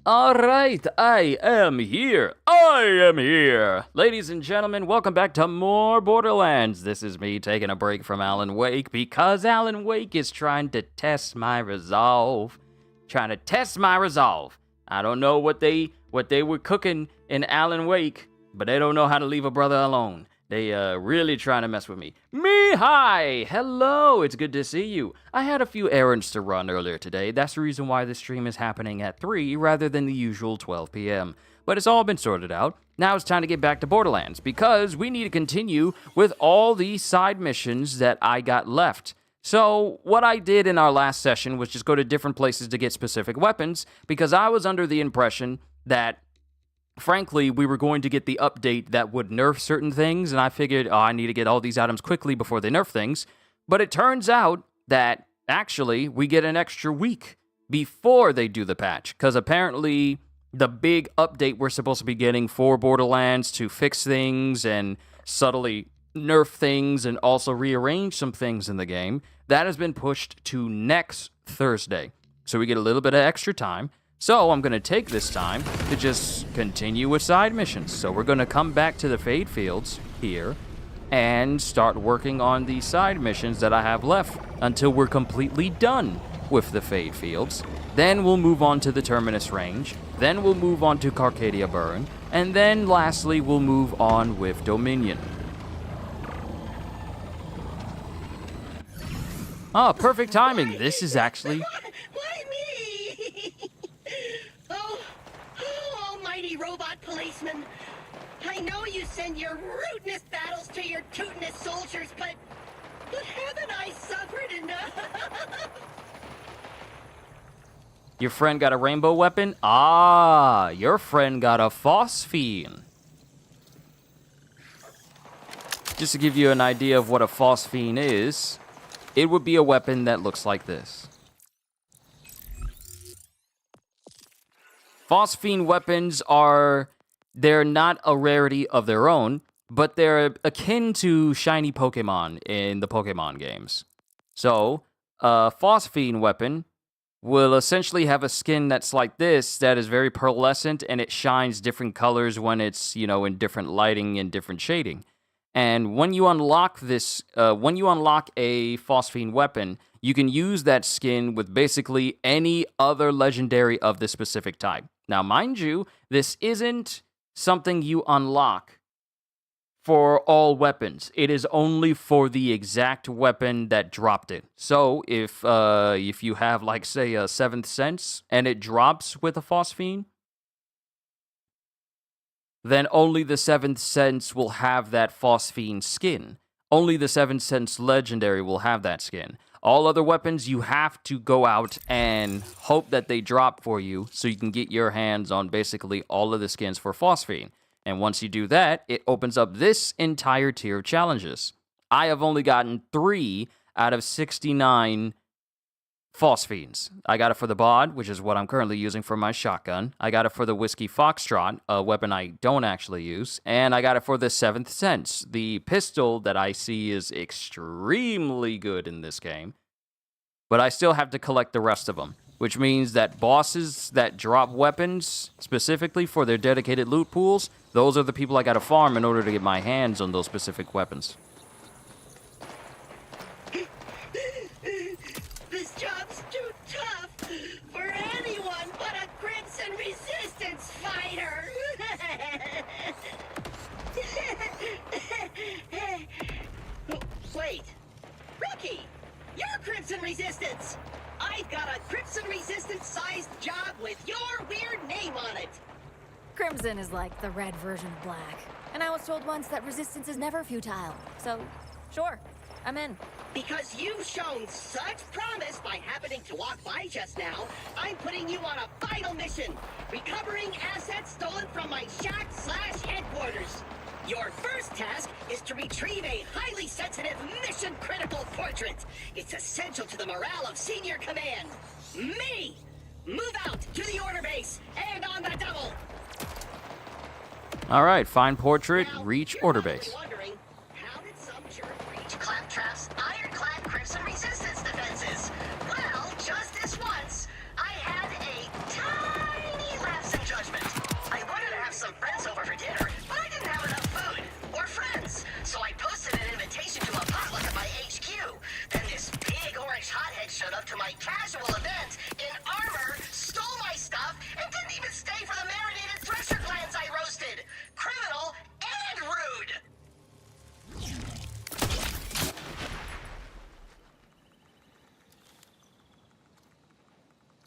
Alright, I am here. I am here. Ladies and gentlemen, welcome back to more Borderlands. This is me taking a break from Alan Wake because Alan Wake is trying to test my resolve. I don't know what they were cooking in Alan Wake, but they don't know how to leave a brother alone. They really trying to mess with me. Hi! Hello, it's good to see you. I had a few errands to run earlier today. That's the reason why the stream is happening at 3 rather than the usual 12 p.m. But it's all been sorted out. Now it's time to get back to Borderlands because we need to continue with all the side missions that I got left. So what I did in our last session was just go to different places to get specific weapons because I was under the impression that frankly, we were going to get the update that would nerf certain things, and I figured, I need to get all these items quickly before they nerf things. But it turns out that, actually, we get an extra week before they do the patch, because apparently the big update we're supposed to be getting for Borderlands to fix things and subtly nerf things and also rearrange some things in the game, that has been pushed to next Thursday. So we get a little bit of extra time. So I'm going to take this time to just continue with side missions. So we're going to come back to the Fade Fields here and start working on the side missions that I have left until we're completely done with the Fade Fields. Then we'll move on to the Terminus Range. Then we'll move on to Carcadia Burn. And then lastly, we'll move on with Dominion. Ah, perfect timing. This is actually... Robot policeman, I know you send your rudeness battles to your tootinous soldiers, but haven't I suffered enough? Your friend got a rainbow weapon? Ah, your friend got a phosphine. Just to give you an idea of what a phosphine is, it would be a weapon that looks like this. Phosphine weapons they're not a rarity of their own, but they're akin to shiny Pokemon in the Pokemon games. So, a phosphine weapon will essentially have a skin that's like this, that is very pearlescent, and it shines different colors when it's, in different lighting and different shading. And when you unlock this, when you unlock a phosphine weapon, you can use that skin with basically any other legendary of this specific type. Now, mind you, this isn't something you unlock for all weapons. It is only for the exact weapon that dropped it. So, if you have, like, say, a 7th Sense, and it drops with a phosphine, then only the 7th Sense will have that phosphine skin. Only the 7th Sense Legendary will have that skin. All other weapons, you have to go out and hope that they drop for you so you can get your hands on basically all of the skins for phosphine. And once you do that, it opens up this entire tier of challenges. I have only gotten 3 out of 69 phosphines. I got it for the BOD, which is what I'm currently using for my shotgun. I got it for the Whiskey Foxtrot, a weapon I don't actually use. And I got it for the 7th Sense, the pistol that I see is extremely good in this game. But I still have to collect the rest of them, which means that bosses that drop weapons specifically for their dedicated loot pools, those are the people I gotta farm in order to get my hands on those specific weapons. Wait, Rookie, you're Crimson Resistance. I've got a Crimson Resistance-sized job with your weird name on it. Crimson is like the red version of black. And I was told once that resistance is never futile. So, sure, I'm in. Because you've shown such promise by happening to walk by just now, I'm putting you on a final mission. Recovering assets stolen from my shack/headquarters. Your first task is to retrieve a highly sensitive, mission-critical portrait. It's essential to the morale of Senior Command. Me! Move out to the order base and on the double! Alright, find portrait, reach order base. Wondering, how did some jerk reach Claptrap's ironclad Crimson Resistance defenses? Well, just this once, I had a tiny left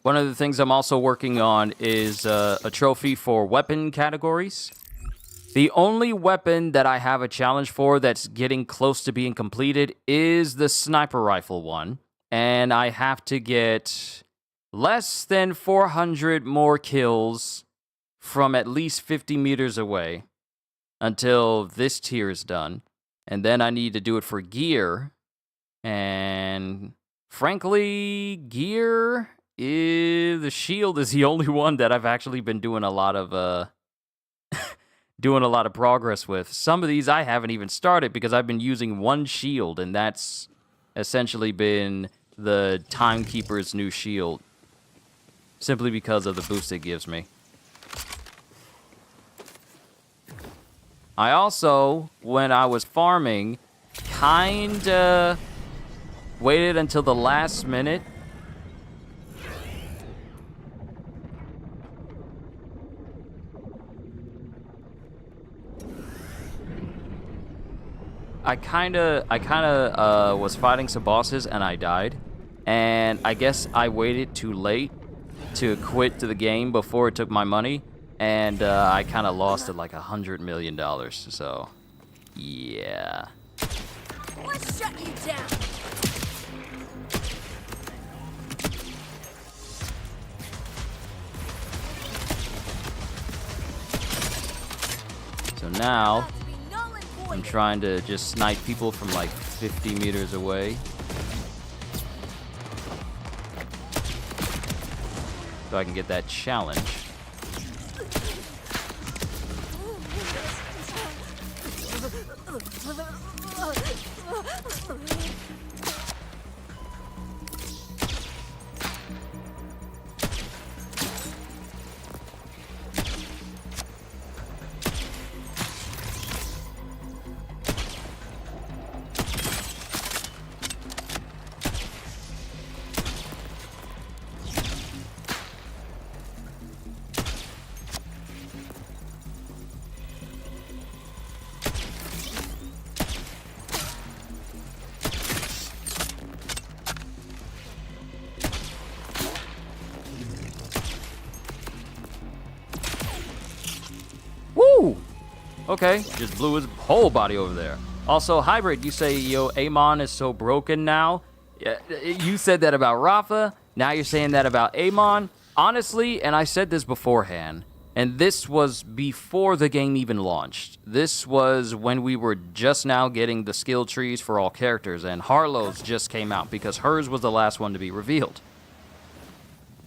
One of the things I'm also working on is a trophy for weapon categories. The only weapon that I have a challenge for that's getting close to being completed is the sniper rifle one. And I have to get less than 400 more kills from at least 50 meters away until this tier is done. And then I need to do it for gear. And frankly, gear is the shield is the only one that I've actually been doing a lot of progress with. Some of these I haven't even started because I've been using one shield, and that's essentially been the Timekeeper's new shield, simply because of the boost it gives me. I also, when I was farming, kinda waited until the last minute I kinda was fighting some bosses and I died. And I guess I waited too late to quit to the game before it took my money. And I kinda lost it like $100 million. So, yeah. Let's shut you down. So now I'm trying to just snipe people from like 50 meters away. So I can get that challenge. Woo! Okay, just blew his whole body over there. Also, Hybrid, you say, yo, Amon is so broken now. You said that about Rafa. Now you're saying that about Amon. Honestly, and I said this beforehand, and this was before the game even launched. This was when we were just now getting the skill trees for all characters, and Harlow's just came out because hers was the last one to be revealed.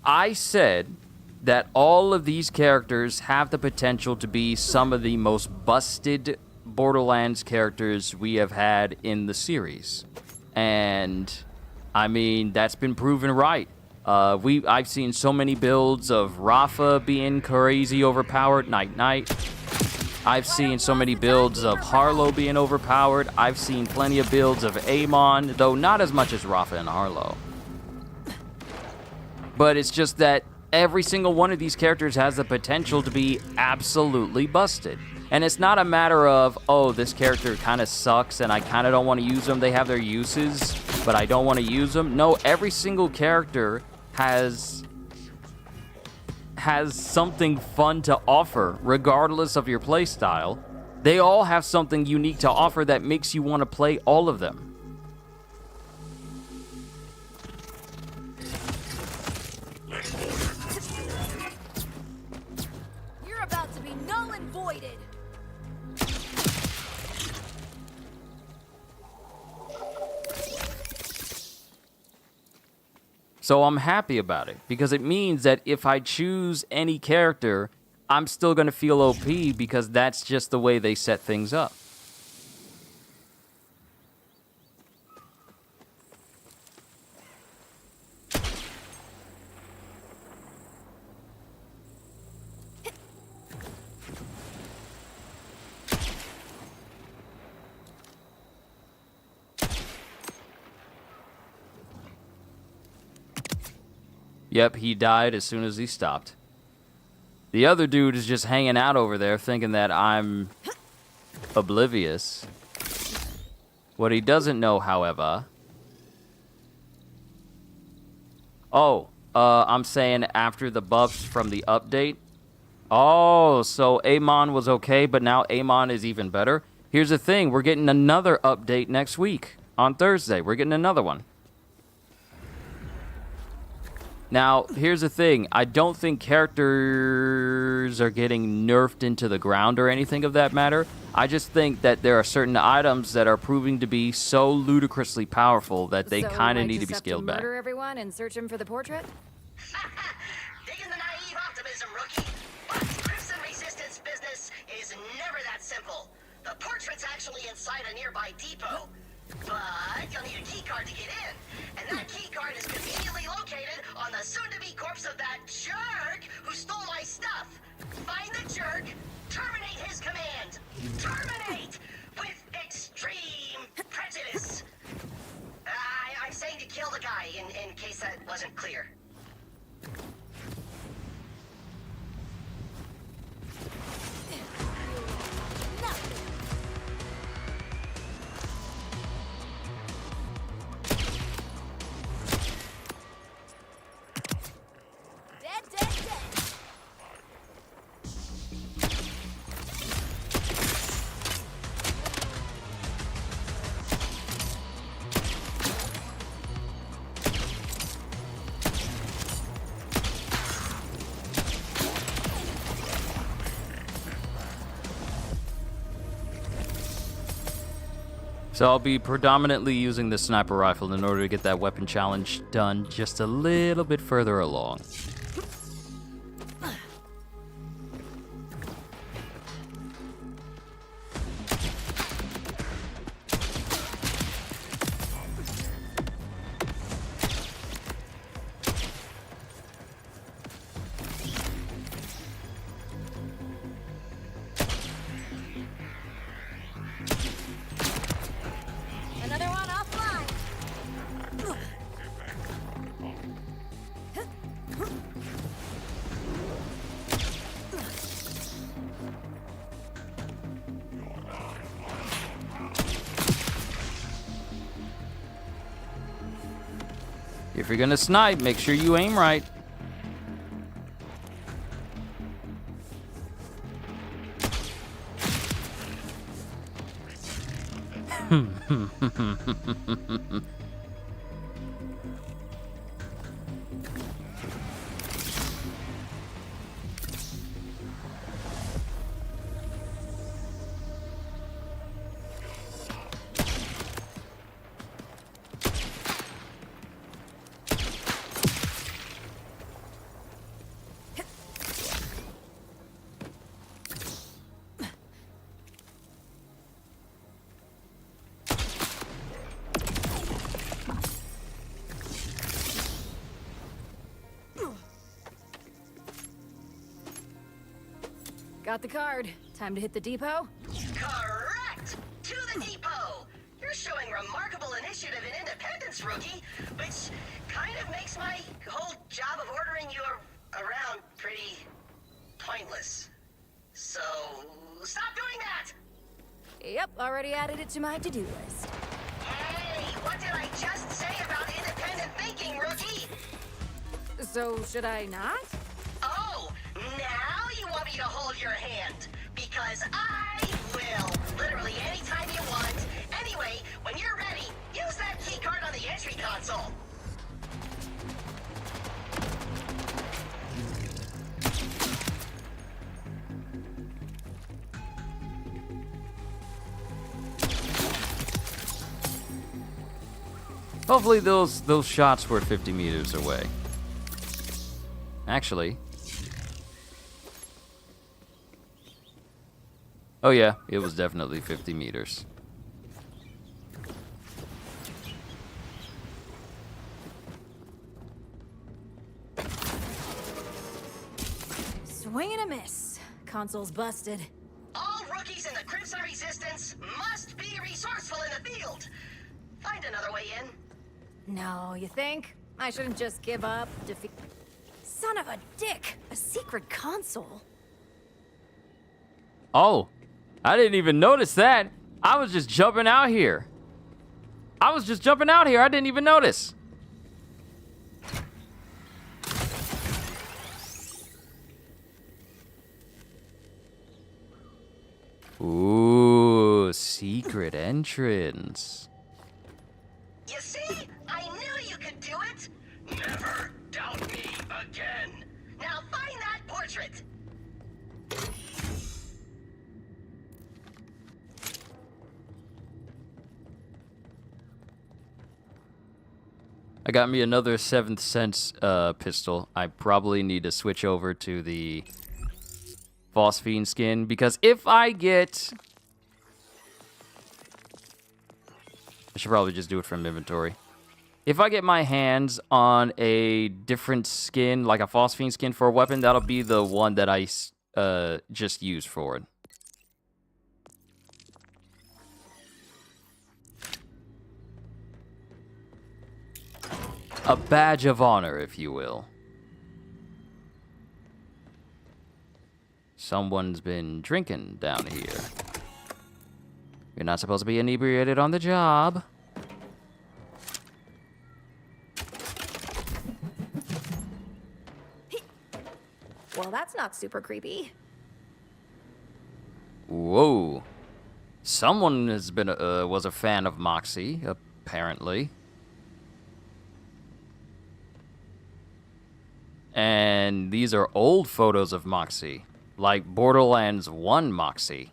I said that all of these characters have the potential to be some of the most busted Borderlands characters we have had in the series. And, I mean, that's been proven right. I've seen so many builds of Rafa being crazy overpowered, Night. I've seen so many builds of Harlow being overpowered. I've seen plenty of builds of Amon, though not as much as Rafa and Harlow. But it's just that every single one of these characters has the potential to be absolutely busted. And it's not a matter of, oh, this character kind of sucks and I kind of don't want to use them. They have their uses, but I don't want to use them. No, every single character has something fun to offer, regardless of your playstyle. They all have something unique to offer that makes you want to play all of them. Voided. So I'm happy about it, because it means that if I choose any character, I'm still going to feel OP, because that's just the way they set things up. Yep, he died as soon as he stopped. The other dude is just hanging out over there thinking that I'm oblivious. What he doesn't know, however... Oh, I'm saying after the buffs from the update. Oh, so Amon was okay, but now Amon is even better. Here's the thing. We're getting another update next week. On Thursday, we're getting another one. Now, here's the thing. I don't think characters are getting nerfed into the ground or anything of that matter. I just think that there are certain items that are proving to be so ludicrously powerful that they kind of need to be scaled back. Murder everyone and search him for the portrait? Digging the naive optimism, rookie. But Crimson Resistance business is never that simple. The portrait's actually inside a nearby depot. But you'll need a keycard to get in. And that keycard is conveniently located on the soon-to-be corpse of that jerk who stole my stuff. Find the jerk, terminate his command. Terminate! With extreme prejudice. I'm saying to kill the guy, in case that wasn't clear. So I'll be predominantly using the sniper rifle in order to get that weapon challenge done just a little bit further along. Another one offline. If you're gonna snipe, make sure you aim right. Got the card. Time to hit the depot? Correct! To the depot! You're showing remarkable initiative and independence, rookie, which kind of makes my whole job of ordering you around pretty pointless. So, stop doing that! Yep, already added it to my to-do list. Hey, what did I just say about independent thinking, rookie? So, should I not? Oh, now you want me to hold your hand? Because I will. Literally anytime you want. Anyway, when you're ready, use that keycard on the entry console. Hopefully those shots were 50 meters away. Actually. Oh yeah, it was definitely 50 meters. Swing and a miss. Console's busted. All rookies in the Crimson Resistance must be resourceful in the field. Find another way in. No, you think? I shouldn't just give up, defeat... Son of a dick! A secret console? Oh, I didn't even notice that. I was just jumping out here. I didn't even notice. Ooh, secret entrance. You see? I knew you could do it! Never doubt me again! Now find that portrait! I got me another 7th Sense pistol. I probably need to switch over to the Phosphine skin, because if I get... I should probably just do it from inventory. If I get my hands on a different skin, like a Phosphine skin for a weapon, that'll be the one that I just use for it. A badge of honor, if you will. Someone's been drinking down here. You're not supposed to be inebriated on the job. Well, that's not super creepy. Whoa. Someone has been was a fan of Moxie, apparently. And these are old photos of Moxie, like Borderlands 1 Moxie.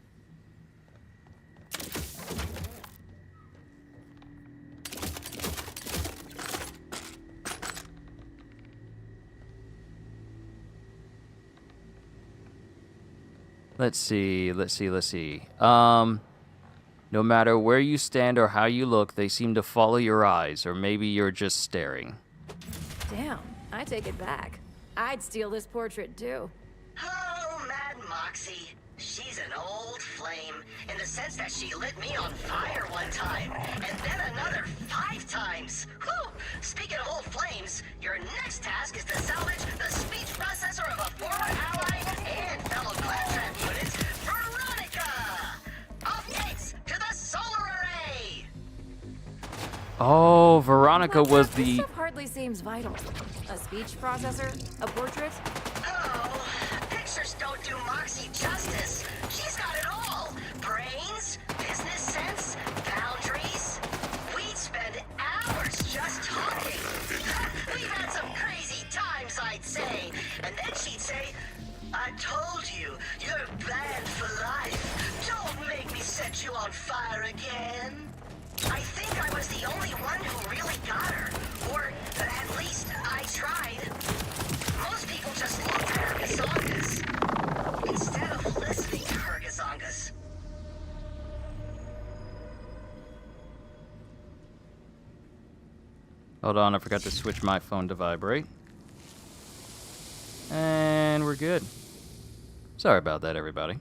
Let's see. No matter where you stand or how you look, they seem to follow your eyes, or maybe you're just staring. Damn, I take it back. I'd steal this portrait too. Oh, Mad Moxie. She's an old flame, in the sense that she lit me on fire one time, and then another 5 times. Whew! Speaking of old flames, your next task is to salvage the speech processor of a former ally and fellow claptrap unit, Veronica! Updates to the solar array! Oh, Veronica Well, was this the... stuff hardly seems vital. A speech processor? A portrait? Oh, pictures don't do Moxie justice. She's got it all. Brains, business sense, boundaries. We'd spend hours just talking. We've had some crazy times, I'd say. And then she'd say, I told you, you're banned for life. Don't make me set you on fire again. I think I was the only one who really got her. Or at least I tried. Most people just looked at her gazongas instead of listening to her gazongas. Hold on, I forgot to switch my phone to vibrate. And we're good. Sorry about that, everybody.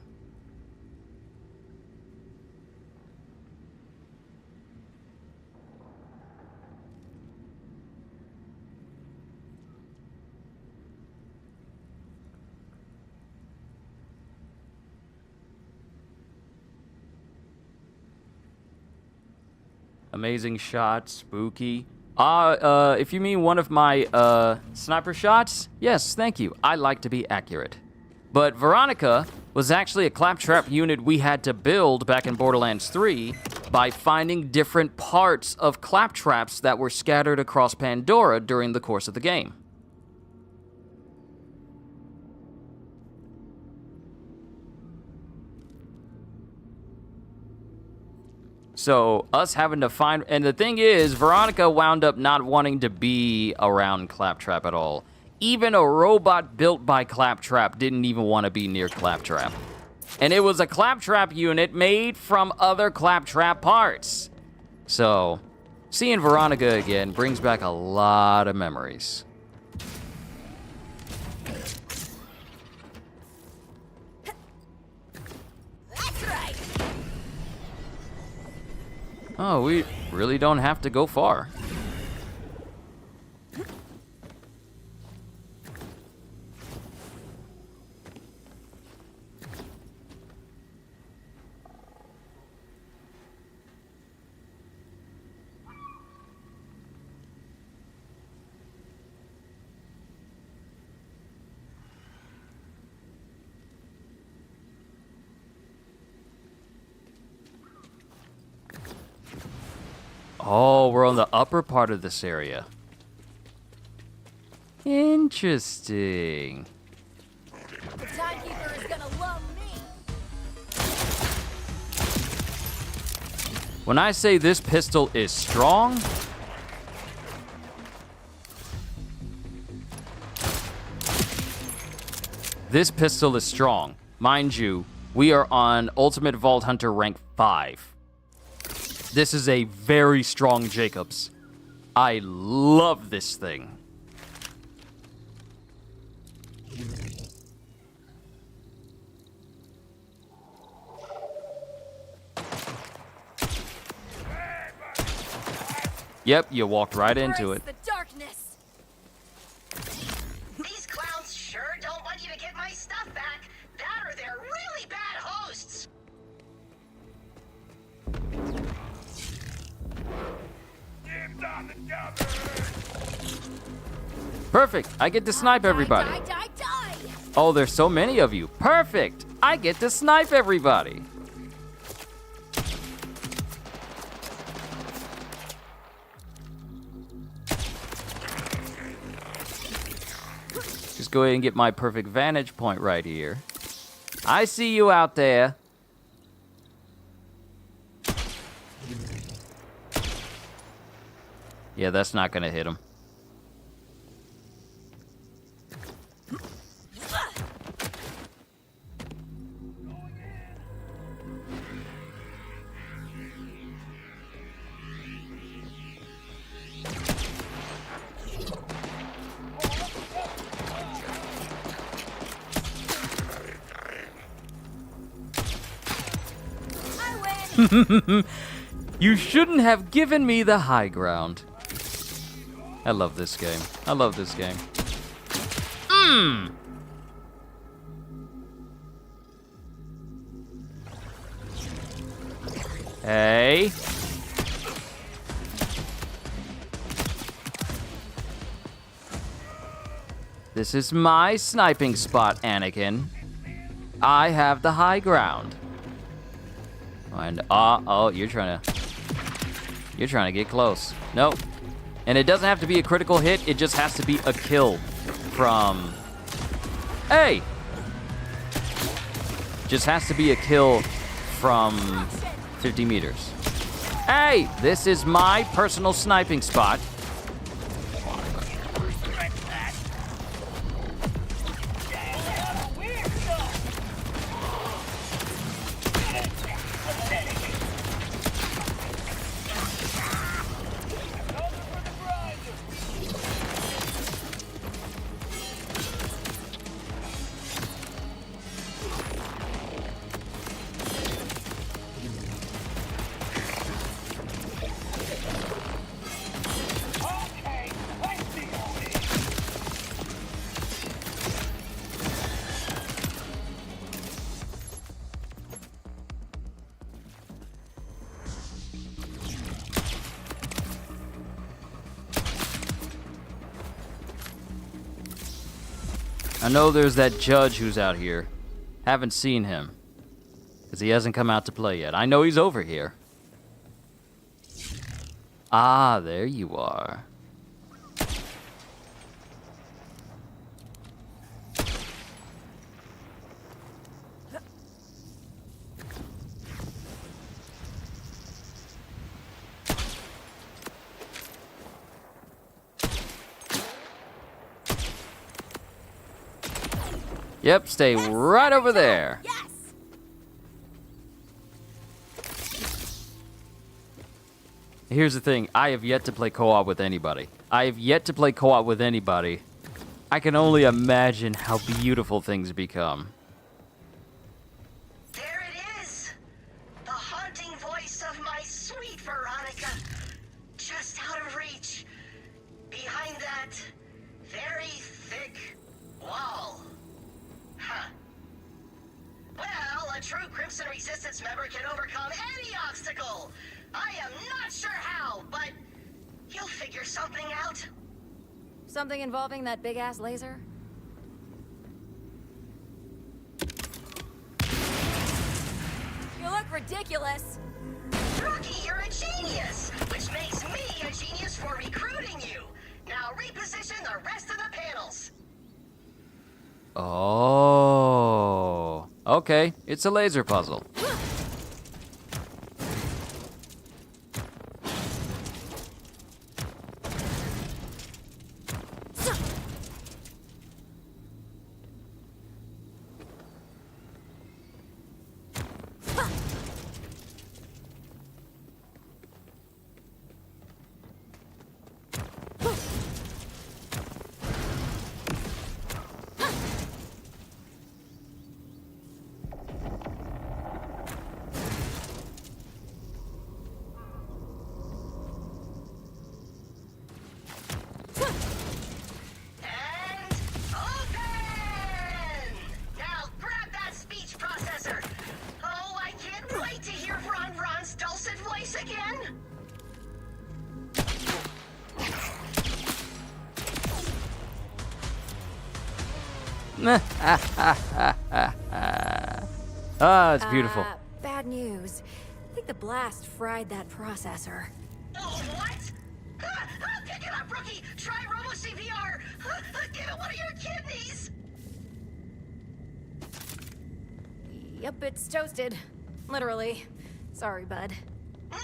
Amazing shot, spooky. If you mean one of my, sniper shots, yes, thank you. I like to be accurate. But Veronica was actually a claptrap unit we had to build back in Borderlands 3 by finding different parts of claptraps that were scattered across Pandora during the course of the game. So, us having to find... And the thing is, Veronica wound up not wanting to be around Claptrap at all. Even a robot built by Claptrap didn't even want to be near Claptrap. And it was a Claptrap unit made from other Claptrap parts. So, seeing Veronica again brings back a lot of memories. That's right. Oh, we really don't have to go far. Oh, we're on the upper part of this area. Interesting. The timekeeper is gonna love me. When I say this pistol is strong, this pistol is strong. Mind you, we are on Ultimate Vault Hunter rank 5. This is a very strong Jacobs. I love this thing. Yep, you walked right into it. The darkness. These clowns sure don't want you to get my stuff back. That or they're really bad hosts. Perfect. I get to snipe everybody. Die, die, die. Oh, there's so many of you. Perfect. I get to snipe everybody. Just go ahead and get my perfect vantage point right here. I see you out there. Yeah, that's not gonna hit him. You shouldn't have given me the high ground. I love this game. I love this game. Hey. This is my sniping spot, Anakin. I have the high ground. And oh, you're trying to get close. Nope. And it doesn't have to be a critical hit, it just has to be a kill from... Hey! Just has to be a kill from 50 meters. Hey! This is my personal sniping spot. I know there's that judge who's out here. Haven't seen him. Because he hasn't come out to play yet. I know he's over here. Ah, there you are. Yep, stay right over there. Yes. Here's the thing, I have yet to play co-op with anybody. I have yet to play co-op with anybody. I can only imagine how beautiful things become. There it is! The haunting voice of my sweet Veronica. Just out of reach. Behind that very thick wall. Huh. Well, a true Crimson Resistance member can overcome any obstacle. I am not sure how, but you'll figure something out. Something involving that big-ass laser? You look ridiculous. Rookie, you're a genius, which makes for recruiting you. Now reposition the rest of the panels. Oh. Okay, it's a laser puzzle. And open! Now grab that speech processor. Oh, I can't wait to hear Ron's dulcet voice again. Ah, it's beautiful. Bad news. I think the blast fried that processor. Oh, what? Pick it up, rookie! Try Robo CPR! Give it one of your kidneys! Yep, it's toasted. Literally. Sorry, bud. No!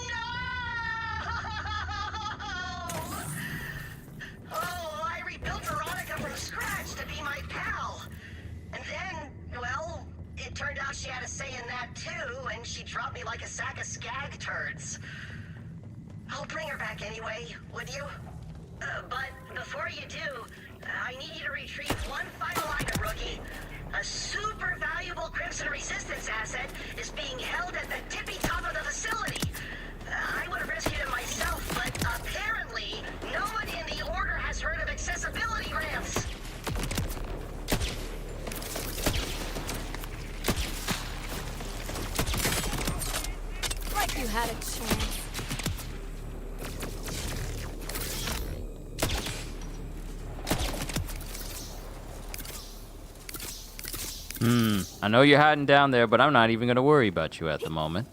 Oh, I rebuilt Veronica from scratch to be my pal. And then, well, it turned out she had a say in that too, and she dropped me like a sack of skag turds. I'll bring her back anyway, would you? But before you do, I need you to retrieve one final item, rookie. A super valuable Crimson Resistance asset is being held at the tippy top of the facility. I would have rescued it myself, but apparently no one in the Order has heard of accessibility ramps. Like you had a chance. I know you're hiding down there, but I'm not even gonna worry about you at the moment.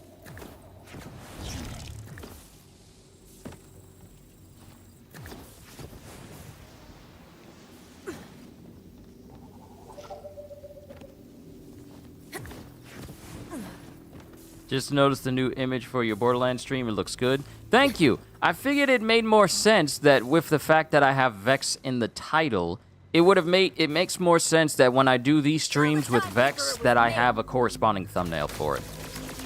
Just noticed the new image for your Borderlands stream. It looks good. Thank you. I figured it made more sense that with the fact that I have Vex in the title, it makes more sense that when I do these streams with Vex that I have a corresponding thumbnail for it.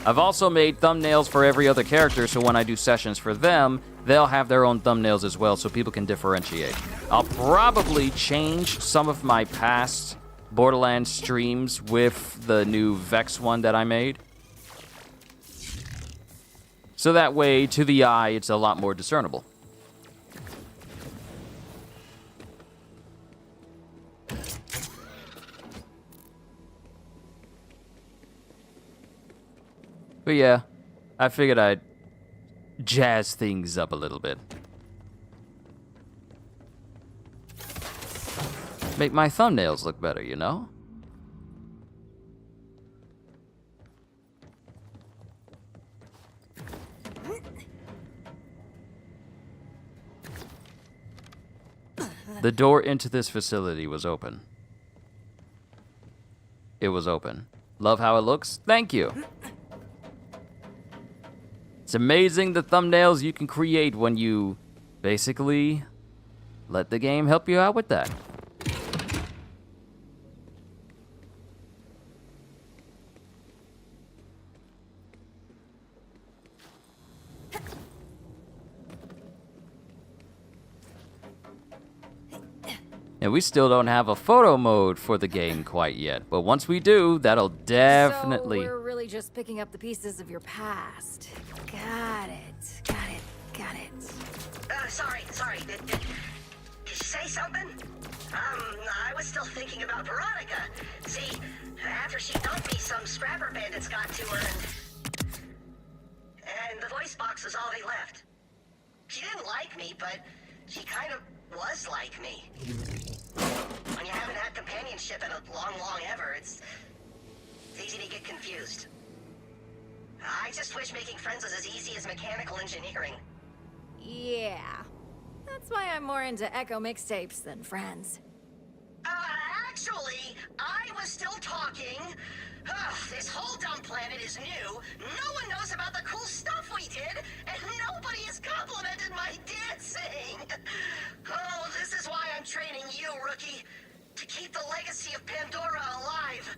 I've also made thumbnails for every other character, so when I do sessions for them, they'll have their own thumbnails as well, so people can differentiate. I'll probably change some of my past Borderlands streams with the new Vex one that I made. So that way, to the eye, it's a lot more discernible. But yeah, I figured I'd jazz things up a little bit. Make my thumbnails look better, you know? The door into this facility was open. It was open. Love how it looks? Thank you. It's amazing the thumbnails you can create when you basically let the game help you out with that. And we still don't have a photo mode for the game quite yet, but once we do, that'll definitely... So we're really just picking up the pieces of your past. Got it. Got it. Got it. Sorry. Did you say something? I was still thinking about Veronica. See, after she dumped me, some scrapper bandits got to her and the voice box was all they left. She didn't like me, but she kind of was like me. When you haven't had companionship in a long ever, it's easy to get confused. I just wish making friends was as easy as mechanical engineering. Yeah. That's why I'm more into Echo mixtapes than Friends. Actually, I was still talking. This whole dumb planet is new. No one knows about the cool stuff we did, and nobody has complimented my dancing. Oh, this is why I'm training you, rookie, to keep the legacy of Pandora alive.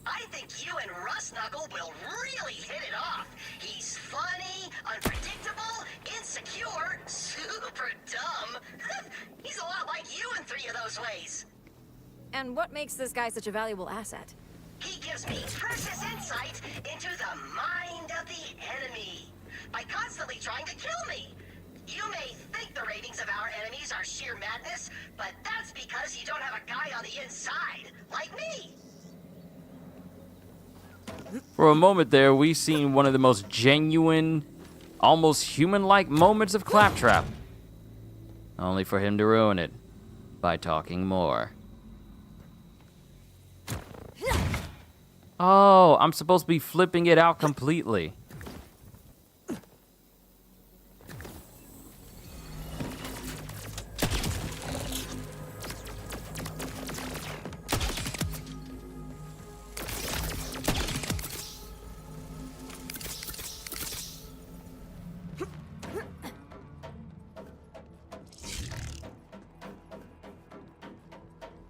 I think you and Rust Knuckle will really hit it off. He's funny, unpredictable, insecure, super dumb. He's a lot like you in 3 of those ways. And what makes this guy such a valuable asset? He gives me precious insight into the mind of the enemy by constantly trying to kill me. You may think the ratings of our enemies are sheer madness, but that's because you don't have a guy on the inside, like me. For a moment there, we seen one of the most genuine, almost human-like moments of Claptrap. Only for him to ruin it by talking more. Oh, I'm supposed to be flipping it out completely.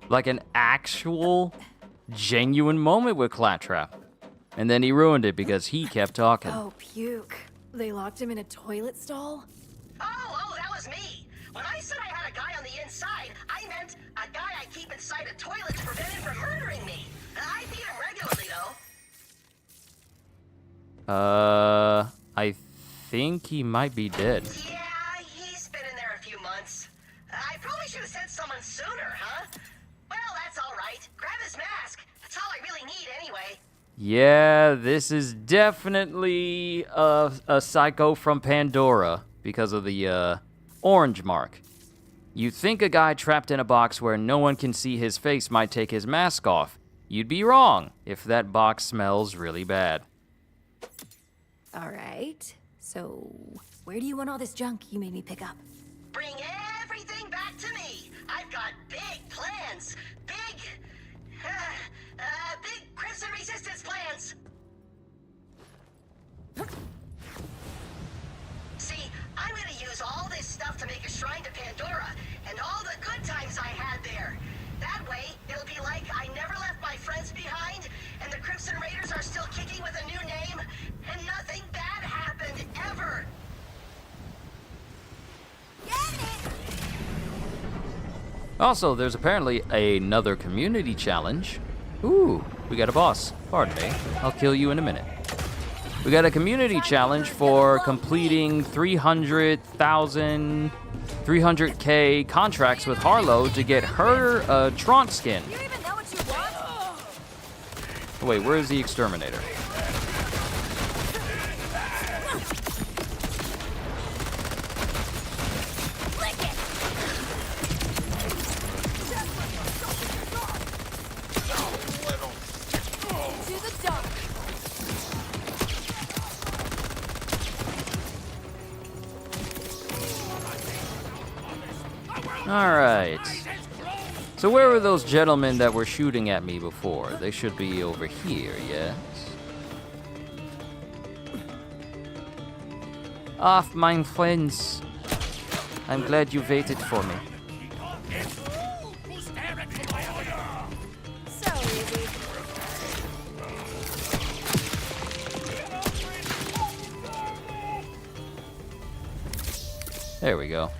Like an actual, genuine moment with Claptrap. And then he ruined it because he kept talking. Oh, puke. They locked him in a toilet stall? Oh, that was me. When I said I had a guy on the inside, I meant a guy I keep inside a toilet to prevent him from murdering me. I feed him regularly, though. I think he might be dead. Yeah, he's been in there a few months. I probably should have sent someone sooner, huh? Well, that's all right. Grab his mask. That's all I really need anyway. Yeah, this is definitely a psycho from Pandora because of the orange mark. You think a guy trapped in a box where no one can see his face might take his mask off. You'd be wrong if that box smells really bad. All right. So, where do you want all this junk you made me pick up? Bring everything back to me. I've got big plans. Big Crimson Resistance plans. See, I'm gonna use all this stuff to make a shrine to Pandora, and all the good times I had there. That way, it'll be like I never left my friends behind, and the Crimson Raiders are still kicking with a new name, and nothing bad happened ever. Also, there's apparently another community challenge. Ooh, we got a boss. Pardon me. I'll kill you in a minute. We got a community challenge for completing 300K contracts with Harlow to get her Tron skin. You even know what you want? Wait, where is the exterminator? Alright. So where were those gentlemen that were shooting at me before? They should be over here, yes? Off, mein friends. I'm glad you waited for me. So easy. There we go.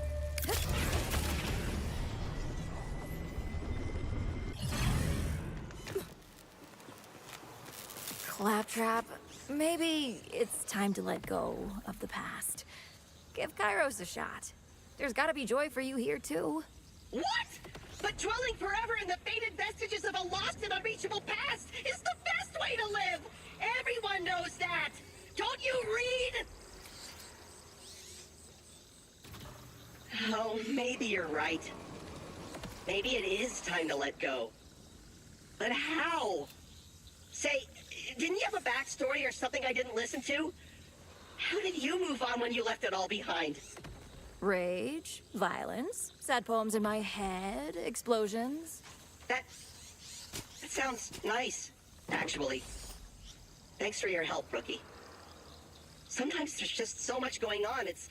Claptrap, maybe it's time to let go of the past. Give Kairos a shot. There's gotta be joy for you here, too. What? But dwelling forever in the faded vestiges of a lost and unreachable past is the best way to live! Everyone knows that! Don't you read? Oh, maybe you're right. Maybe it is time to let go. But how? Say, didn't you have a backstory or something I didn't listen to? How did you move on when you left it all behind? Rage, violence, sad poems in my head, explosions. That sounds nice, actually. Thanks for your help, Rookie. Sometimes there's just so much going on. It's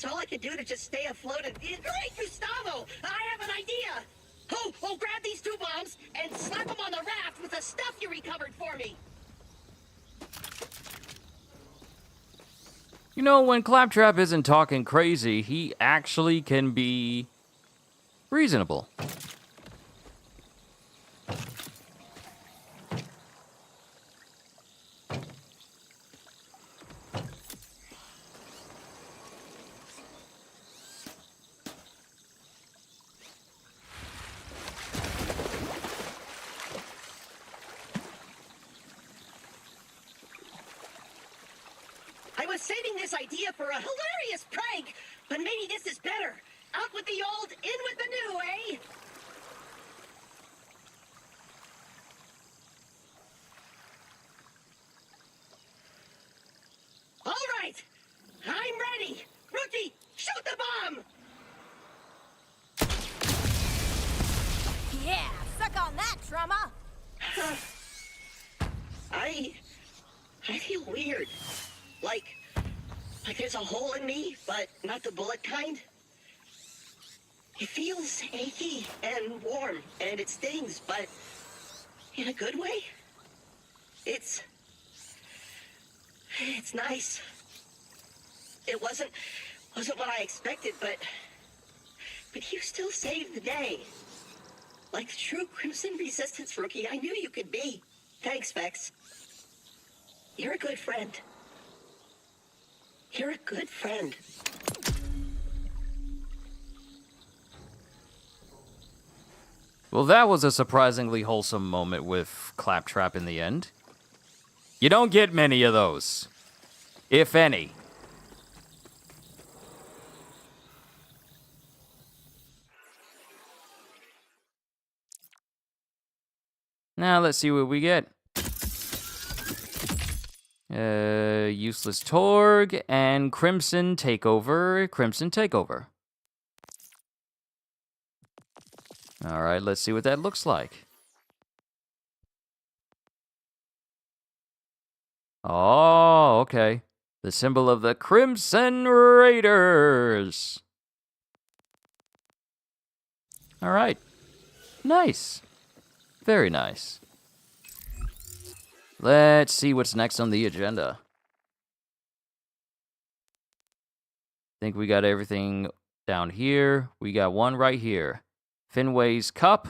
all I can do to just stay afloat and... Great, Gustavo! I have an idea! Oh, grab these 2 bombs and slap them on the raft with the stuff you recovered for me! You know, when Claptrap isn't talking crazy, he actually can be reasonable. I was saving this idea for a hilarious prank, but maybe this is better. Out with the old, in with the new, eh? All right, I'm ready. Rookie, shoot the bomb! Yeah, suck on that, trauma! I feel weird. Like there's a hole in me, but not the bullet kind. It feels achy and warm, and it stings, but in a good way. It's nice. It wasn't what I expected, but you still saved the day. Like the true Crimson Resistance Rookie I knew you could be. Thanks, Vex. You're a good friend. You're a good friend. Well, that was a surprisingly wholesome moment with Claptrap in the end. You don't get many of those, if any. Now let's see what we get. Useless Torg and Crimson Takeover. Crimson Takeover. All right, let's see what that looks like. Oh, okay. The symbol of the Crimson Raiders. All right. Nice. Very nice. Let's see what's next on the agenda. Think we got everything down here. We got one right here. Finway's Cup.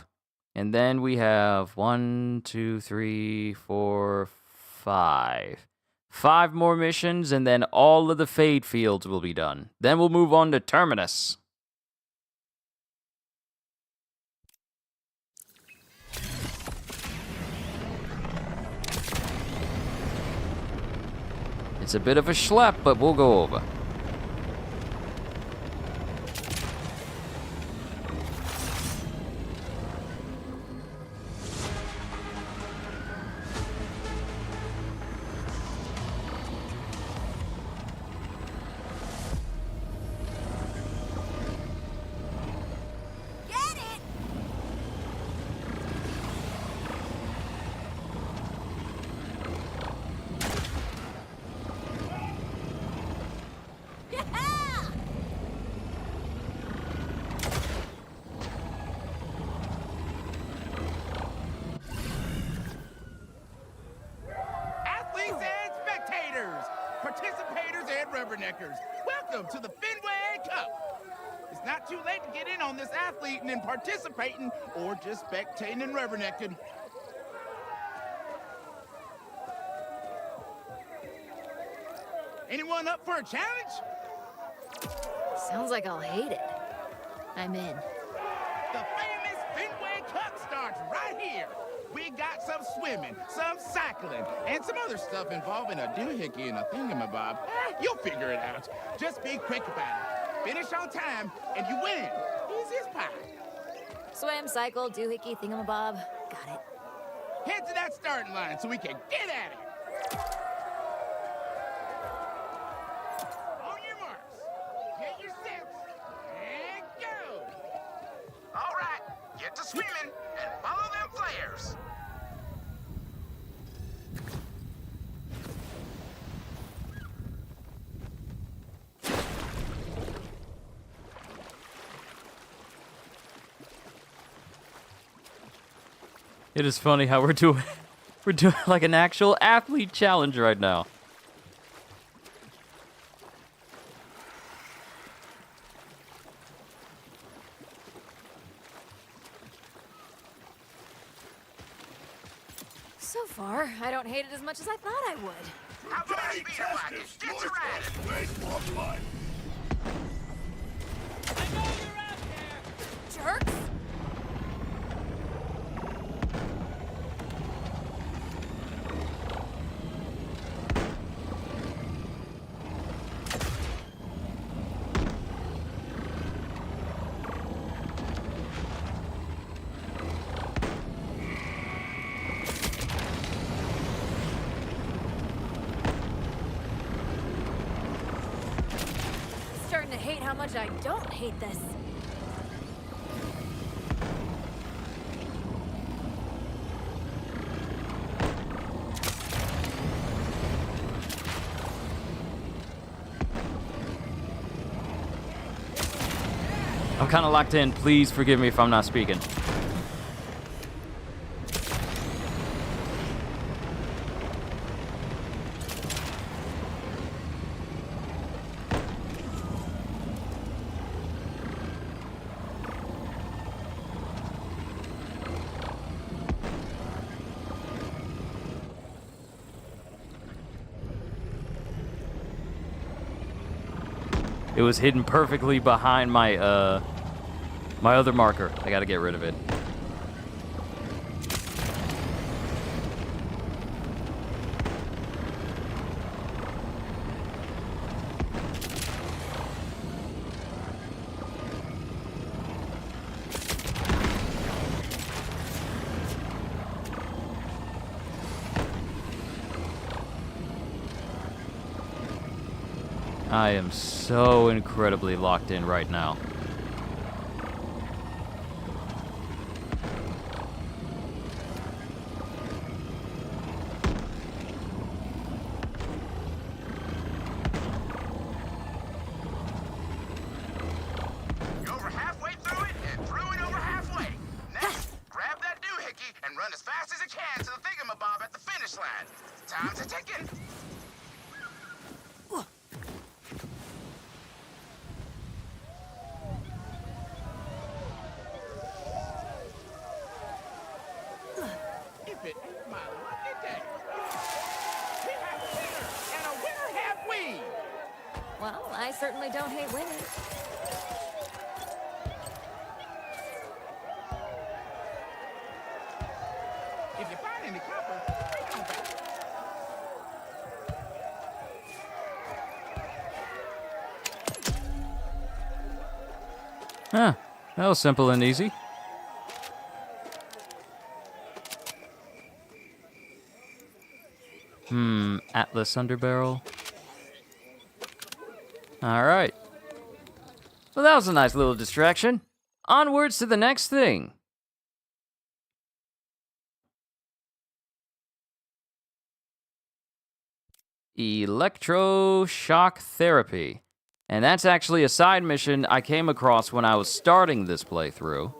And then we have 1, 2, 3, 4, 5. 5 more missions, and then all of the Fade Fields will be done. Then we'll move on to Terminus. It's a bit of a schlep, but we'll go over. Get it! Yeah! Athletes and spectators, participators and rubberneckers, welcome to the Fenway Cup. It's not too late to get in on this athleting and participating, or just spectating and rubbernecking. Anyone up for a challenge? Sounds like I'll hate it. I'm in. The famous Fenway Cup starts right here. We got some swimming, some cycling, and some other stuff involving a doohickey and a thingamabob. You'll figure it out. Just be quick about it. Finish on time, and you win. Easy as pie. Swim, cycle, doohickey, thingamabob. Got it. Head to that starting line so we can get at it. On your marks. Get your sets. swimming and follow them flares. It is funny how we're doing like an actual athlete challenge right now. So far, I don't hate it as much as I thought I would. How about a speeder wagon? Get your ass! Jerks! Starting to hate how much I don't hate this. I'm kind of locked in. Please forgive me if I'm not speaking. It was hidden perfectly behind my my other marker. I gotta get rid of it. I am so incredibly locked in right now. You're over halfway through it and through it over halfway. Next, grab that doohickey and run as fast as you can to the thingamabob at the finish line. Time's a ticking. If it ain't my lucky day. We have a winner, and a winner have we. Well, I certainly don't hate winning. If you find any copper, bring it on back. Huh. That was simple and easy. Atlas underbarrel. Alright. Well, that was a nice little distraction. Onwards to the next thing. Electroshock therapy. And that's actually a side mission I came across when I was starting this playthrough,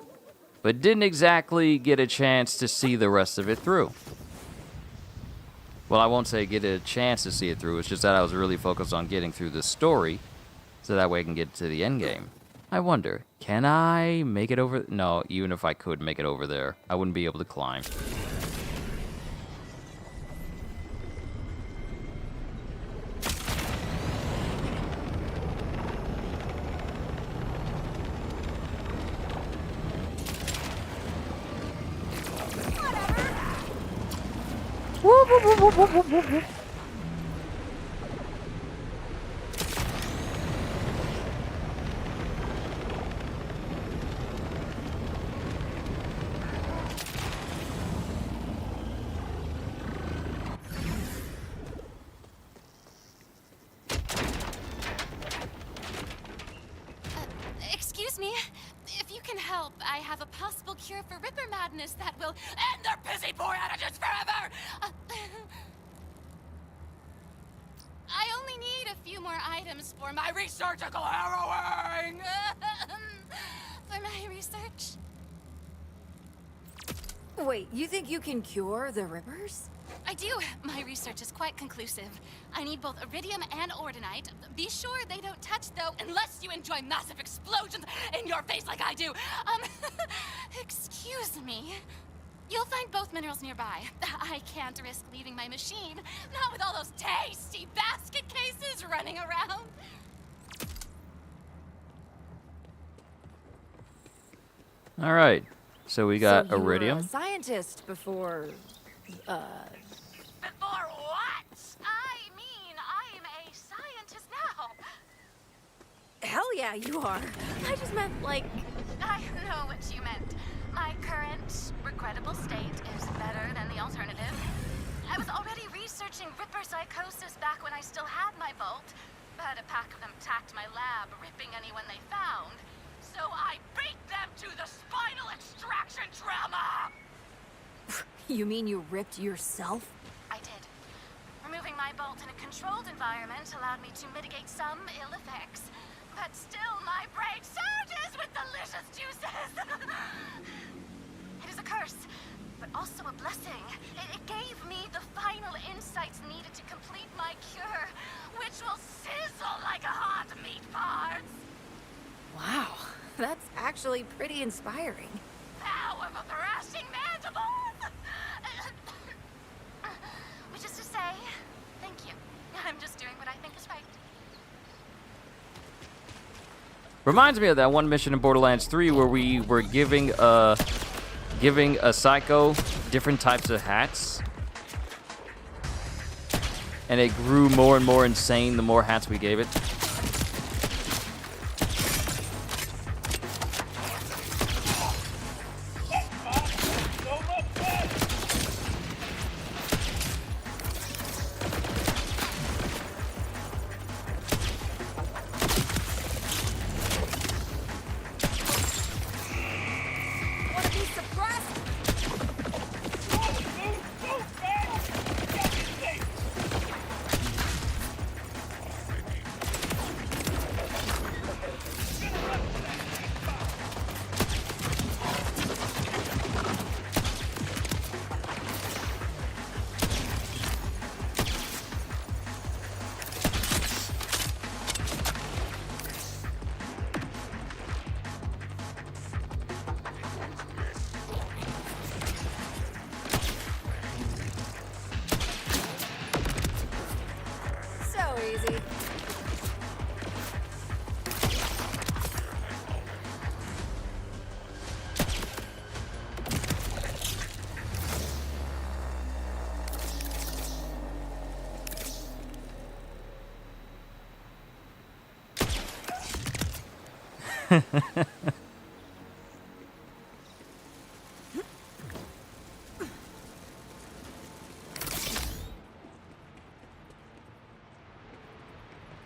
but didn't exactly get a chance to see the rest of it through. Well, I won't say get a chance to see it through, it's just that I was really focused on getting through the story, so that way I can get to the end game. I wonder, can I make it over? No, even if I could make it over there, I wouldn't be able to climb. Excuse me, if you can help, I have a possible cure for Ripper madness that will end their pissy poor attitudes forever! I only need a few more items for my researchical harrowing! For my research. Wait, you think you can cure the Rippers? I do. My research is quite conclusive. I need both iridium and ordinite. Be sure they don't touch, though, unless you enjoy massive explosions in your face like I do. Excuse me. You'll find both minerals nearby. I can't risk leaving my machine, not with all those tasty basket cases running around. All right. So we got so you iridium. were a scientist before, Before what? I mean, I'm a scientist now. Hell yeah, you are. I just meant, like... I know what you meant. My current, regrettable state is better than the alternative. I was already researching Ripper psychosis back when I still had my bolt, but a pack of them tacked my lab, ripping anyone they found. So I beat them to the spinal extraction trauma! You mean you ripped yourself? I did. Removing my bolt in a controlled environment allowed me to mitigate some ill effects, but still my brain surges with delicious juices! It is a curse, but also a blessing. It gave me the final insights needed to complete my cure, which will sizzle like a hot meat parts! Wow, that's actually pretty inspiring. Power of thrashing mandibles! Which is to say, thank you. I'm just doing what I think is right. Reminds me of that one mission in Borderlands 3 where we were giving a psycho different types of hats. And it grew more and more insane the more hats we gave it. Wanna be suppressed? So easy.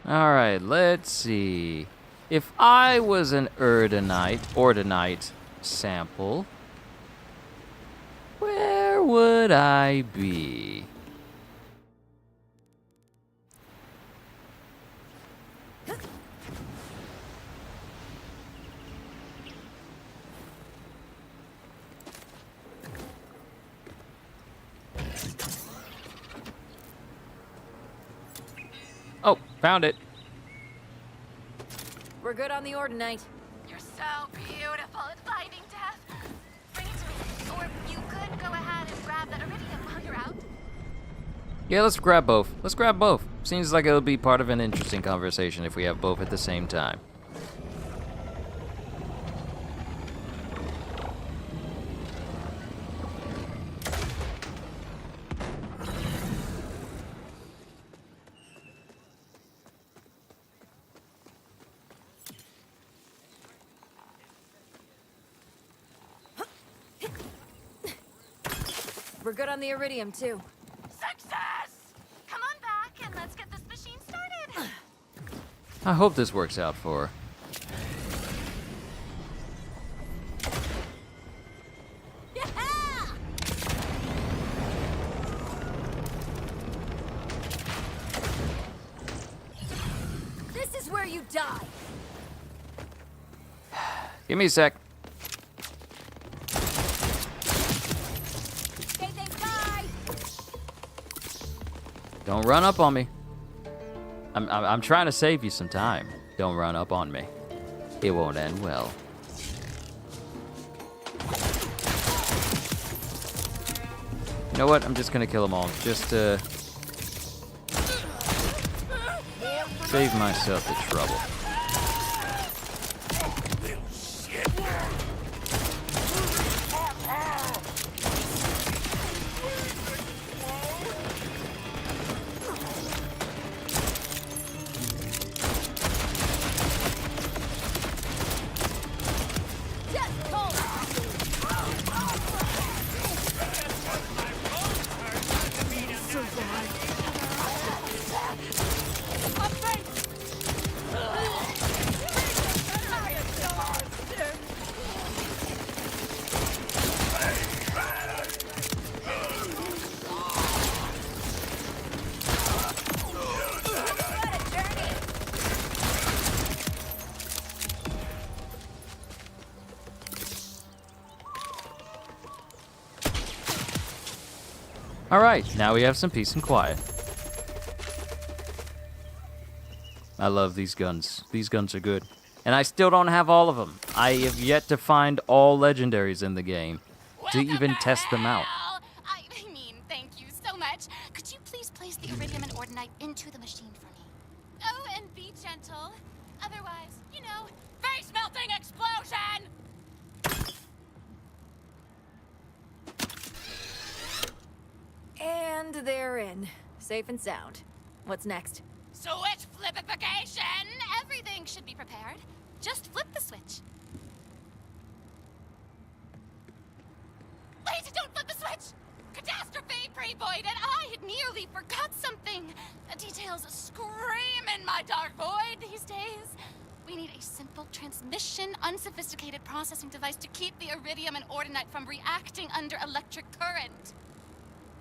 All right, let's see. If I was an ordinite sample, where would I be? Oh, found it. We're good on the Ordinite. You're so beautiful at finding death. Bring it to me. Or you could go ahead and grab that iridium while you're out. Yeah, let's grab both. Let's grab both. Seems like it'll be part of an interesting conversation if we have both at the same time. We're good on the Iridium, too. Success! Come on back and let's get this machine started. I hope this works out for her. Here's where you die. Give me a sec. Okay, thanks, bye. Don't run up on me. I'm trying to save you some time. Don't run up on me. It won't end well. You know what? I'm just gonna kill them all. Just to save myself the trouble. All right, now we have some peace and quiet. I love these guns. These guns are good. And I still don't have all of them. I have yet to find all legendaries in the game to even test them out. I mean, thank you so much. Could you please place the iridium and ordinite into the machine for me? Oh, and be gentle. Otherwise, you know, face-melting explosion! And they're in. Safe and sound. What's next? Switch flipification! Everything should be prepared. Just flip the switch. Wait, don't flip the switch! Catastrophe pre-voided! I had nearly forgot something. Details scream in my dark void these days. We need a simple transmission, unsophisticated processing device to keep the iridium and ordinite from reacting under electric current.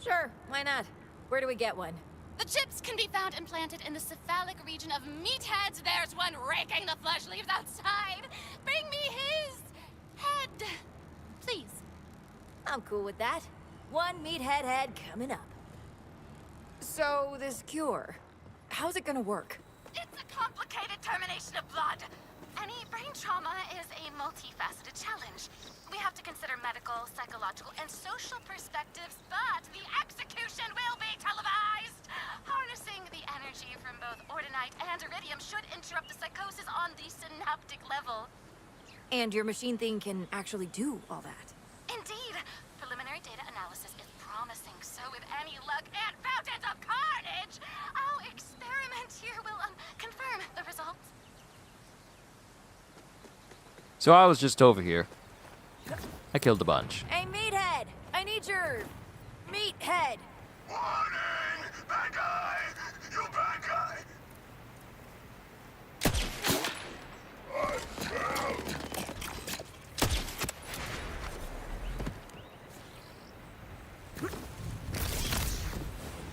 Sure, why not? Where do we get one? The chips can be found implanted in the cephalic region of meatheads. There's one raking the flesh leaves outside. Bring me his head, please. I'm cool with that. One meathead head coming up. So, this cure, how's it gonna work? It's a complicated termination of blood. Any brain trauma is a multifaceted challenge. We have to consider medical, psychological, and social perspectives, but the execution will be televised. Harnessing the energy from both ordinite and iridium should interrupt the psychosis on the synaptic level. And your machine thing can actually do all that. Indeed. Preliminary data analysis is promising, so with any luck and fountains of carnage, our experiment here will confirm the results. So I was just over here. I killed a bunch. Hey, meathead! I need your meathead! Warning! Bad guy! You bad guy!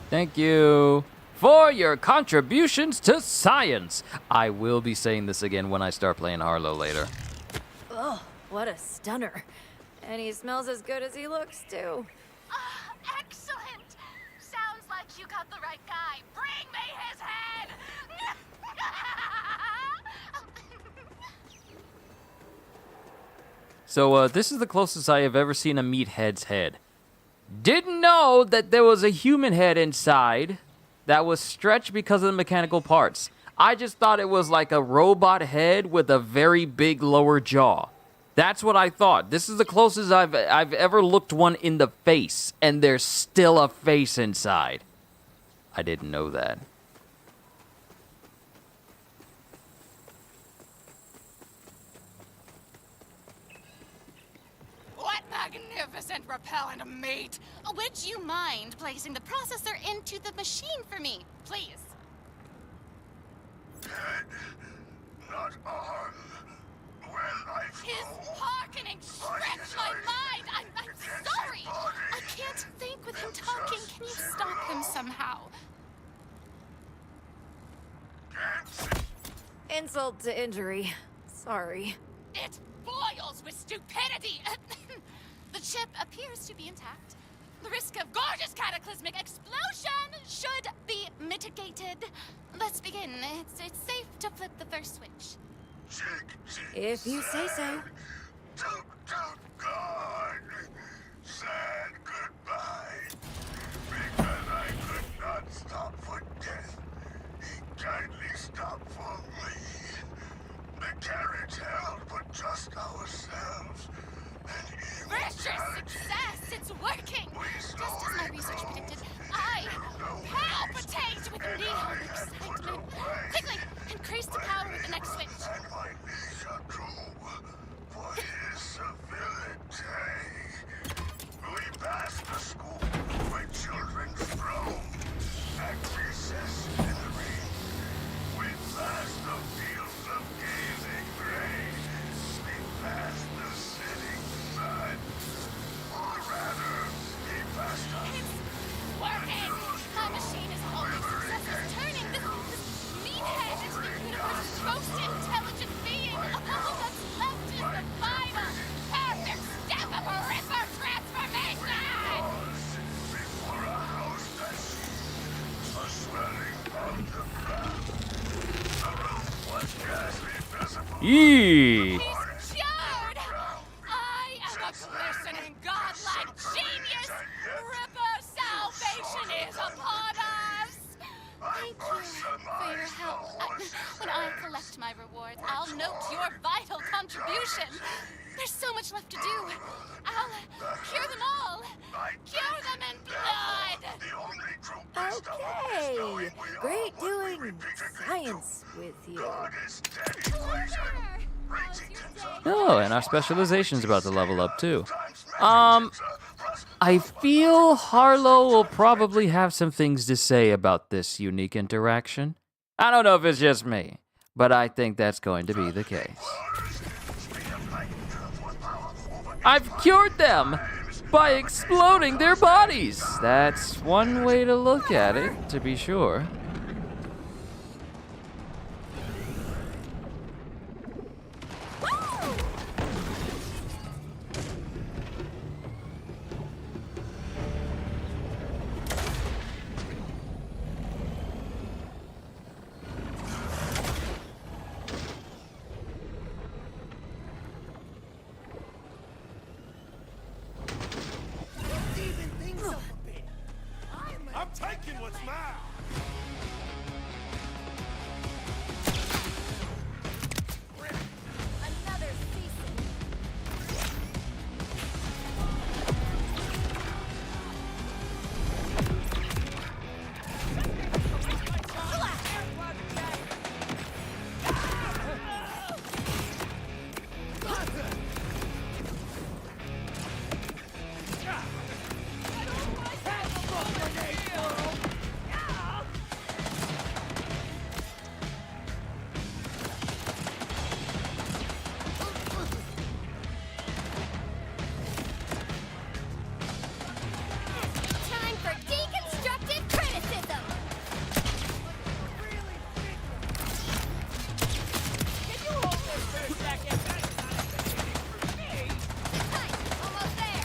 Thank you for your contributions to science. I will be saying this again when I start playing Harlow later. Ugh, what a stunner. And he smells as good as he looks, too. Excellent! Sounds like you got the right guy. Bring me his head! So this is the closest I have ever seen a meathead's head. Didn't know that there was a human head inside that was stretched because of the mechanical parts. I just thought it was like a robot head with a very big lower jaw. That's what I thought. This is the closest I've ever looked one in the face, and there's still a face inside. I didn't know that. What magnificent repellent meat! Would you mind placing the processor into the machine for me, please? Head, not arm. Well, I His hearkening stretched my mind! I'm sorry! I can't think with him talking. Can you stop him somehow? Insult to injury. Sorry. It boils with stupidity. The chip appears to be intact. The risk of gorgeous cataclysmic explosion should be mitigated. Let's begin. It's safe to flip the first switch. If you say so. God said goodbye because I could not stop for death. He kindly stopped for me. The carriage held but just ourselves. Precious success! It's working! Just as my research predicted, I palpitate with neon excitement. Quickly, increase the power with the next switch. And my knees are true for his civility. We passed the school where children throw at recess in the rain. We passed the fields of gazing grain. We passed the setting sun. Or rather, he passed us. It's working! My machine is holding success. It's turning this meathead into the universe's most intelligent being. All that's left is the final, perfect step of a ripper transformation! Before a house that sees a swelling of the ground. The roof was scarcely visible. Yee! He's cured! I am a glistening godlike genius! Ripper salvation is upon us! Thank you for your help. When I collect my rewards, I'll note your vital contribution. There's so much left to do. I'll cure them all. Cure them in blood! The only true best of us is Okay. knowing we Great are what we doing typically science with you. God is steady Hello poison. there! How's Raising your concern. day? Oh, and our specialization's about to level up too. Times I feel Harlow will probably have some things to say about this unique interaction. I don't know if it's just me, but I think that's going to be the case. I've cured them by exploding their bodies. That's one way to look at it, to be sure. I'm taking what's mine. Another season. Time for deconstructive criticism! Nice, almost there!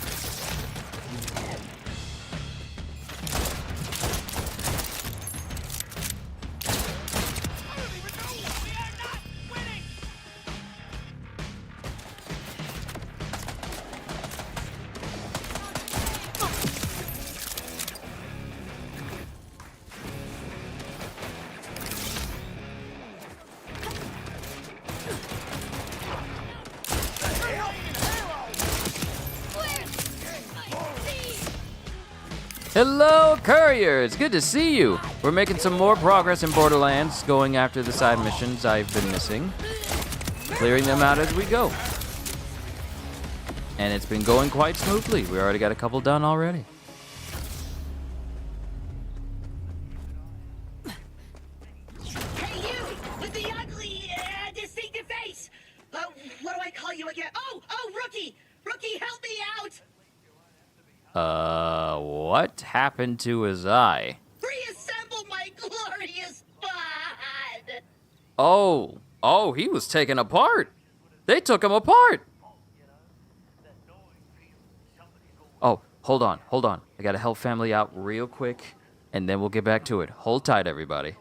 Hello, couriers! Good to see you! We're making some more progress in Borderlands, going after the side missions I've been missing, clearing them out as we go. And it's been going quite smoothly. We already got a couple done already. Hey, you! With the ugly, distinctive face! What do I call you again? Oh, Rookie! Rookie, help me out! What happened to his eye? Reassemble my glorious bod! Oh, Oh, he was taken apart. They took him apart. Oh, hold on. I gotta help family out real quick, and then we'll get back to it. Hold tight, everybody.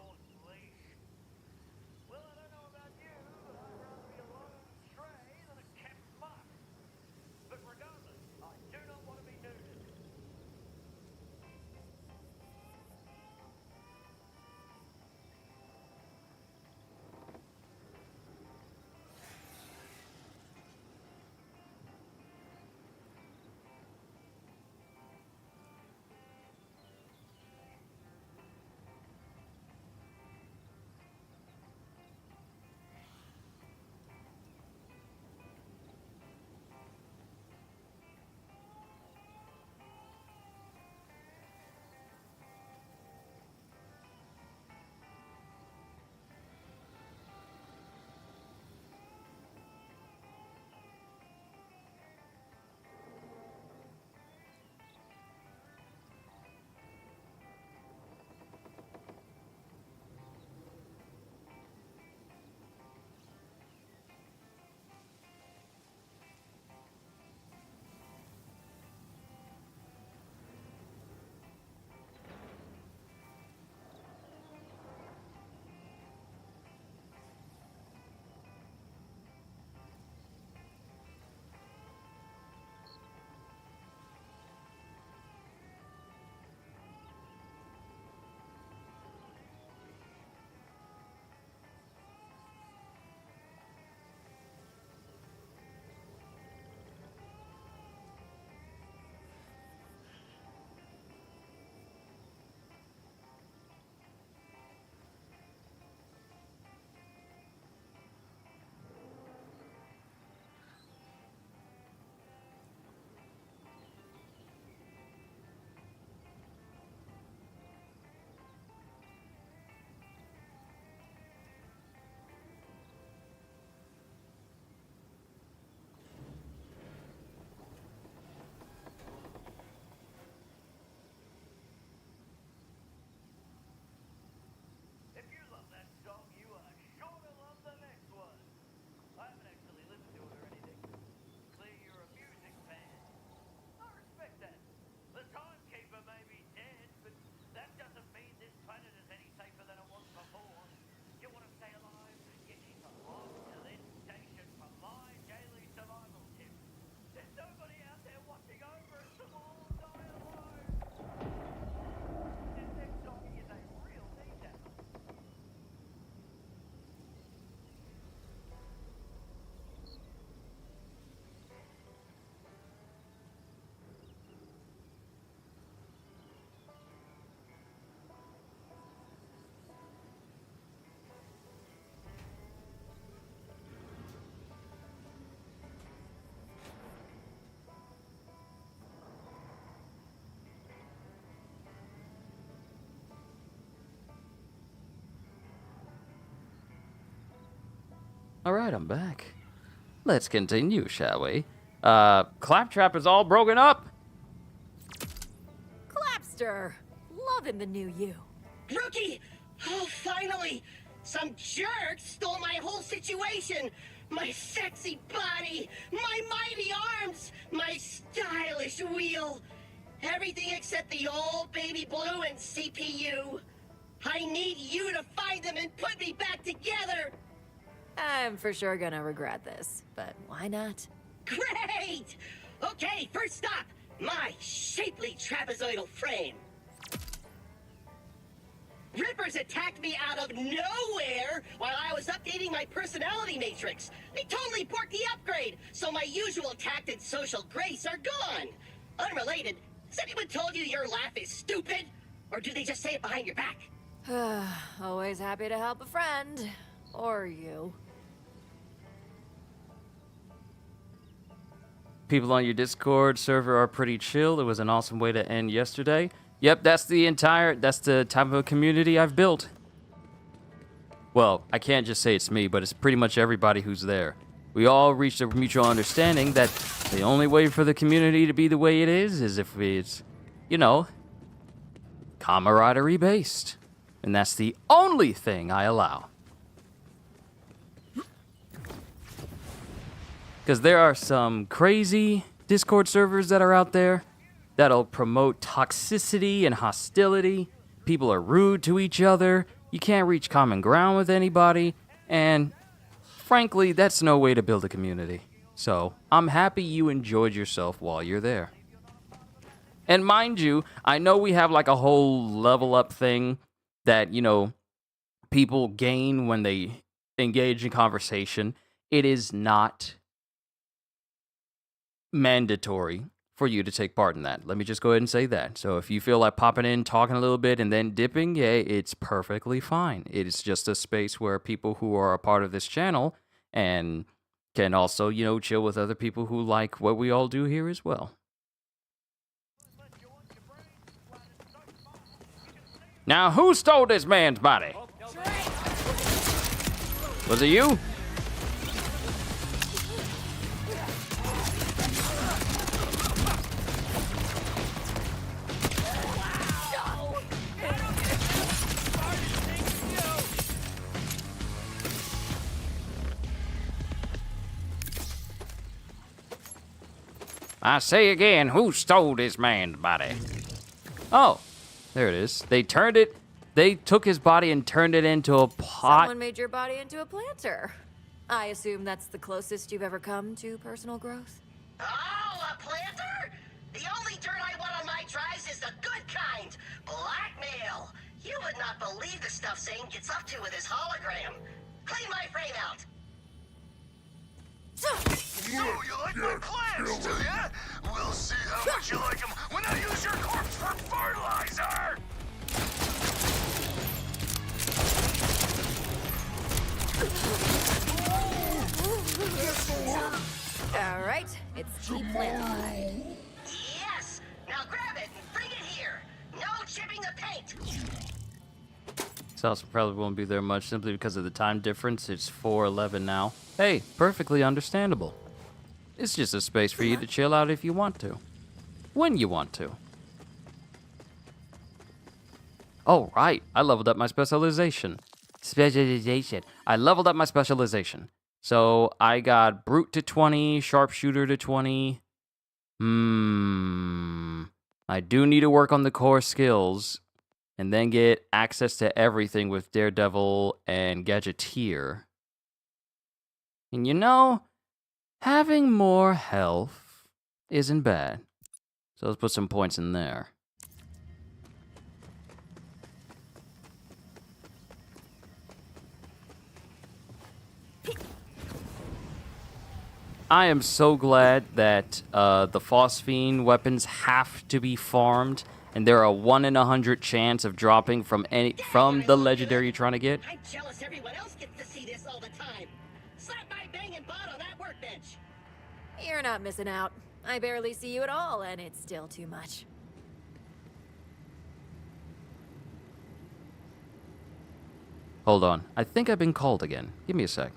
All right, I'm back. Let's continue, shall we? Claptrap is all broken up. Clapster! Loving the new you. Rookie! Oh, finally! Some jerk stole my whole situation! My sexy body! My mighty arms! My stylish wheel! Everything except the old baby blue and CPU. I need you to find them and put me back together! I'm for sure gonna regret this, but why not? Great! Okay, first stop, my shapely trapezoidal frame. Rippers attacked me out of nowhere while I was updating my personality matrix. They totally borked the upgrade, so my usual tact and social grace are gone. Unrelated, has anyone told you your laugh is stupid? Or do they just say it behind your back? Always happy to help a friend. Or you. People on your Discord server are pretty chill. It was an awesome way to end yesterday. Yep, that's the type of community I've built. Well, I can't just say it's me, but it's pretty much everybody who's there. We all reached a mutual understanding that the only way for the community to be the way it is if it's, you know, camaraderie based. And that's the only thing I allow. Because there are some crazy Discord servers that are out there that'll promote toxicity and hostility. People are rude to each other. You can't reach common ground with anybody. And frankly, that's no way to build a community. So I'm happy you enjoyed yourself while you're there. And mind you, I know we have like a whole level up thing that, you know, people gain when they engage in conversation. It is not mandatory for you to take part in that. Let me just go ahead and say that. So if you feel like popping in, talking a little bit, and then dipping, yeah, it's perfectly fine. It is just a space where people who are a part of this channel and can also, you know, chill with other people who like what we all do here as well. Now, who stole this man's body? Was it you? I say again, who stole this man's body? Oh, there it is. They took his body and turned it into a pot. Someone made your body into a planter. I assume that's the closest you've ever come to personal growth? Oh, a planter? The only dirt I want on my drives is the good kind. Blackmail. You would not believe the stuff Zane gets up to with his hologram. Clean my frame out. You like my plants, do ya? We'll see how much you like them when I use your corpse for fertilizer! All right, it's keep planted. Yes! Now grab it and bring it here. No chipping the paint. This also probably won't be there much simply because of the time difference. It's 4:11 now. Hey, perfectly understandable. It's just a space for you to chill out if you want to. When you want to. Oh, right. I leveled up my specialization. I leveled up my specialization. So I got brute to 20, sharpshooter to 20. I do need to work on the core skills and then get access to everything with Daredevil and Gadgeteer. And you know, having more health isn't bad. So let's put some points in there. I am so glad that the phosphine weapons have to be farmed, and there are 1 in 100 chance of dropping from the legendary you're trying to get. I'm jealous everyone else gets to see this all the time. Slap my banging butt on that workbench. You're not missing out. I barely see you at all, and it's still too much. Hold on. I think I've been called again. Give me a sec.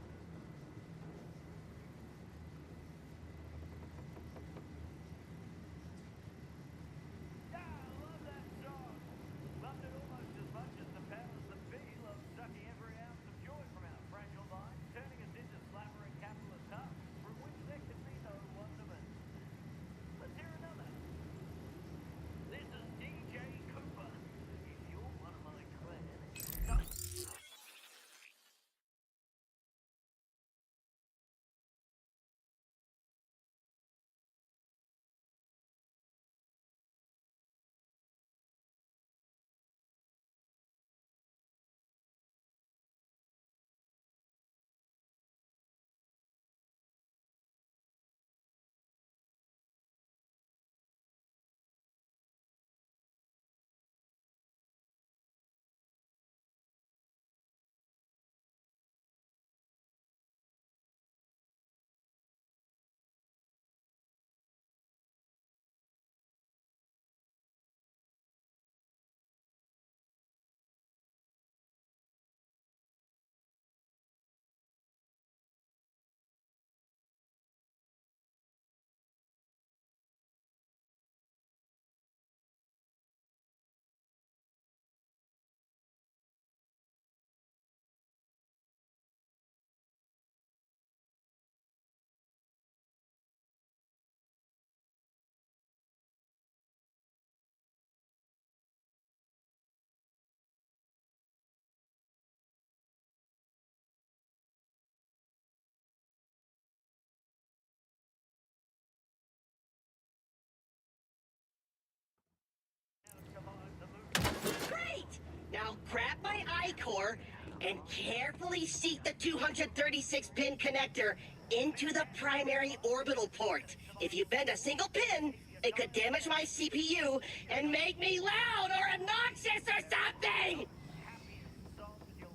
my core and carefully seat the 236-pin connector into the primary orbital port. If you bend a single pin, it could damage my CPU and make me loud or obnoxious or something!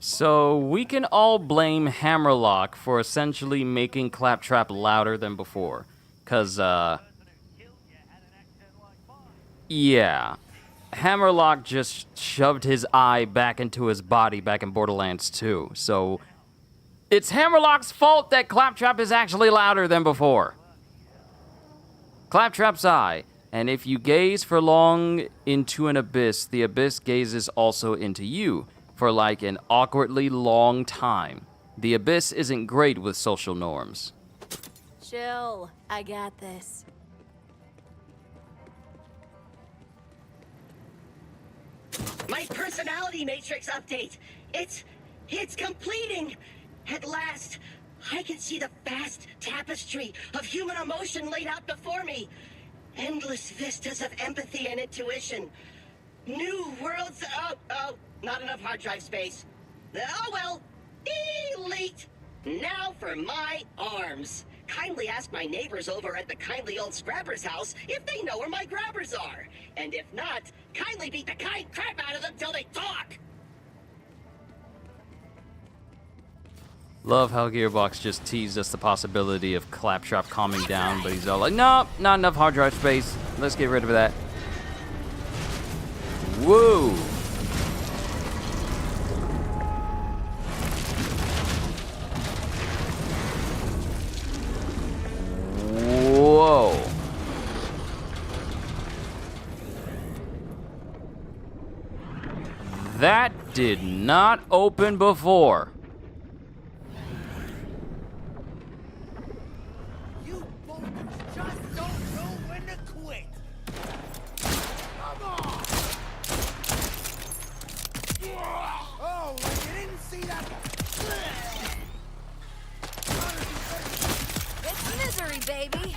So we can all blame Hammerlock for essentially making Claptrap louder than before. Cause, yeah. Hammerlock just shoved his eye back into his body back in Borderlands 2. So it's Hammerlock's fault that Claptrap is actually louder than before. Claptrap's eye. And if you gaze for long into an abyss, the abyss gazes also into you for like an awkwardly long time. The abyss isn't great with social norms. Chill. I got this. My personality matrix update. It's completing. At last, I can see the vast tapestry of human emotion laid out before me. Endless vistas of empathy and intuition. New worlds. Oh, not enough hard drive space. Oh well. Delete. Now for my arms. Kindly ask my neighbors over at the kindly old Scrapper's house if they know where my grabbers are. And if not, kindly beat the kind crap out of them till they talk. Love how Gearbox just teased us the possibility of Claptrap calming down, but he's all like, nope, not enough hard drive space. Let's get rid of that. Whoa. Whoa. That did not open before. You boulders just don't know when to quit. Come on! Oh, like you didn't see that. It's misery, baby.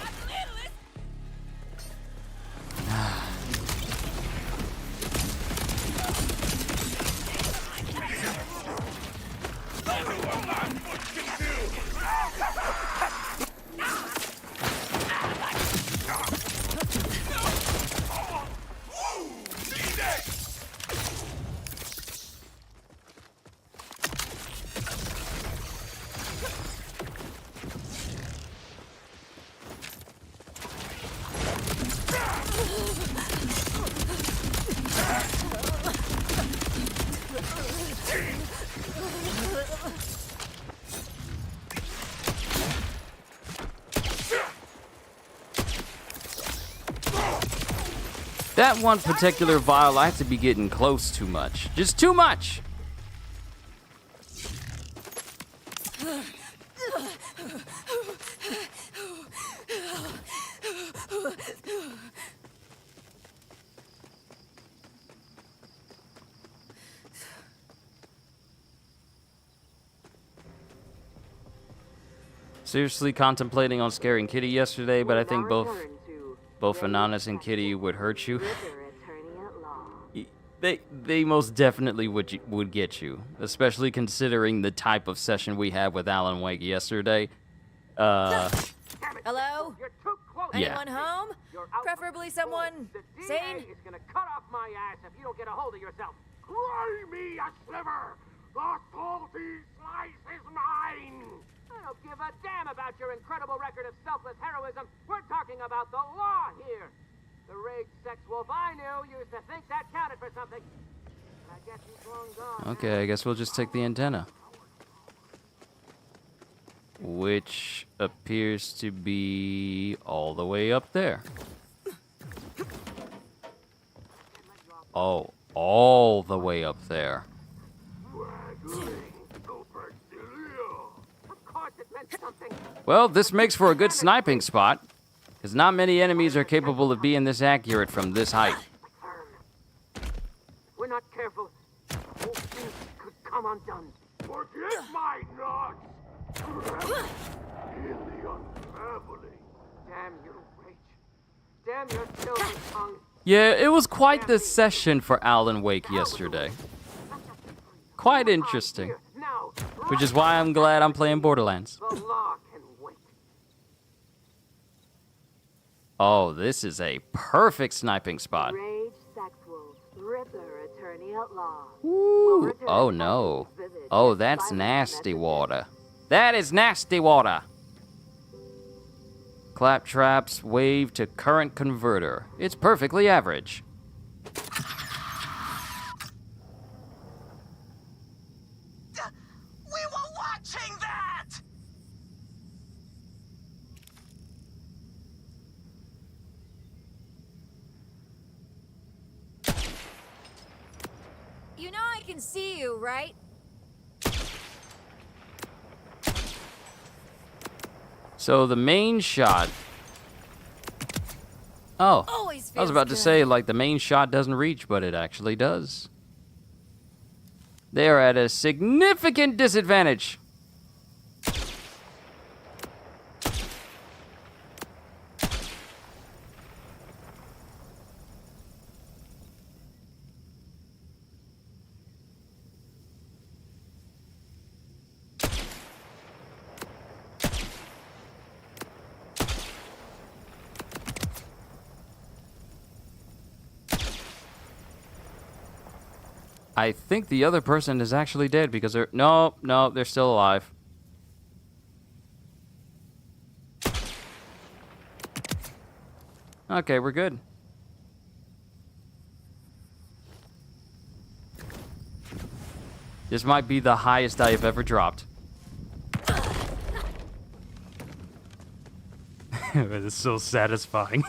That one particular vial, I have to be getting close too much. Just too much! Seriously contemplating on scaring Kitty yesterday, but I think both Anonymous and Kitty would hurt you. They most definitely would get you, especially considering the type of session we had with Alan Wake yesterday. Hello? Yeah. Anyone home? Preferably someone sane? Is gonna cut off my ass if you don't get a hold of yourself. Cry me a sliver! The salty slice is mine! I don't give a damn about your incredible record of selfless heroism. We're talking about the law here. The rage sex wolf I knew used to think that counted for something. But I guess he's long gone. Okay, I guess we'll just take the antenna. Which appears to be all the way up there. Oh, all the way up there. Well, this makes for a good sniping spot, because not many enemies are capable of being this accurate from this height. We're not careful. Whole thing could come undone. Forget my nuts! In the unraveling. Damn you, rage. Damn your silver tongue. Yeah, it was quite the session for Alan Wake yesterday. quite interesting. Now, Which is why I'm glad I'm playing Borderlands. the law can wait. Oh, this is a perfect sniping spot. Rage sex wolf, Ripper attorney at law. Ooh. Oh no. Oh, that's nasty water. That is nasty water. Claptraps wave to current converter. It's perfectly average. We were watching that! You know I can see you, right? So the main shot. Oh, Always I was feels about to good. say, like, the main shot doesn't reach, but it actually does. They are at a significant disadvantage. I think the other person is actually dead because they're... No, they're still alive. Okay, we're good. This might be the highest I have ever dropped. It's so satisfying.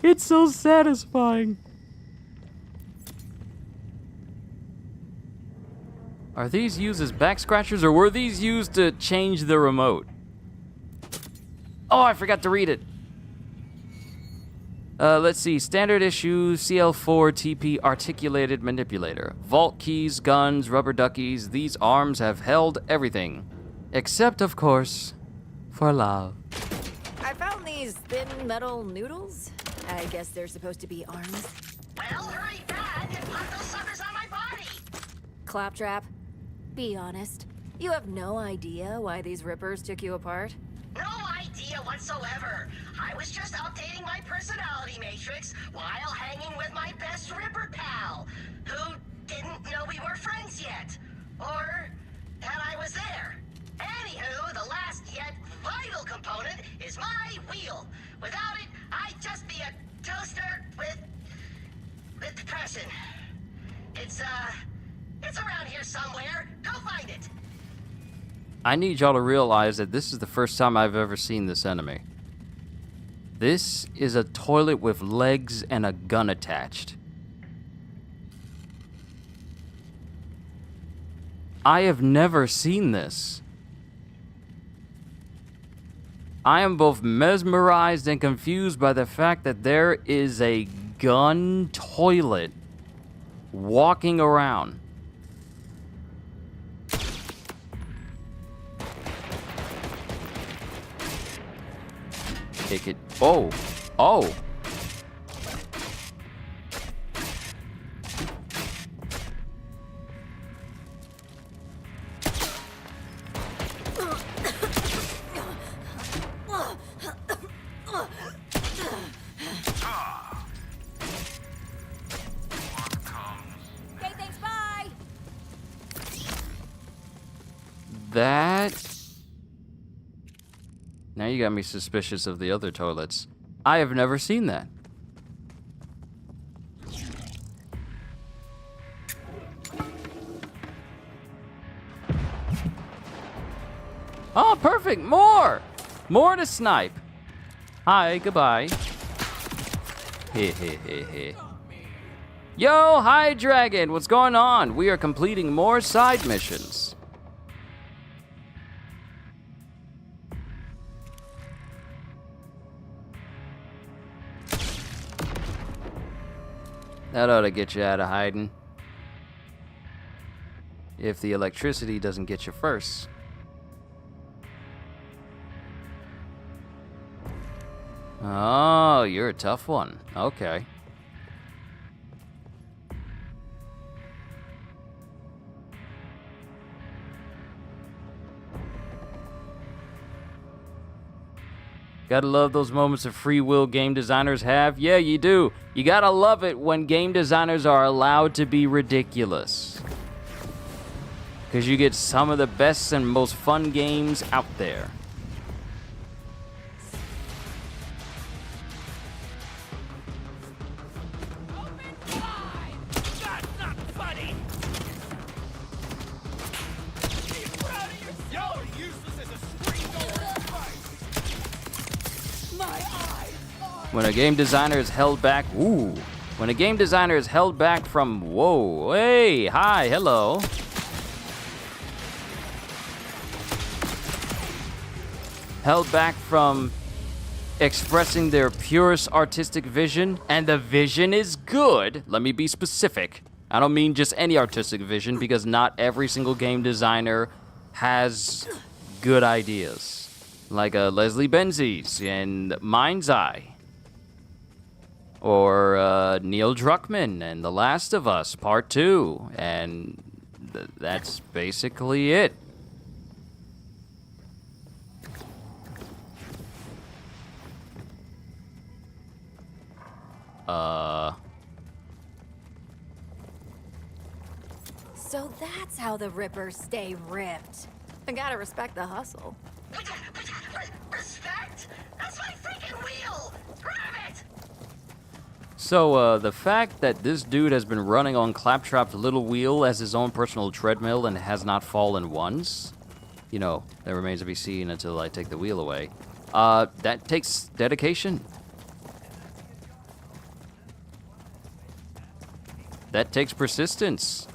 It's so satisfying. Are these used as back scratchers, or were these used to change the remote? Oh, I forgot to read it. Let's see. Standard issue CL4 TP articulated manipulator. Vault keys, guns, rubber duckies. These arms have held everything. Except, of course, for love. I found these thin metal noodles. I guess they're supposed to be arms. Well, hurry back and put those suckers on my body! Claptrap, be honest. You have no idea why these rippers took you apart? No idea whatsoever. I was just updating my personality matrix while hanging with my best Ripper pal, who didn't know we were friends yet, or that I was there. Anywho, the last yet vital component is my wheel. Without it, I'd just be a toaster with depression. It's around here somewhere. Go find it. I need y'all to realize that this is the first time I've ever seen this enemy. This is a toilet with legs and a gun attached. I have never seen this. I am both mesmerized and confused by the fact that there is a gun toilet walking around. Take it. Oh. Oh. Okay, thanks, bye! That... Now you got me suspicious of the other toilets. I have never seen that. Oh, perfect! More! More to snipe. Hi, goodbye. Heh heh heh heh. Yo, hi Dragon, what's going on? We are completing more side missions. That ought to get you out of hiding. If the electricity doesn't get you first. Oh, you're a tough one. Okay. Gotta love those moments of free will game designers have. Yeah, you do. You gotta love it when game designers are allowed to be ridiculous. Because you get some of the best and most fun games out there. When a game designer is held back, when a game designer is held back from, hey, hi, hello. Held back from expressing their purest artistic vision, and the vision is good. Let me be specific. I don't mean just any artistic vision, because not every single game designer has good ideas. Like Leslie Benzies and Mind's Eye. Or Neil Druckmann and The Last of Us Part 2. And that's basically it. So that's how the Rippers stay ripped. I gotta respect the hustle. Respect? That's my freaking wheel! Grab it! So, the fact that this dude has been running on Claptrap's little wheel as his own personal treadmill and has not fallen once, you know, that remains to be seen until I take the wheel away. That takes dedication. That takes persistence.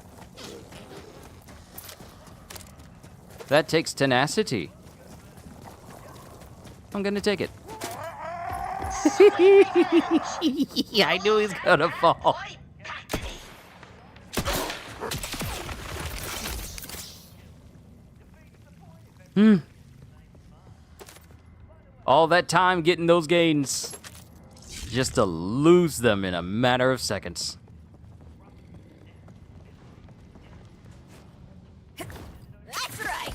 That takes tenacity. I'm gonna take it. Yeah, I knew he was gonna fall. All that time getting those gains, just to lose them in a matter of seconds. That's right.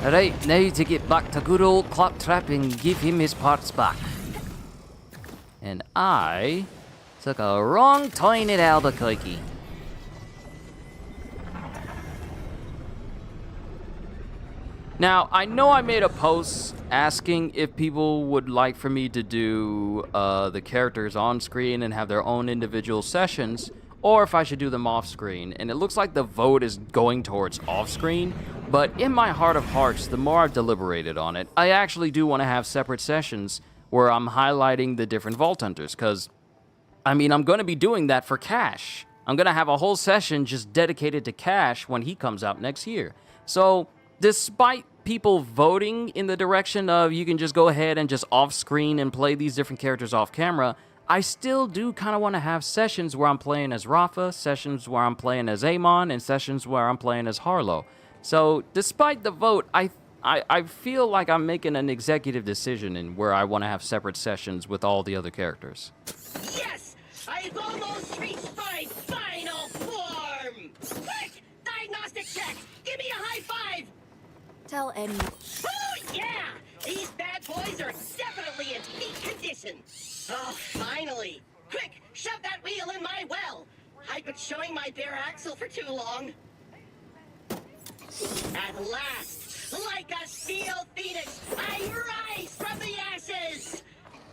Alright, now to get back to good old Claptrap and give him his parts back. And I took a wrong turn at Albuquerque. Now, I know I made a post asking if people would like for me to do the characters on screen and have their own individual sessions, or if I should do them off screen. And it looks like the vote is going towards off screen, but in my heart of hearts, the more I've deliberated on it, I actually do want to have separate sessions where I'm highlighting the different Vault Hunters, because, I mean, I'm going to be doing that for Cash. I'm going to have a whole session just dedicated to Cash when he comes out next year. So, despite people voting in the direction of you can just go ahead and just off screen and play these different characters off camera, I still do kind of want to have sessions where I'm playing as Rafa, sessions where I'm playing as Amon, and sessions where I'm playing as Harlow. So, despite the vote, I feel like I'm making an executive decision in where I want to have separate sessions with all the other characters. Yes! I've almost reached my final form! Quick! Diagnostic check! Give me a high five! Tell Eddie. Oh, yeah! These bad boys are definitely in peak condition. Oh, finally! Quick, shove that wheel in my well! I've been showing my bare axle for too long. At last, like a steel phoenix, I rise from the ashes!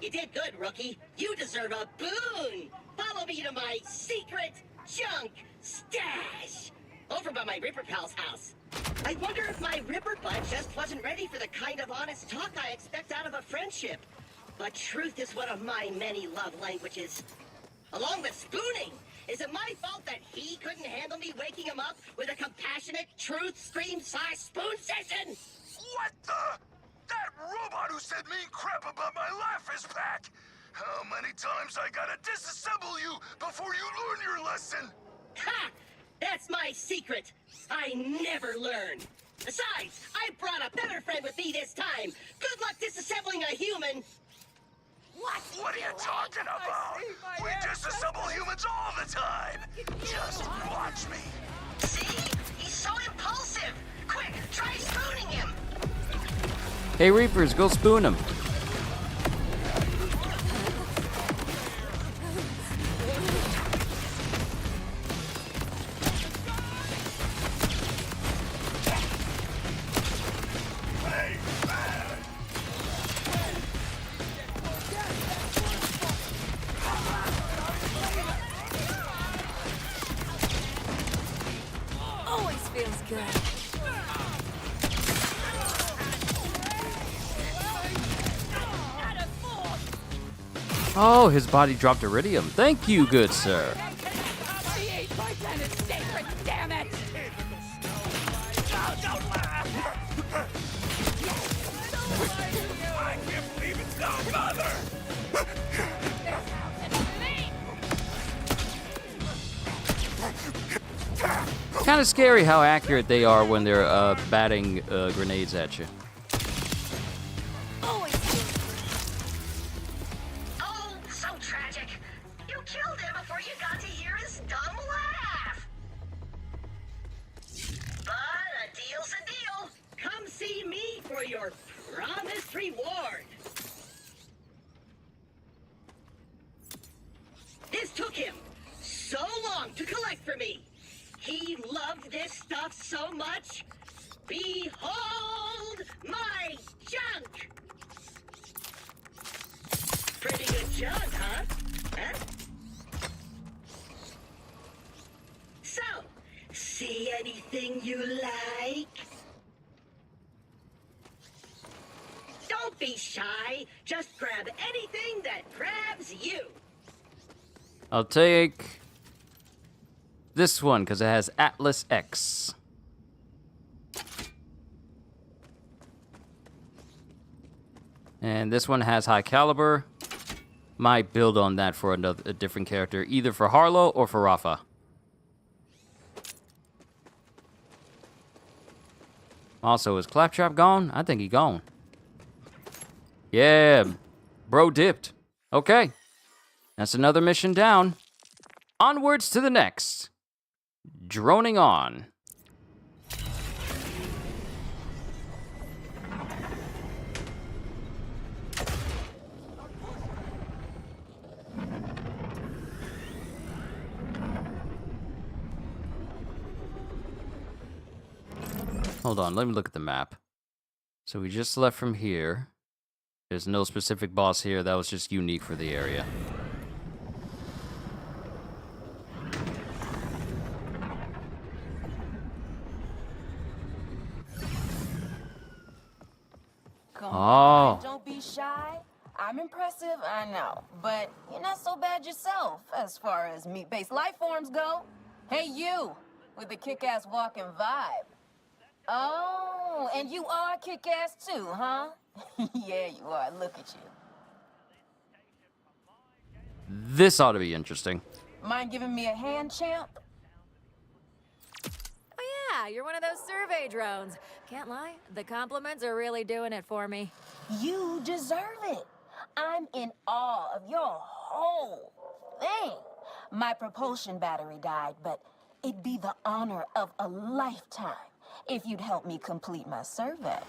You did good, rookie. You deserve a boon! Follow me to my secret junk stash! Over by my Ripper Pal's house. I wonder if my Ripper butt just wasn't ready for the kind of honest talk I expect out of a friendship. But truth is one of my many love languages. Along with spooning. Is it my fault that he couldn't handle me waking him up with a compassionate truth scream/spoon session? What the? That robot who said mean crap about my life is back! How many times I gotta disassemble you before you learn your lesson? Ha! That's my secret. I never learn. Besides, I brought a better friend with me this time. Good luck disassembling a human. What are you talking about? We disassemble humans all the time. Just watch me. See? He's so impulsive. Quick, try spooning him. Hey, Reapers, go spoon him. Always feels good. Oh, his body dropped iridium. Thank you, good sir. Kind of scary how accurate they are when they're batting grenades at you. Always feels Oh, so tragic. You killed him before you got to hear his dumb laugh. But a deal's a deal. Come see me for your promised reward. This took him so long to collect for me. He loved this stuff so much. Behold my junk! Pretty good junk, huh? So, see anything you like? Don't be shy. Just grab anything that grabs you. I'll take this one because it has Atlas X. And this one has high caliber. Might build on that for a different character, either for Harlow or for Rafa. Also, is Claptrap gone? I think he gone. Yeah, bro dipped. Okay, that's another mission down. Onwards to the next. Droning on. Hold on, let me look at the map. So we just left from here. There's no specific boss here. That was just unique for the area. Come Oh. on, don't be shy. I'm impressive, I know, but you're not so bad yourself as far as meat-based life forms go. Hey, you, with the kick-ass walking vibe. Oh, and you are kick-ass too, huh? Yeah, you are. Look at you. This ought to be interesting. Mind giving me a hand, champ? Oh yeah, you're one of those survey drones. Can't lie, the compliments are really doing it for me. You deserve it. I'm in awe of your whole thing. My propulsion battery died, but it'd be the honor of a lifetime if you'd help me complete my survey.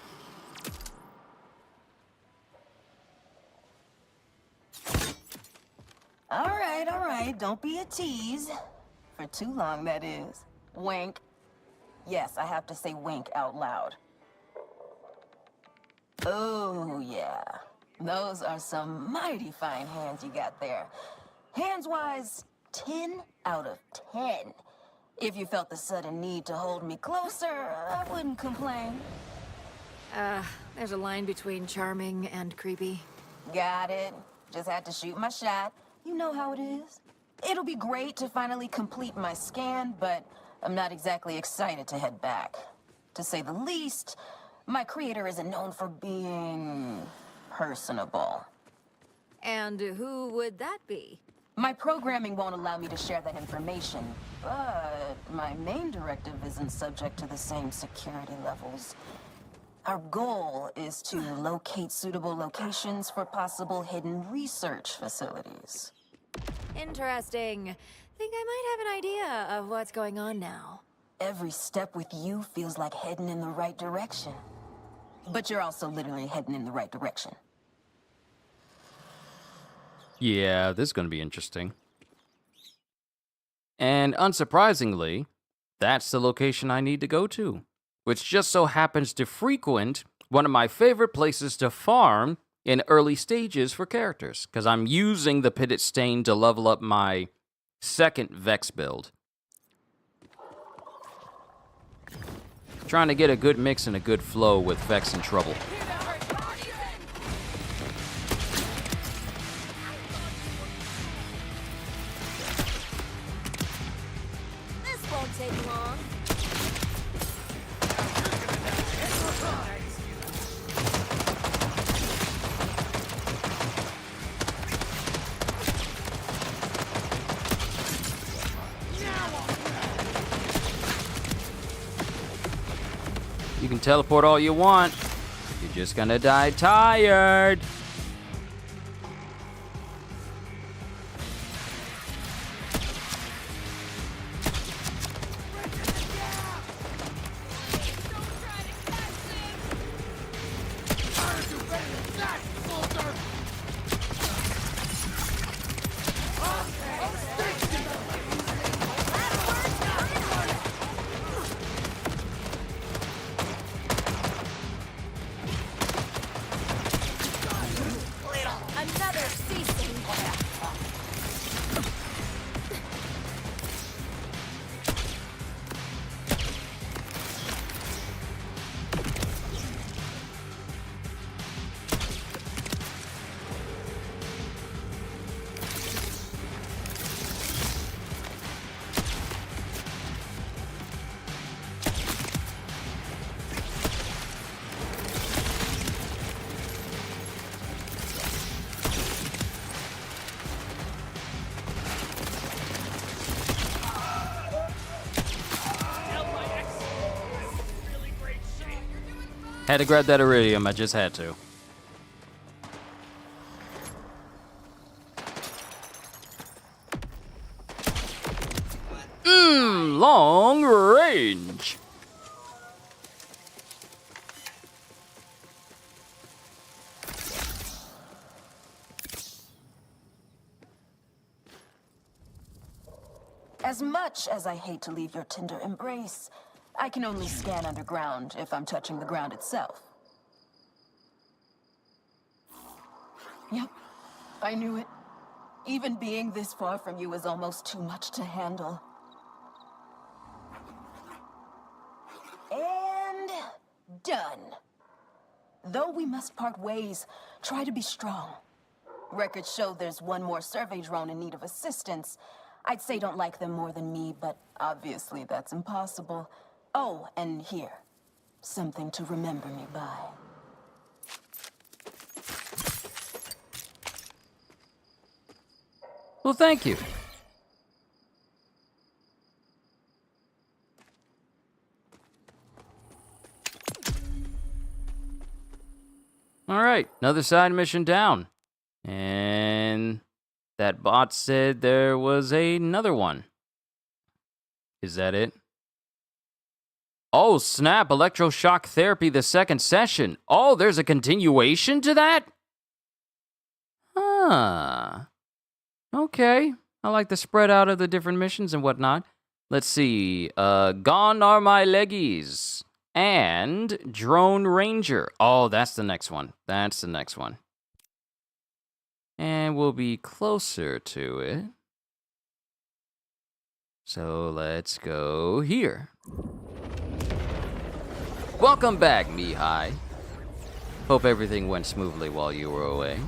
All right, don't be a tease. For too long, that is. Wink. Yes, I have to say wink out loud. Oh, yeah. Those are some mighty fine hands you got there. Hands-wise, 10 out of 10. If you felt the sudden need to hold me closer, I wouldn't complain. There's a line between charming and creepy. Got it. Just had to shoot my shot. You know how it is. It'll be great to finally complete my scan, but I'm not exactly excited to head back. To say the least, my creator isn't known for being personable. And who would that be? My programming won't allow me to share that information, but my main directive isn't subject to the same security levels. Our goal is to locate suitable locations for possible hidden research facilities. Interesting. Think I might have an idea of what's going on now. Every step with you feels like heading in the right direction. But you're also literally heading in the right direction. Yeah, this is going to be interesting. And unsurprisingly, that's the location I need to go to, which just so happens to frequent one of my favorite places to farm in early stages for characters, because I'm using the Pitted Stain to level up my second Vex build. Trying to get a good mix and a good flow with Vex and Trouble. This won't take long. You can teleport all you want. You're just gonna die tired. Another ceasing. Had to grab that iridium, I just had to. Long range. As much as I hate to leave your tender embrace, I can only scan underground if I'm touching the ground itself. Yep, I knew it. Even being this far from you is almost too much to handle. And done. Though we must part ways, try to be strong. Records show there's one more survey drone in need of assistance. I'd say don't like them more than me, but obviously that's impossible. Oh, and here. Something to remember me by. Well, thank you. All right, another side mission down. And that bot said there was another one. Is that it? Oh, snap, electroshock therapy, the second session. Oh, there's a continuation to that? Huh. Okay. I like the spread out of the different missions and whatnot. Let's see. Gone Are My Leggies. And Drone Ranger. Oh, that's the next one. That's the next one. And we'll be closer to it. So let's go here. Welcome back, Mihai. Hope everything went smoothly while you were away.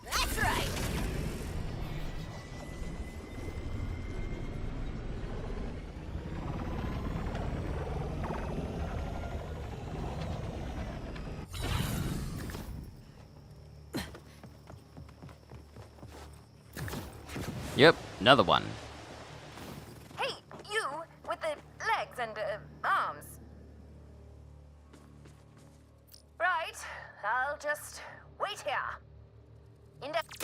That's right. Yep, another one. Hey, you with the legs and arms. Right, I'll just wait here.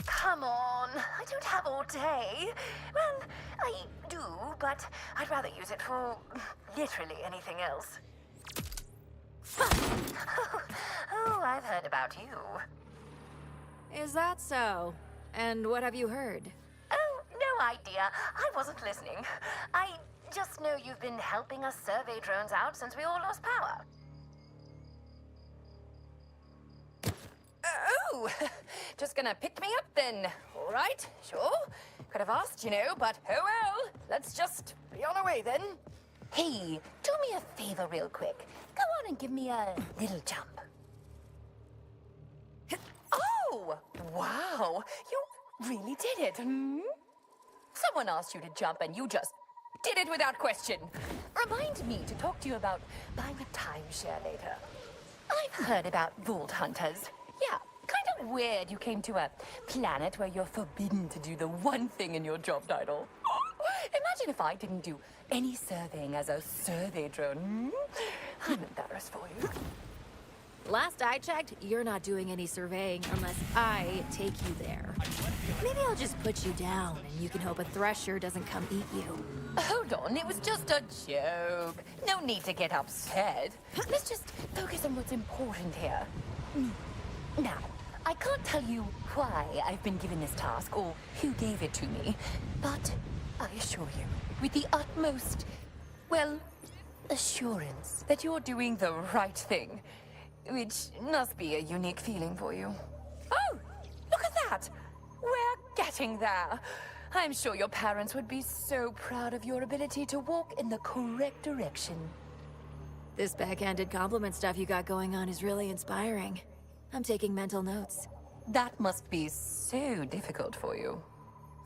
Come on, I don't have all day. Well, I do, but I'd rather use it for literally anything else. Oh, I've heard about you. Is that so? And what have you heard? Oh, no idea. I wasn't listening. I just know you've been helping us survey drones out since we all lost power. Oh, just gonna pick me up then. All right, sure. Could have asked, you know, but oh well. Let's just be on our way then. Hey, do me a favor real quick. Go on and give me a little jump. Oh, wow. You really did it. Someone asked you to jump and you just did it without question. Remind me to talk to you about buying a timeshare later. I've heard about vault hunters. Yeah, kind of weird you came to a planet where you're forbidden to do the one thing in your job title. Imagine if I didn't do any surveying as a survey drone. I'm embarrassed for you. Last I checked, you're not doing any surveying unless I take you there. Maybe I'll just put you down and you can hope a thresher doesn't come eat you. Hold on, it was just a joke. No need to get upset. Let's just focus on what's important here. Now, I can't tell you why I've been given this task or who gave it to me, but I assure you, with the utmost, well, assurance that you're doing the right thing, which must be a unique feeling for you. Oh, look at that! We're getting there. I'm sure your parents would be so proud of your ability to walk in the correct direction. This backhanded compliment stuff you got going on is really inspiring. I'm taking mental notes. That must be so difficult for you.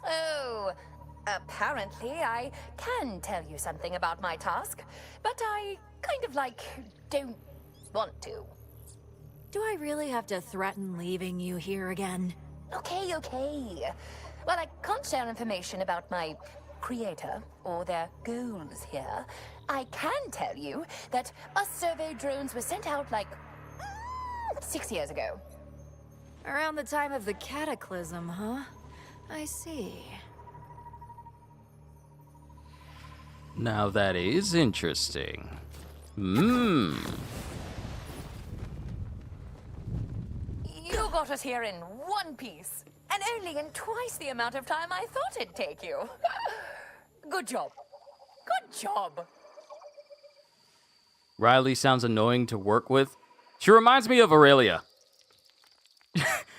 Oh, apparently I can tell you something about my task, but I kind of don't want to. Do I really have to threaten leaving you here again? Okay. Well, I can't share information about my creator or their goals here. I can tell you that us survey drones were sent out 6 years ago. Around the time of the cataclysm, huh? I see. Now that is interesting. You got us here in one piece, and only in twice the amount of time I thought it'd take you. Good job. Good job. Riley sounds annoying to work with. She reminds me of Aurelia.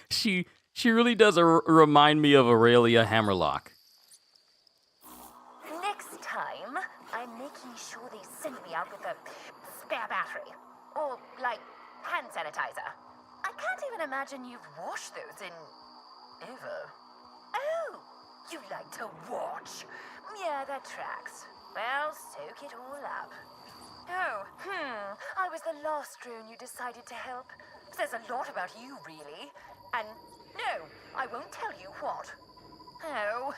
She really does remind me of Aurelia Hammerlock. Next time, I'm making sure they send me out with a spare battery. Or, hand sanitizer. I can't even imagine you've washed those in... ever. Oh, you like to watch? Yeah, that tracks. Well, soak it all up. Oh, I was the last drone you decided to help. Says a lot about you, really. And no, I won't tell you what. Oh,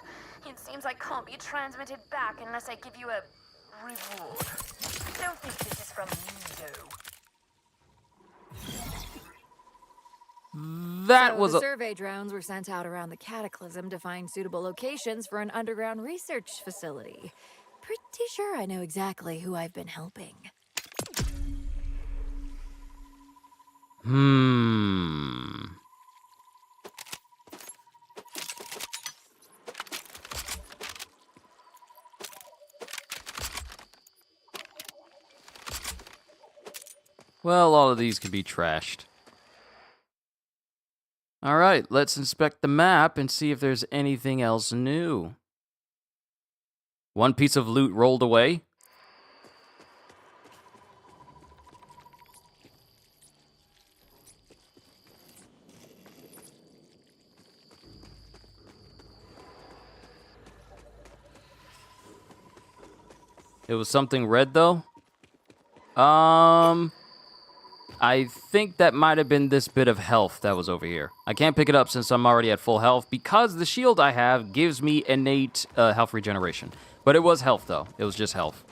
it seems I can't be transmitted back unless I give you a reward. Don't think this is from me, though. That was the a... survey drones were sent out around the cataclysm to find suitable locations for an underground research facility. Pretty sure I know exactly who I've been helping. Well, all of these could be trashed. All right, let's inspect the map and see if there's anything else new. One piece of loot rolled away. It was something red, though. I think that might have been this bit of health that was over here. I can't pick it up since I'm already at full health because the shield I have gives me innate health regeneration. But it was health, though. It was just health.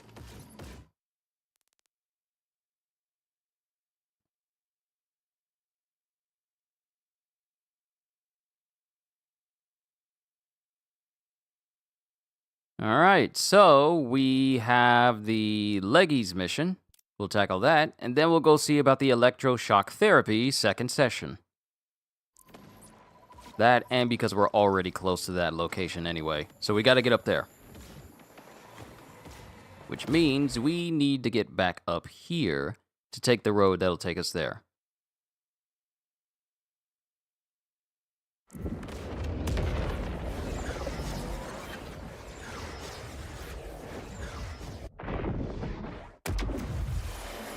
All right, so we have the Leggies mission. We'll tackle that, and then we'll go see about the electroshock therapy second session. That, and because we're already close to that location anyway. So we gotta get up there. Which means we need to get back up here to take the road that'll take us there.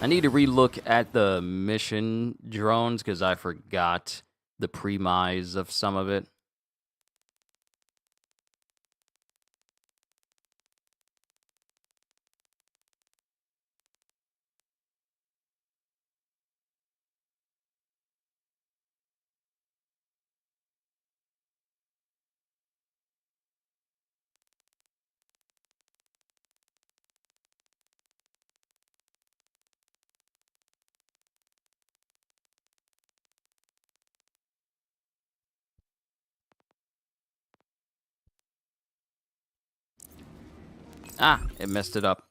I need to relook at the mission drones because I forgot the premise of some of it. Ah, it messed it up.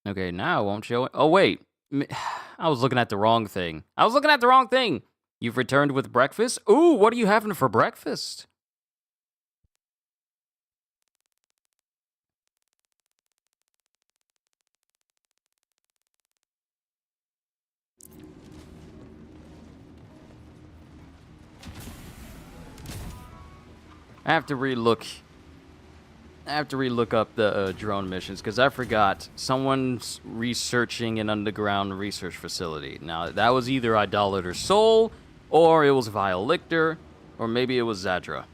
Okay, now it won't show it. Oh, wait. I was looking at the wrong thing. You've returned with breakfast? Ooh, what are you having for breakfast? I have to relook up the drone missions because I forgot someone's researching an underground research facility. Now, that was either Idolater Soul, or it was Vile Lictor, or maybe it was Zadra.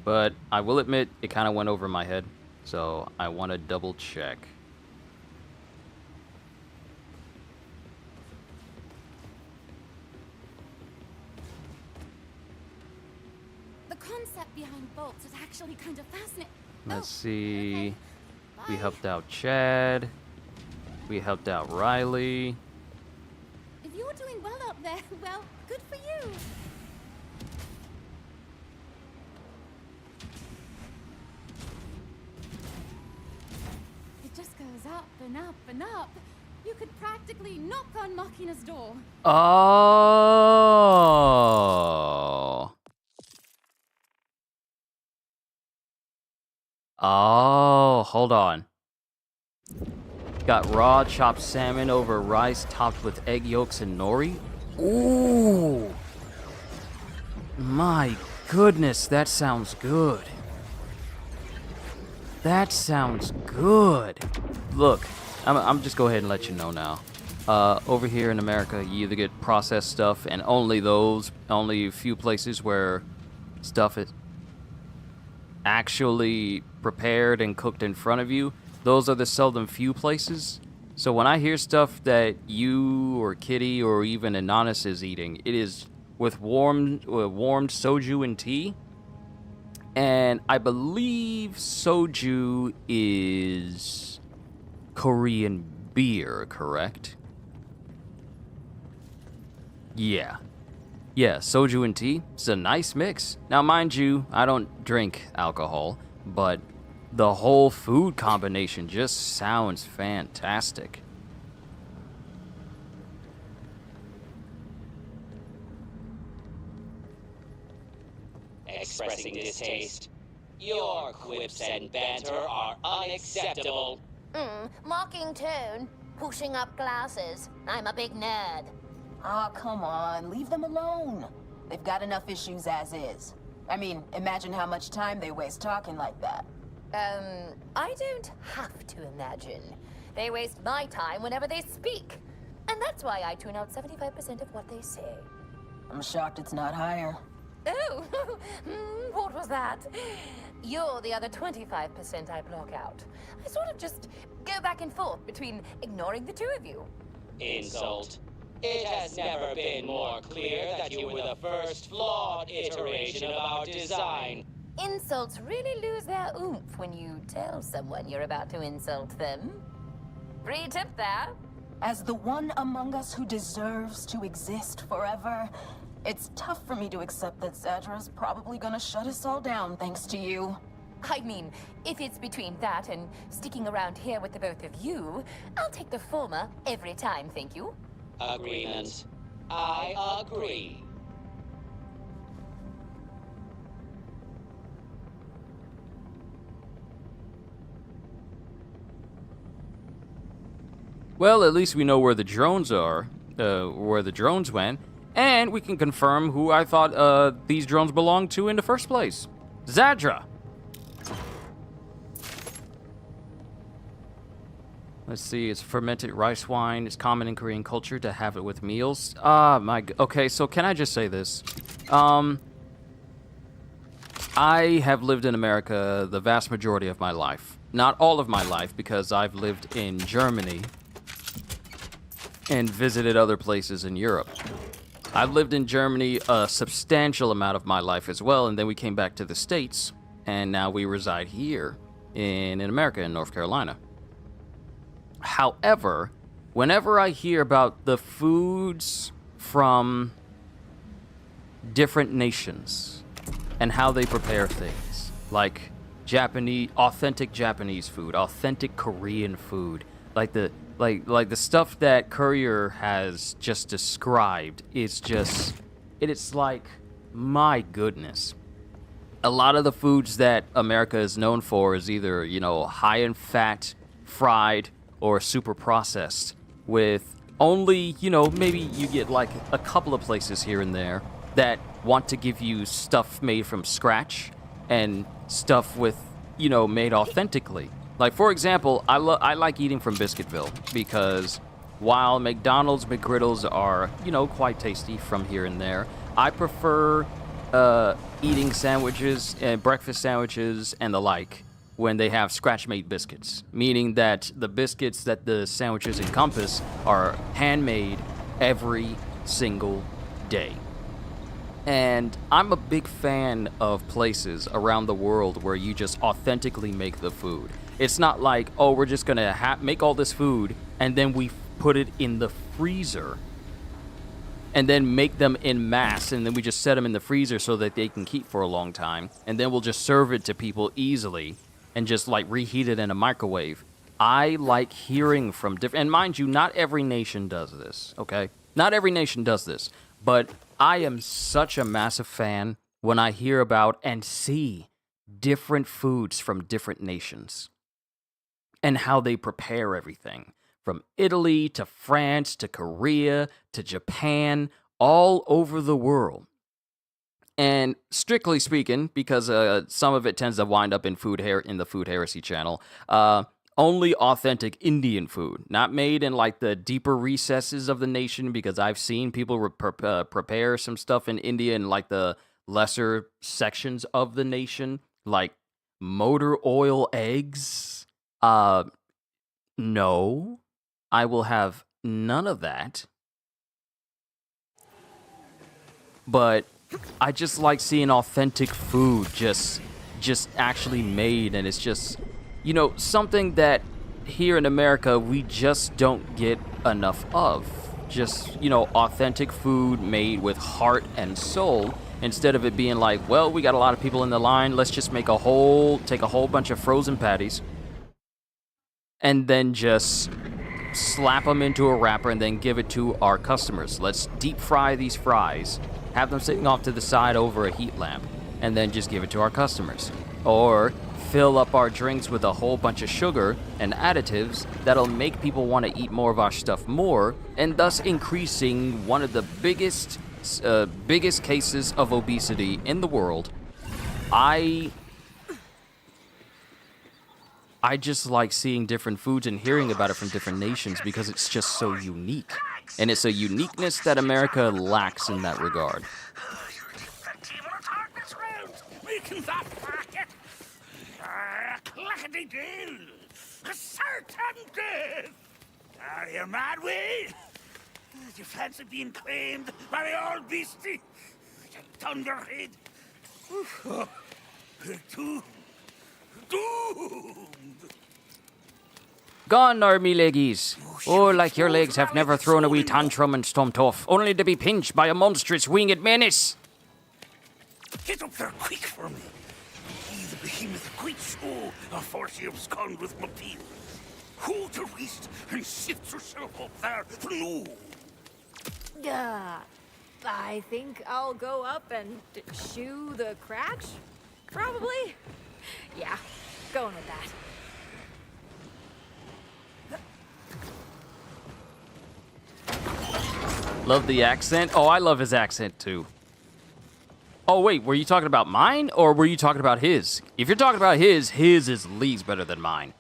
But I will admit, it kind of went over my head. So I want to double check. The concept behind bolts is actually kind of fascinating. Let's Oh, see. okay. We Bye. helped out Chad. We helped out Riley. If you're doing well up there, well, good for you. It just goes up and up and up. You could practically knock on Machina's door. Oh. Oh, hold on. Got raw chopped salmon over rice topped with egg yolks and nori. Ooh. My goodness, that sounds good. That sounds good. Look, I'm just go ahead and let you know now. Over here in America, you either get processed stuff and only a few places where stuff is actually prepared and cooked in front of you. Those are the seldom few places. So when I hear stuff that you or Kitty or even Ananis is eating, it is with warmed soju and tea. And I believe soju is Korean beer, correct? Yeah. Yeah, soju and tea. It's a nice mix. Now, mind you, I don't drink alcohol, but the whole food combination just sounds fantastic. expressing distaste. Your quips and banter are unacceptable. Mocking tone. Pushing up glasses. I'm a big nerd. Oh, come on. Leave them alone. They've got enough issues as is. I mean, imagine how much time they waste talking like that. I don't have to imagine. They waste my time whenever they speak. And that's why I tune out 75% of what they say. I'm shocked it's not higher. Oh, what was that? You're the other 25% I block out. I sort of just go back and forth between ignoring the two of you. Insult. It has never been more clear that you were the first flawed iteration of our design. Insults really lose their oomph when you tell someone you're about to insult them. Free tip there. As the one among us who deserves to exist forever, it's tough for me to accept that Zadra's probably gonna shut us all down thanks to you. I mean, if it's between that and sticking around here with the both of you, I'll take the former every time, thank you. Agreement. I agree. Well, at least we know where the drones are, where the drones went, and we can confirm who I thought these drones belonged to in the first place. Zadra! Let's see, it's fermented rice wine. It's common in Korean culture to have it with meals. Okay, so can I just say this? I have lived in America the vast majority of my life. Not all of my life, because I've lived in Germany and visited other places in Europe. I've lived in Germany a substantial amount of my life as well, and then we came back to the States, and now we reside here in America, in North Carolina. However, whenever I hear about the foods from different nations and how they prepare things, like authentic Japanese food, authentic Korean food, like the stuff that Courier has just described, it's like, my goodness. A lot of the foods that America is known for is either, high in fat, fried, or super processed, with only, maybe you get like a couple of places here and there that want to give you stuff made from scratch and stuff with, made authentically. Like, for example, I like eating from Biscuitville because while McDonald's McGriddles are, quite tasty from here and there, I prefer eating sandwiches and breakfast sandwiches and the like when they have scratch-made biscuits, meaning that the biscuits that the sandwiches encompass are handmade every single day. And I'm a big fan of places around the world where you just authentically make the food. It's not like, oh, we're just gonna make all this food and then we put it in the freezer and then make them in mass, and then we just set them in the freezer so that they can keep for a long time, and then we'll just serve it to people easily and just like reheat it in a microwave. I like hearing from different, and mind you, not every nation does this, okay? Not every nation does this, but I am such a massive fan when I hear about and see different foods from different nations and how they prepare everything. From Italy to France to Korea to Japan, all over the world. And strictly speaking, because some of it tends to wind up in the Food Heresy channel, only authentic Indian food, not made in like the deeper recesses of the nation, because I've seen people prepare some stuff in India in like the lesser sections of the nation, like motor oil eggs. No, I will have none of that. But I just like seeing authentic food just actually made, and it's just, something that here in America we just don't get enough of. Just, authentic food made with heart and soul, instead of it being like, well, we got a lot of people in the line, let's just take a whole bunch of frozen patties and then just slap them into a wrapper and then give it to our customers. Let's deep fry these fries, have them sitting off to the side over a heat lamp. and then just give it to our customers. Or fill up our drinks with a whole bunch of sugar and additives that'll make people want to eat more of our stuff more, and thus increasing one of the biggest cases of obesity in the world. I just like seeing different foods and hearing about it from different nations because it's just so unique. And it's a uniqueness that America lacks in that regard. Making that racket. Clackety-doo. A certain death. Are you mad, Will? Do you fancy being claimed by the old beastie? You thunderhead. Doomed. Gone are me leggies. Oh, like your legs have never thrown a wee tantrum and stomped off, only to be pinched by a monstrous winged menace. Get up there quick for me. He the behemoth quite show a 40 abscond with my peel. Hold the wrist and shift yourself up there for no. I think I'll go up and shoo the crash? Probably? Yeah, going with that. Love the accent. Oh, I love his accent too. Oh, wait, were you talking about mine or were you talking about his? If you're talking about his is leagues better than mine.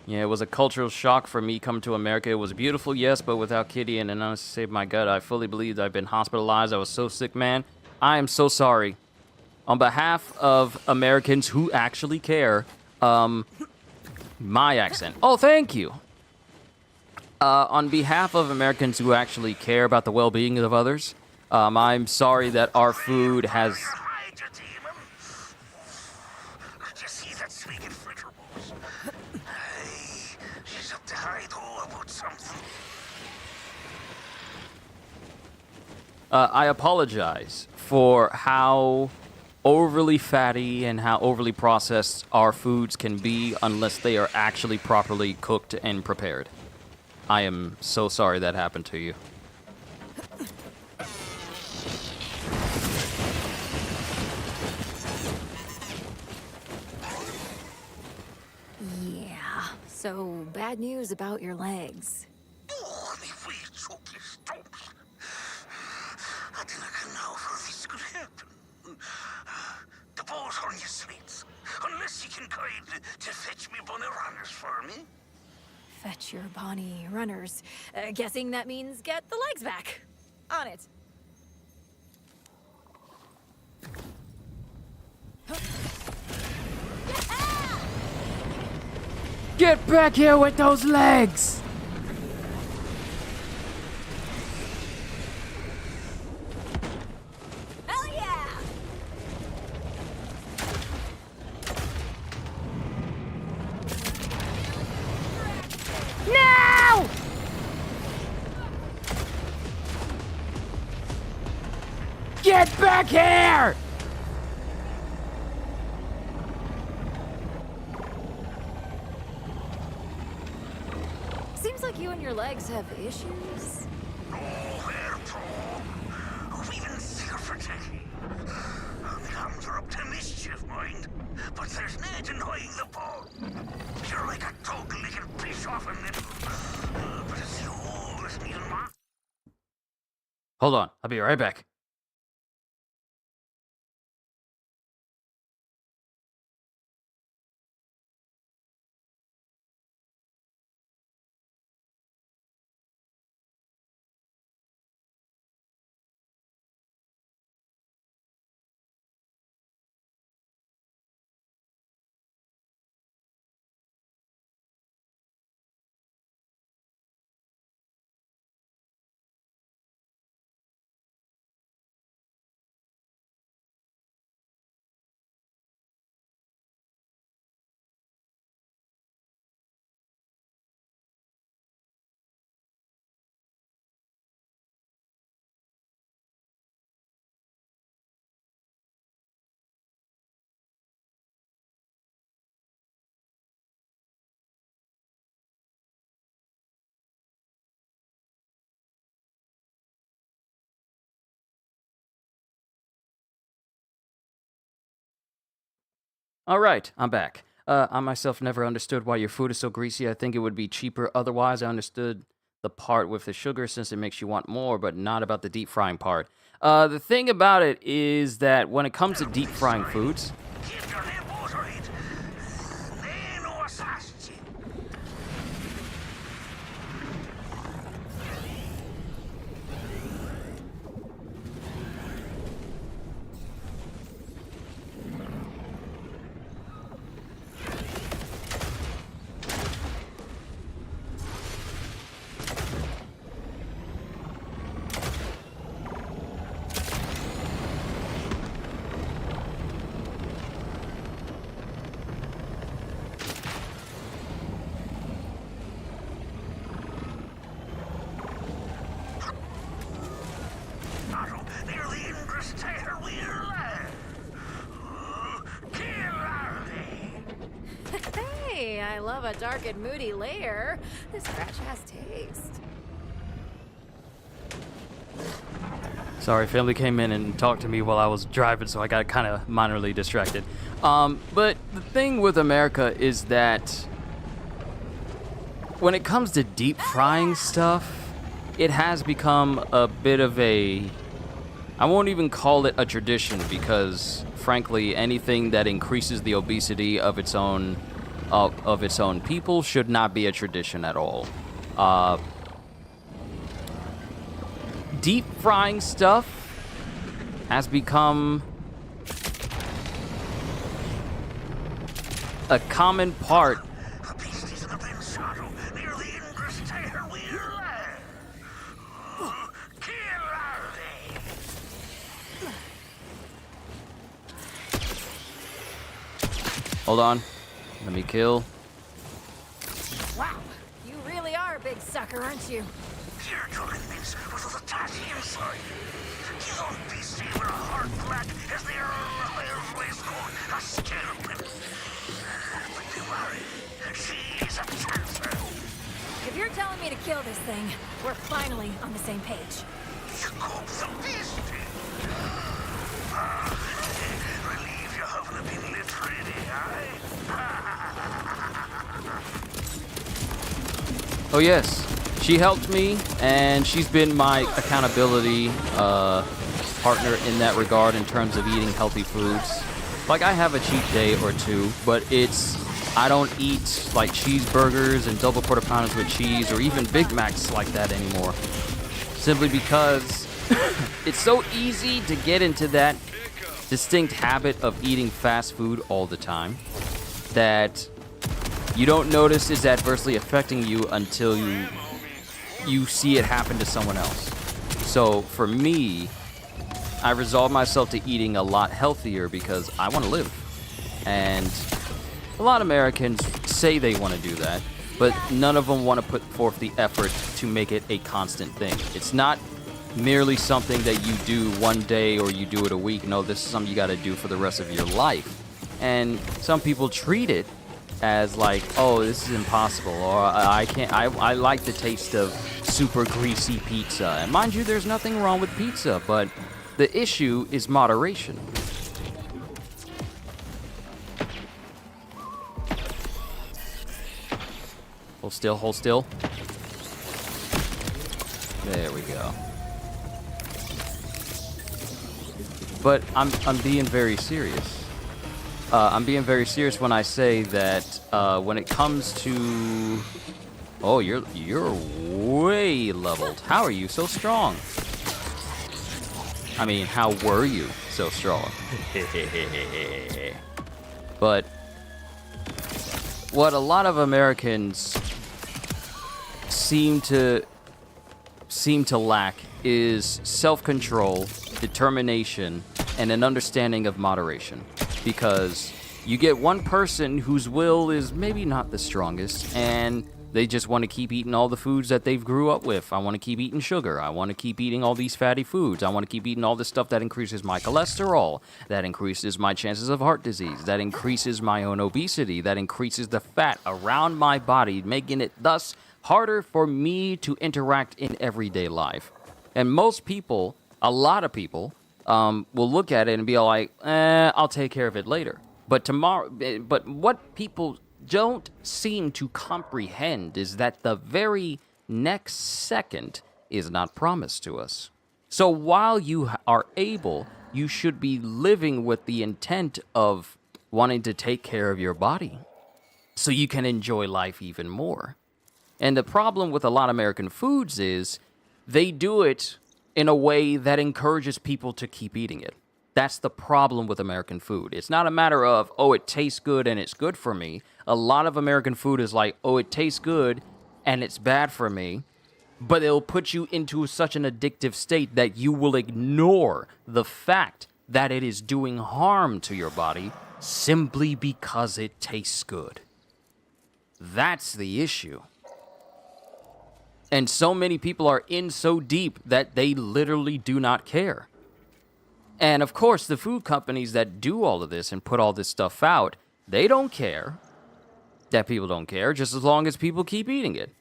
Yeah, it was a cultural shock for me coming to America. It was beautiful, yes, but without Kitty and an honest to save my gut, I fully believed I've been hospitalized. I was so sick, man. I am so sorry. On behalf of Americans who actually care, my accent. Oh, thank you. On behalf of Americans who actually care about the well-being of others, I'm sorry that our food has... I apologize for how overly fatty and how overly processed our foods can be unless they are actually properly cooked and prepared. I am so sorry that happened to you. Yeah, so bad news about your legs. I didn't know this could happen. The ball's on your slates. Unless you can guide to fetch me bunny runners for me. Fetch your Bonnie runners. Guessing that means get the legs back. On it. Get back here with those legs! Hell yeah! No! Get back here! Seems like you and your legs have issues. We've been sick for taking. The hounds are up to mischief, mind. But there's no denying the ball. You're like a dog licking fish off a nipple. But it's the oldest needle mark. Hold on, I'll be right back. All right, I'm back. I myself never understood why your food is so greasy. I think it would be cheaper otherwise. I understood the part with the sugar since it makes you want more, but not about the deep frying part. The thing about it is that when it comes to deep frying foods, Hey, I love a dark and moody lair. This scratch has taste. sorry, family came in and talked to me while I was driving, so I got kind of minorly distracted. But the thing with America is that when it comes to deep frying stuff, it has become a bit of a... I won't even call it a tradition because, frankly, anything that increases the obesity of its own people should not be a tradition at all. Deep frying stuff has become a common part Hold on. Let me kill. Wow, you really are a big sucker, aren't you? If you're telling me to kill this thing, we're finally on the same page. Oh yes, she helped me, and she's been my accountability partner in that regard in terms of eating healthy foods. Like, I have a cheat day or two, but I don't eat like cheeseburgers and double quarter pounders with cheese or even Big Macs like that anymore. Simply because it's so easy to get into that distinct habit of eating fast food all the time that you don't notice it's adversely affecting you until you see it happen to someone else. So for me, I resolved myself to eating a lot healthier because I want to live. And a lot of Americans say they want to do that, but none of them want to put forth the effort to make it a constant thing. It's not merely something that you do one day or you do it a week. No, this is something you got to do for the rest of your life. And some people treat it as like, oh, this is impossible, or I can't. I like the taste of super greasy pizza. And mind you, there's nothing wrong with pizza, but the issue is moderation. Hold still, hold still. There we go. But I'm being very serious. I'm being very serious when I say that when it comes to... Oh, you're way leveled. How are you so strong? I mean, how were you so strong? But what a lot of Americans seem to lack is self-control, determination, and an understanding of moderation. Because you get one person whose will is maybe not the strongest, and they just want to keep eating all the foods that they've grew up with. I want to keep eating sugar. I want to keep eating all these fatty foods. I want to keep eating all this stuff that increases my cholesterol, that increases my chances of heart disease, that increases my own obesity, that increases the fat around my body, making it thus harder for me to interact in everyday life. And most people, a lot of people, will look at it and be like, I'll take care of it later. But what people don't seem to comprehend is that the very next second is not promised to us. So while you are able, you should be living with the intent of wanting to take care of your body so you can enjoy life even more. And the problem with a lot of American foods is they do it in a way that encourages people to keep eating it. That's the problem with American food. It's not a matter of, oh, it tastes good and it's good for me. A lot of American food is like, oh, it tastes good and it's bad for me. But it'll put you into such an addictive state that you will ignore the fact that it is doing harm to your body simply because it tastes good. That's the issue. And so many people are in so deep that they literally do not care. And of course, the food companies that do all of this and put all this stuff out, they don't care that people don't care, just as long as people keep eating it.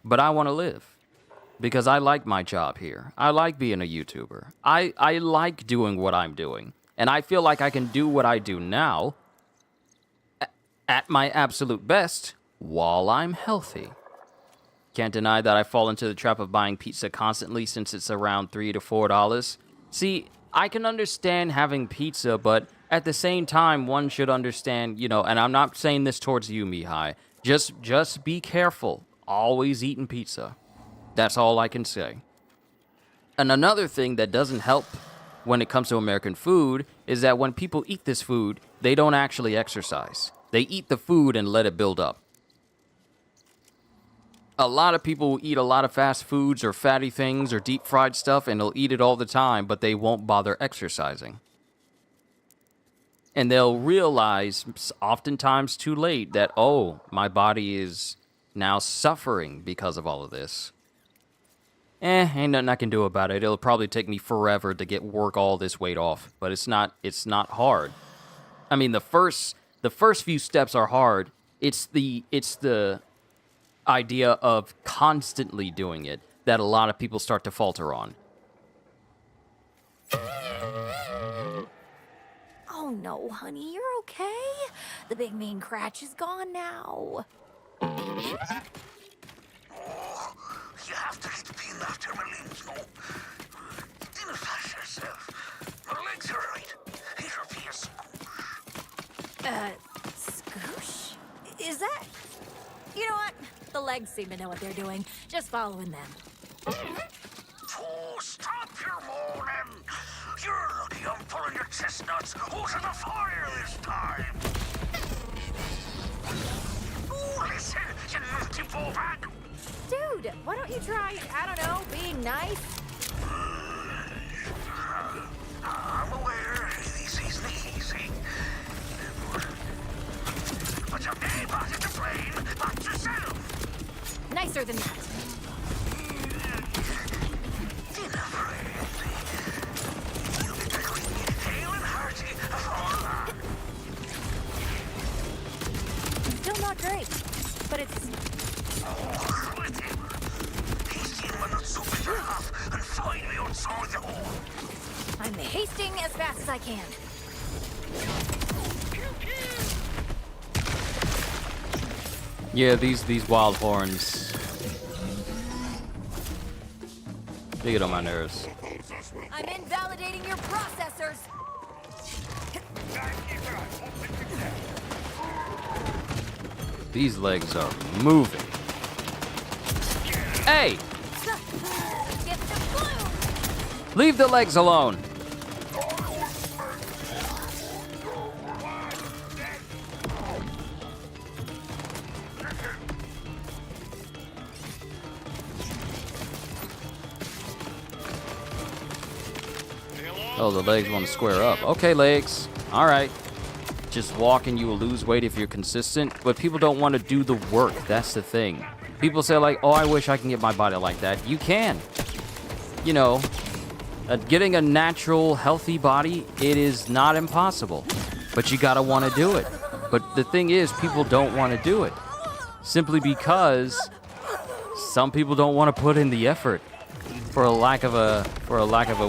But I want to live because I like my job here. I like being a YouTuber. I like doing what I'm doing. And I feel like I can do what I do now at my absolute best while I'm healthy. Can't deny that I fall into the trap of buying pizza constantly since it's around $3 to $4. See, I can understand having pizza, but at the same time, one should understand, and I'm not saying this towards you, Mihai. Just be careful. Always eating pizza. That's all I can say. And another thing that doesn't help when it comes to American food is that when people eat this food, they don't actually exercise. They eat the food and let it build up. A lot of people will eat a lot of fast foods or fatty things or deep fried stuff and they'll eat it all the time, but they won't bother exercising. And they'll realize, oftentimes too late, that, oh, my body is now suffering because of all of this. Ain't nothing I can do about it. It'll probably take me forever to work all this weight off, but it's not hard. I mean, the first few steps are hard. It's the idea of constantly doing it that a lot of people start to falter on. Oh no, honey, you're okay? The big mean crotch is gone now. You have to get being after my limbs, no? Didn't flash yourself. My legs are right. Here be a scoosh. Scoosh? Is that... You know what? The legs seem to know what they're doing. Just following them. Oh, stop your moaning. You're lucky I'm pulling your chestnuts out of the fire this time. Oh, listen, you naughty bowbag. Dude, why don't you try, I don't know, being nice? I'm aware this isn't easy. But your neighbor is to blame, not yourself. Nicer than that. Dinner friendly. You'll be between hale and hearty before long. Still not great, but it's... Oh, with him. He's seen my not so bitter half and find me outside the hole. I'm hasting as fast as I can. Yeah, these wild horns. They get on my nerves. I'm invalidating your processors. These legs are moving. Hey! Get the blue. Leave the legs alone. Oh, the legs want to square up. Okay, legs. All right. Just walking, you will lose weight if you're consistent. But people don't want to do the work. That's the thing. People say, like, oh, I wish I can get my body like that. You can. You know, getting a natural, healthy body, it is not impossible. But you got to want to do it. But the thing is, people don't want to do it. Simply because some people don't want to put in the effort. for a lack of a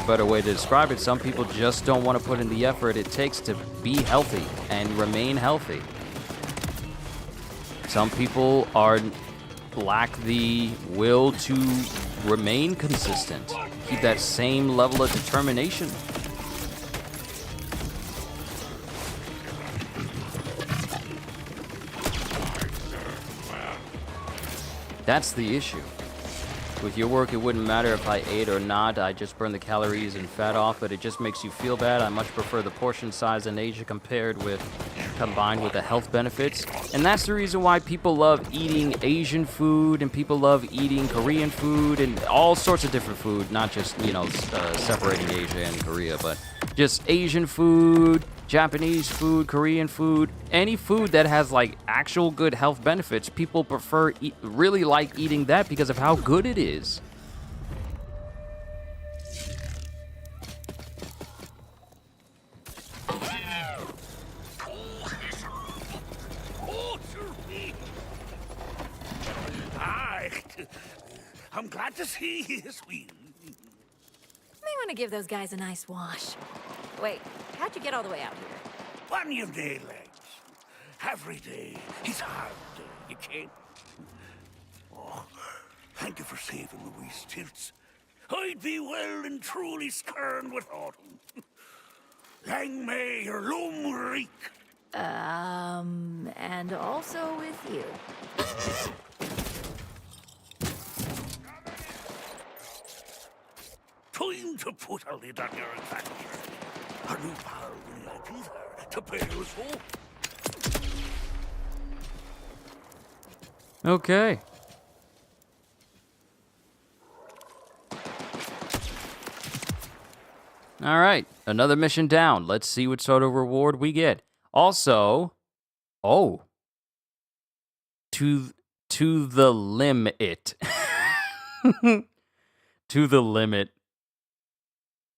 better way to describe it, some people just don't want to put in the effort it takes to be healthy and remain healthy. Some people lack the will to remain consistent, keep that same level of determination. That's the issue. With your work, it wouldn't matter if I ate or not. I just burn the calories and fat off, but it just makes you feel bad. I much prefer the portion size in Asia combined with the health benefits. And that's the reason why people love eating Asian food and people love eating Korean food and all sorts of different food, not just, separating Asia and Korea, but just Asian food, Japanese food, Korean food, any food that has like actual good health benefits. People really like eating that because of how good it is. I'm glad to see you, sweet. May want to give those guys a nice wash. Wait, how'd you get all the way out here? On your day legs. Every day is a hard day, you can't. Oh, thank you for saving the wee stilts. I'd be well and truly scorned without them. Lang may your loom reek. And also with you. Time to put a lid on your adventure. A new pal will be there to pay us off. Okay. All right, another mission down. Let's see what sort of reward we get. Also, to the limit. To the limit.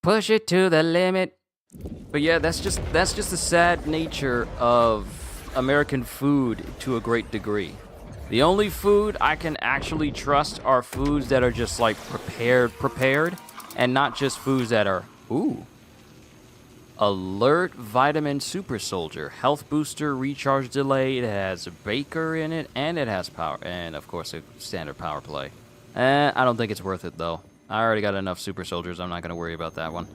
Push it to the limit. But yeah, that's just the sad nature of American food to a great degree. The only food I can actually trust are foods that are just like prepared, and not just foods that are, Alert Vitamin Super Soldier. Health booster, recharge delay. It has Baker in it, and it has power, and of course a standard power play. I don't think it's worth it though. I already got enough super soldiers. I'm not going to worry about that one.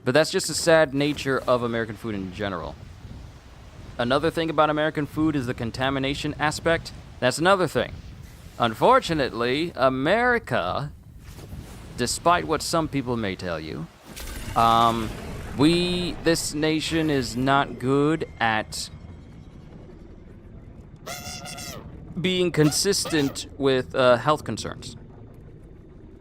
But that's just the sad nature of American food in general. Another thing about American food is the contamination aspect. That's another thing. Unfortunately, America, despite what some people may tell you, this nation is not good at being consistent with health concerns.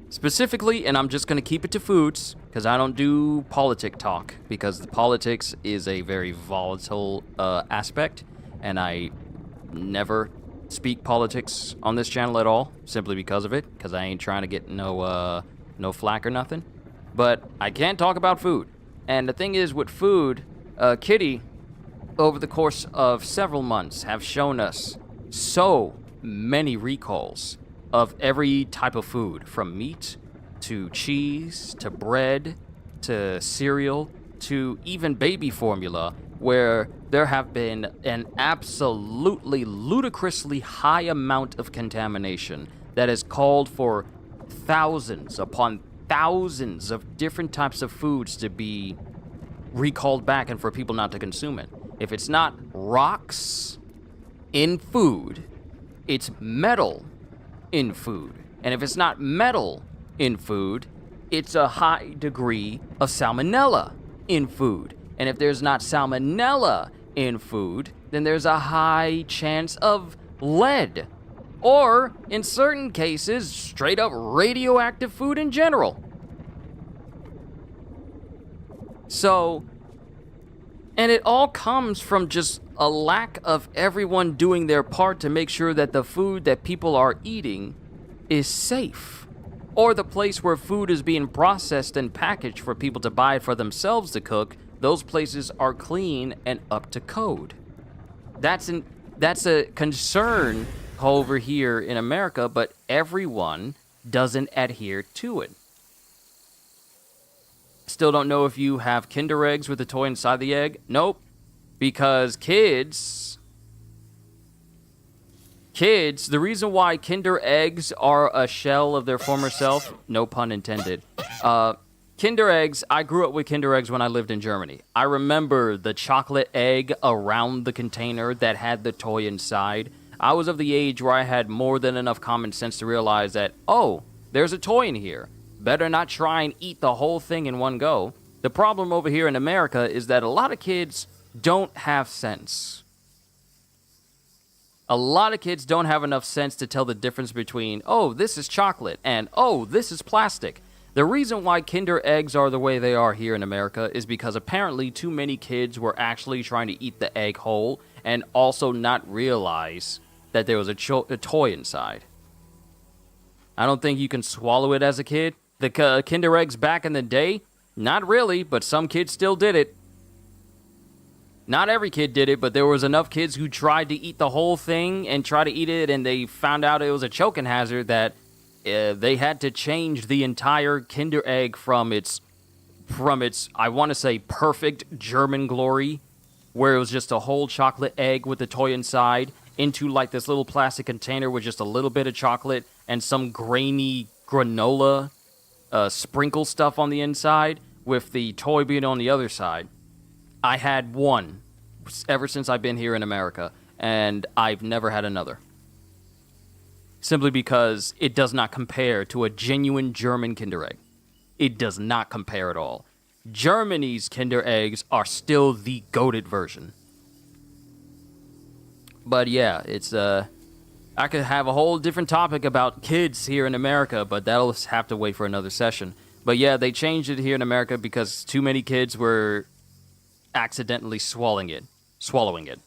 Specifically, and I'm just going to keep it to foods, because I don't do politic talk, because the politics is a very volatile aspect, and I never speak politics on this channel at all, simply because of it, because I ain't trying to get no flack or nothing. But I can talk about food. And the thing is, with food, Kitty, over the course of several months, have shown us so many recalls of every type of food, from meat to cheese to bread to cereal to even baby formula, where there have been an absolutely ludicrously high amount of contamination that has called for thousands upon thousands of different types of foods to be recalled back and for people not to consume it. If it's not rocks in food, it's metal in food. And if it's not metal in food, it's a high degree of salmonella in food. And if there's not salmonella in food, then there's a high chance of lead. Or, in certain cases, straight up radioactive food in general. So, and it all comes from just a lack of everyone doing their part to make sure that the food that people are eating is safe. Or the place where food is being processed and packaged for people to buy it for themselves to cook, those places are clean and up to code. That's a concern over here in America, but everyone doesn't adhere to it. Still don't know if you have Kinder eggs with the toy inside the egg. Nope. Because kids, the reason why Kinder eggs are a shell of their former self, no pun intended. Kinder eggs, I grew up with Kinder eggs when I lived in Germany. I remember the chocolate egg around the container that had the toy inside. I was of the age where I had more than enough common sense to realize that, oh, there's a toy in here. Better not try and eat the whole thing in one go. The problem over here in America is that a lot of kids don't have sense. A lot of kids don't have enough sense to tell the difference between, oh, this is chocolate, and oh, this is plastic. The reason why Kinder eggs are the way they are here in America is because apparently too many kids were actually trying to eat the egg whole and also not realize that there was a toy inside. I don't think you can swallow it as a kid. The Kinder eggs back in the day, not really, but some kids still did it. Not every kid did it, but there was enough kids who tried to eat the whole thing and try to eat it, and they found out it was a choking hazard that they had to change the entire Kinder egg from its, I want to say, perfect German glory, where it was just a whole chocolate egg with the toy inside, into like this little plastic container with just a little bit of chocolate and some grainy granola sprinkle stuff on the inside, with the toy being on the other side. I had one ever since I've been here in America, and I've never had another. Simply because it does not compare to a genuine German Kinder egg. It does not compare at all. Germany's Kinder eggs are still the goated version. But yeah, it's I could have a whole different topic about kids here in America, but that'll have to wait for another session. But yeah, they changed it here in America because too many kids were accidentally swallowing it.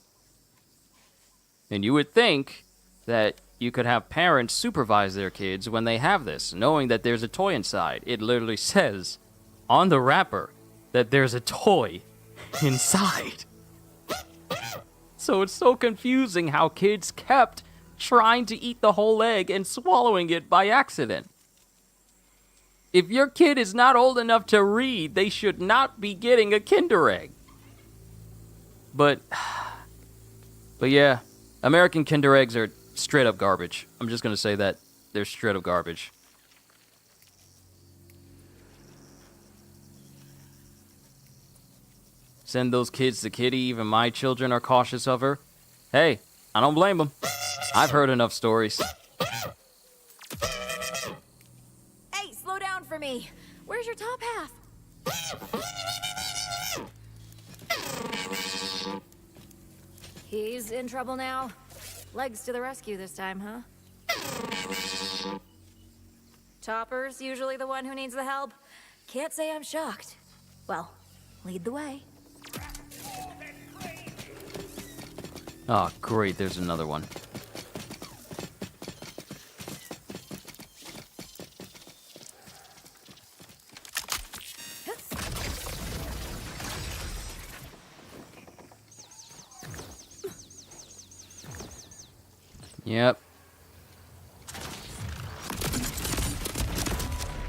And you would think that you could have parents supervise their kids when they have this, knowing that there's a toy inside. It literally says on the wrapper that there's a toy inside. So it's so confusing how kids kept trying to eat the whole egg and swallowing it by accident. If your kid is not old enough to read, they should not be getting a Kinder egg. But yeah, American Kinder eggs are straight up garbage. I'm just going to say that. They're straight up garbage. Send those kids to Kitty. Even my children are cautious of her. Hey, I don't blame them. I've heard enough stories. Hey, slow down for me. Where's your top half? He's in trouble now. Legs to the rescue this time, huh? Topper's usually the one who needs the help. Can't say I'm shocked. Well, lead the way. Oh, great, there's another one. Yep.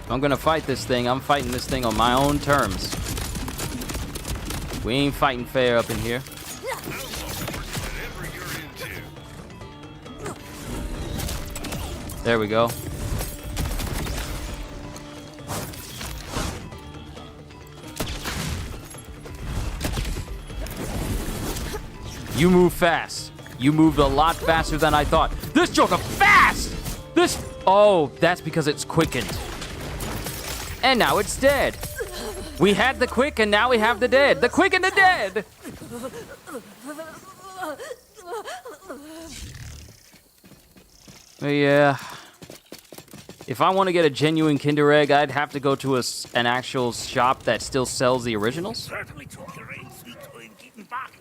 I'm gonna fight this thing. I'm fighting this thing on my own terms. We ain't fighting fair up in here. There we go. You move fast. You moved a lot faster than I thought. This Joker fast! Oh, that's because it's quickened. And now it's dead. We had the quick and now we have the dead. The quick and the dead! Yeah. If I want to get a genuine Kinder egg, I'd have to go to an actual shop that still sells the originals. Certainly took your aim, sweet time keeping back.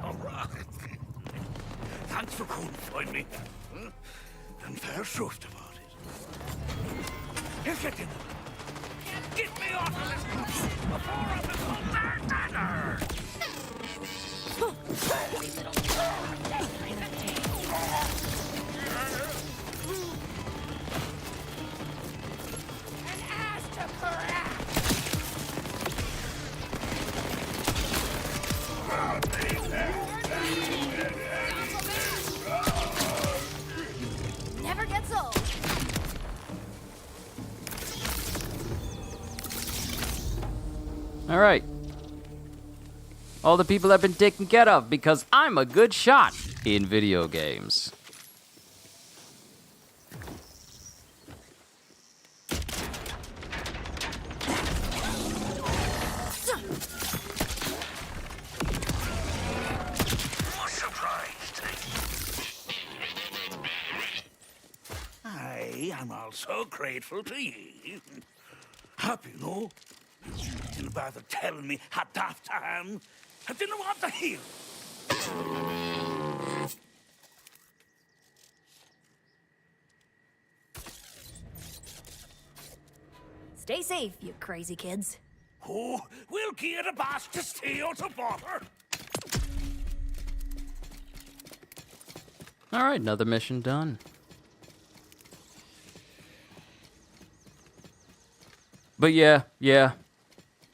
All right. Thanks for coming to find me. And fair shruft about it. Here's your dinner. Get me off of this place before I become their dinner! An Alright. All the people have been taken care of because I'm a good shot in video games. I'm also grateful to you. Happy, no? Didn't bother telling me how daft I am. I didn't want to hear. Stay safe, you crazy kids. Oh, we'll get a boss to steal to bother. Alright, another mission done. But yeah.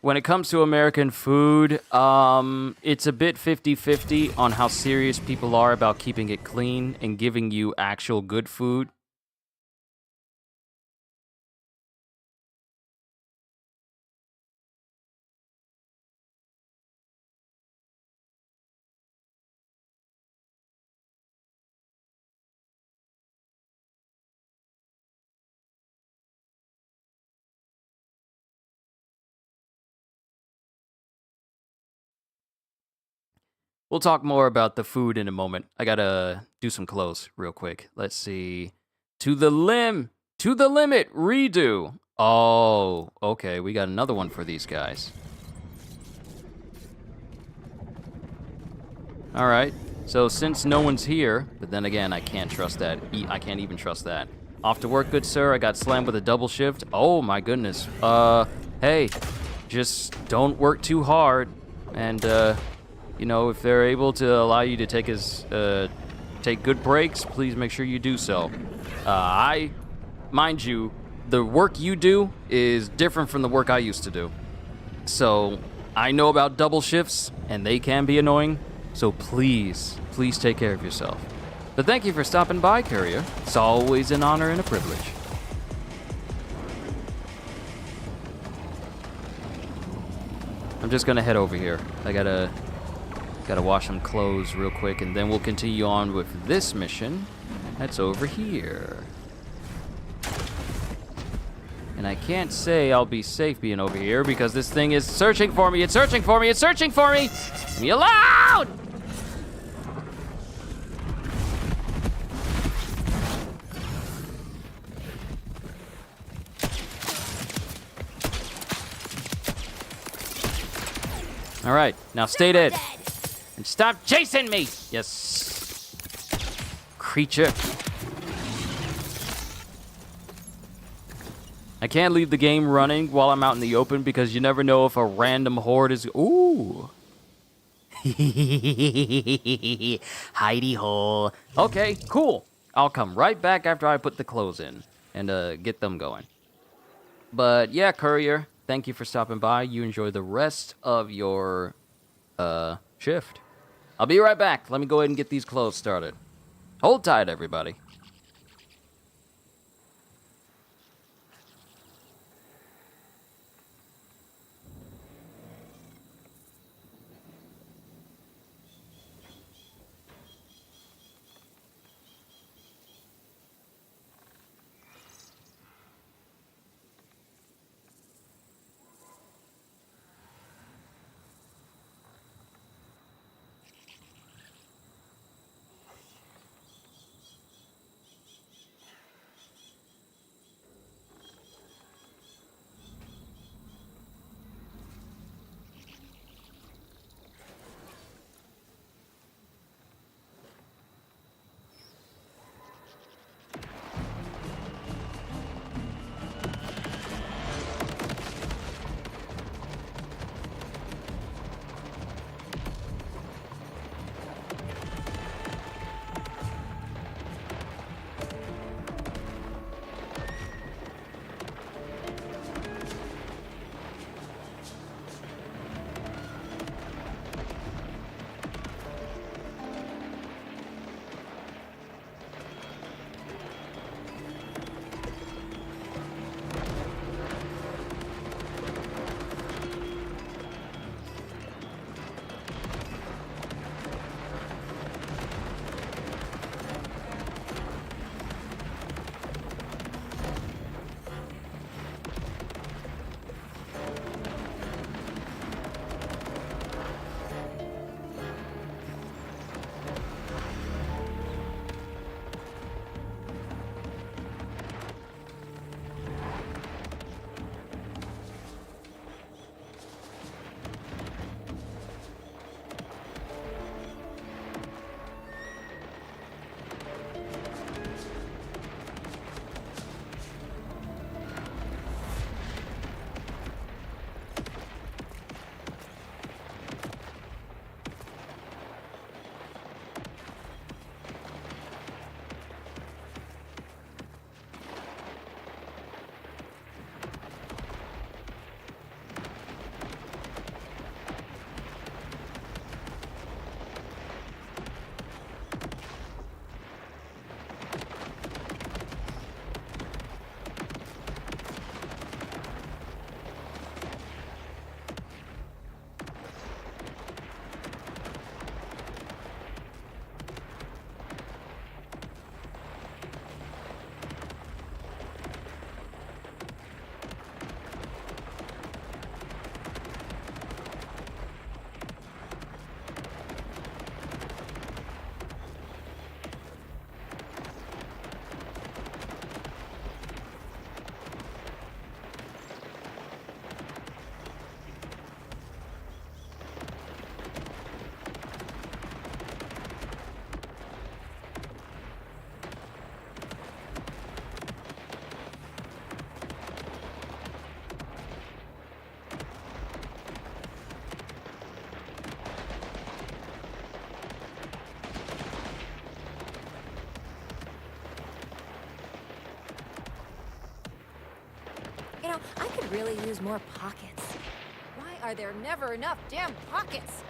When it comes to American food, it's a bit 50-50 on how serious people are about keeping it clean and giving you actual good food. We'll talk more about the food in a moment. I gotta do some clothes real quick. Let's see. To the limit, redo. Oh, okay, we got another one for these guys. All right, so since no one's here, but then again, I can't trust that. I can't even trust that. Off to work, good sir. I got slammed with a double shift. Oh my goodness. Hey, just don't work too hard, and you know, if they're able to allow you to take good breaks, please make sure you do so. Mind you, the work you do is different from the work I used to do. So I know about double shifts, and they can be annoying. So please take care of yourself. But thank you for stopping by, Courier. It's always an honor and a privilege. I'm just gonna head over here. I gotta wash some clothes real quick, and then we'll continue on with this mission. That's over here. And I can't say I'll be safe being over here because this thing is searching for me. It's searching for me. It's searching for me. Leave me alone! All right, now stay dead. And stop chasing me! Yes. Creature. I can't leave the game running while I'm out in the open because you never know if a random horde is... Ooh. Hidey hole. Okay, cool. I'll come right back after I put the clothes in and get them going. But yeah, Courier, thank you for stopping by. You enjoy the rest of your shift. I'll be right back. Let me go ahead and get these clothes started. Hold tight, everybody. I could really use more pockets. Why are there never enough damn pockets?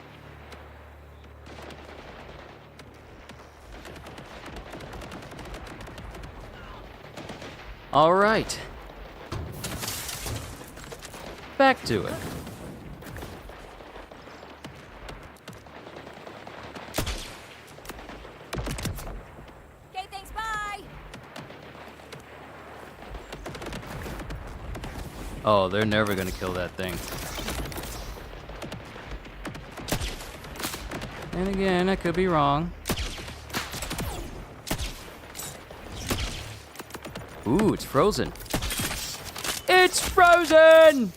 All right. Back to it. Okay, thanks, bye! Oh, they're never gonna kill that thing. And again, I could be wrong. Ooh, it's frozen. It's frozen!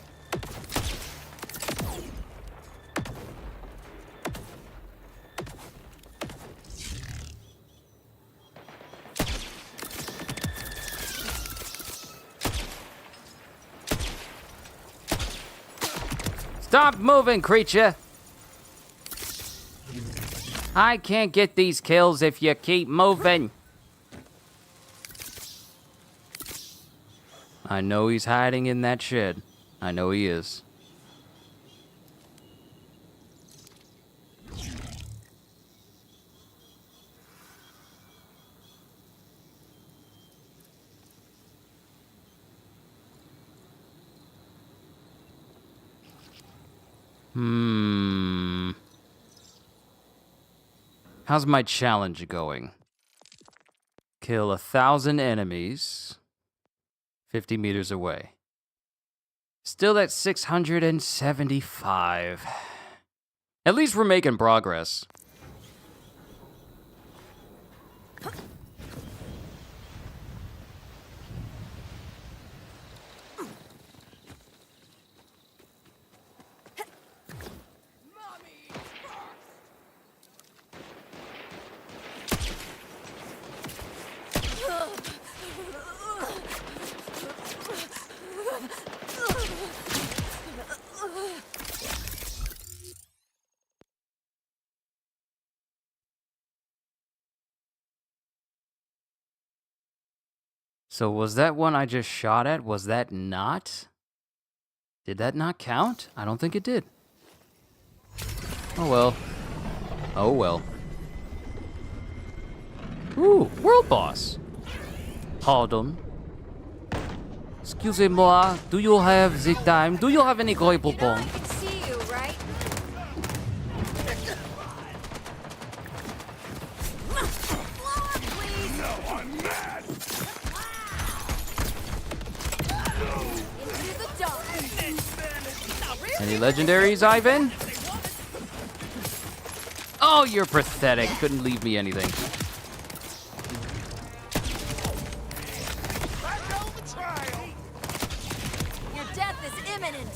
Stop moving, creature! I can't get these kills if you keep moving. I know he's hiding in that shed. I know he is. How's my challenge going? Kill 1,000 enemies 50 meters away. Still at 675. At least we're making progress. So was that one I just shot at? Was that not? Did that not count? I don't think it did. Oh well. Oh well. Ooh, world boss. Pardon. Excusez-moi, do you have the time? Do you have any koi I poupon? can see you, right? Into the dark. Any legendaries, Ivan? Oh, you're pathetic. Couldn't leave me anything. Your death is imminent.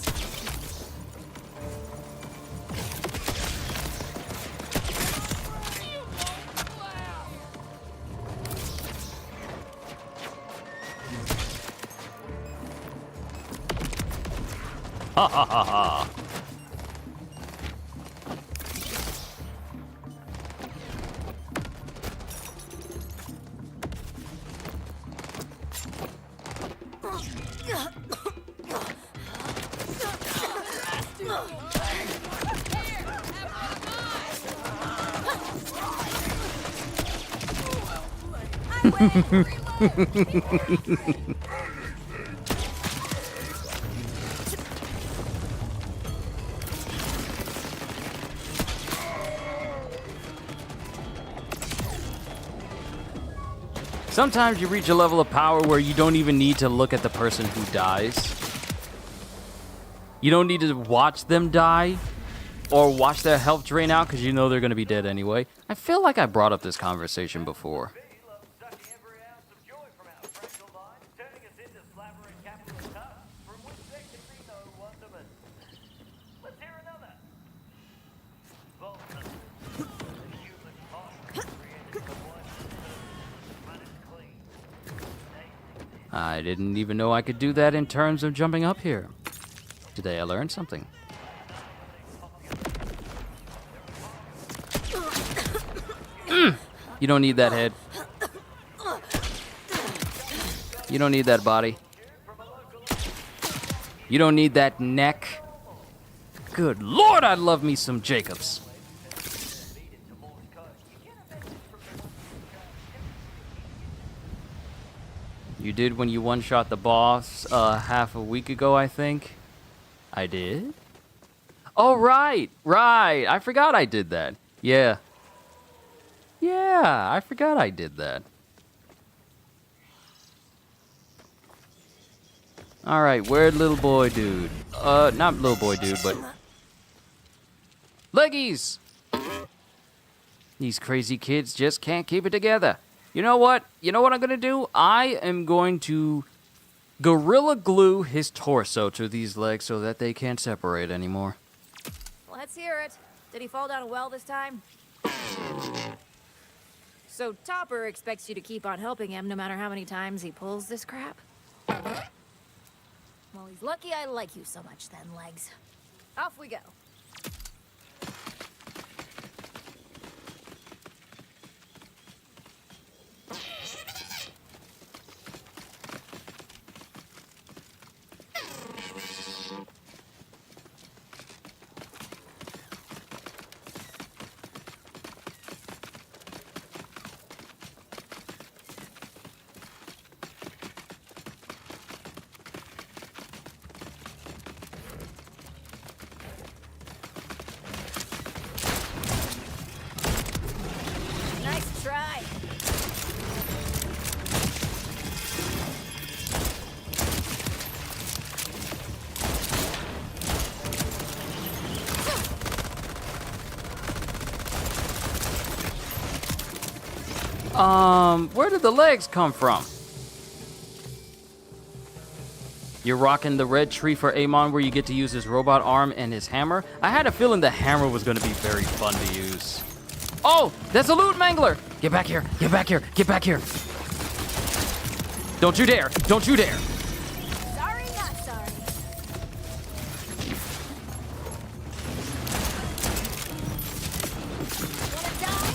Ha ha ha ha. Sometimes you reach a level of power where you don't even need to look at the person who dies. You don't need to watch them die or watch their health drain out because you know they're going to be dead anyway. I feel like I brought up this conversation before. I didn't even know I could do that in terms of jumping up here. Today I learned something. You don't need that head. You don't need that body. You don't need that neck. Good Lord, I'd love me some Jacobs. You did when you one-shot the boss half a week ago, I think. I did? Oh, right. I forgot I did that. Yeah. Yeah, I forgot I did that. All right, where'd little boy dude? Not little boy dude, but... Leggies! These crazy kids just can't keep it together. You know what? You know what I'm gonna do? I am going to Gorilla Glue his torso to these legs so that they can't separate anymore. Let's hear it. Did he fall down a well this time? So Topper expects you to keep on helping him no matter how many times he pulls this crap? Well, he's lucky I like you so much then, Legs. Off we go. Nice try. Where did the legs come from? You're rocking the red tree for Amon where you get to use his robot arm and his hammer? I had a feeling the hammer was going to be very fun to use. Oh, that's a loot mangler! Get back here, get back here, get back here. Don't you dare, don't you dare. Sorry, not sorry. Wanna die?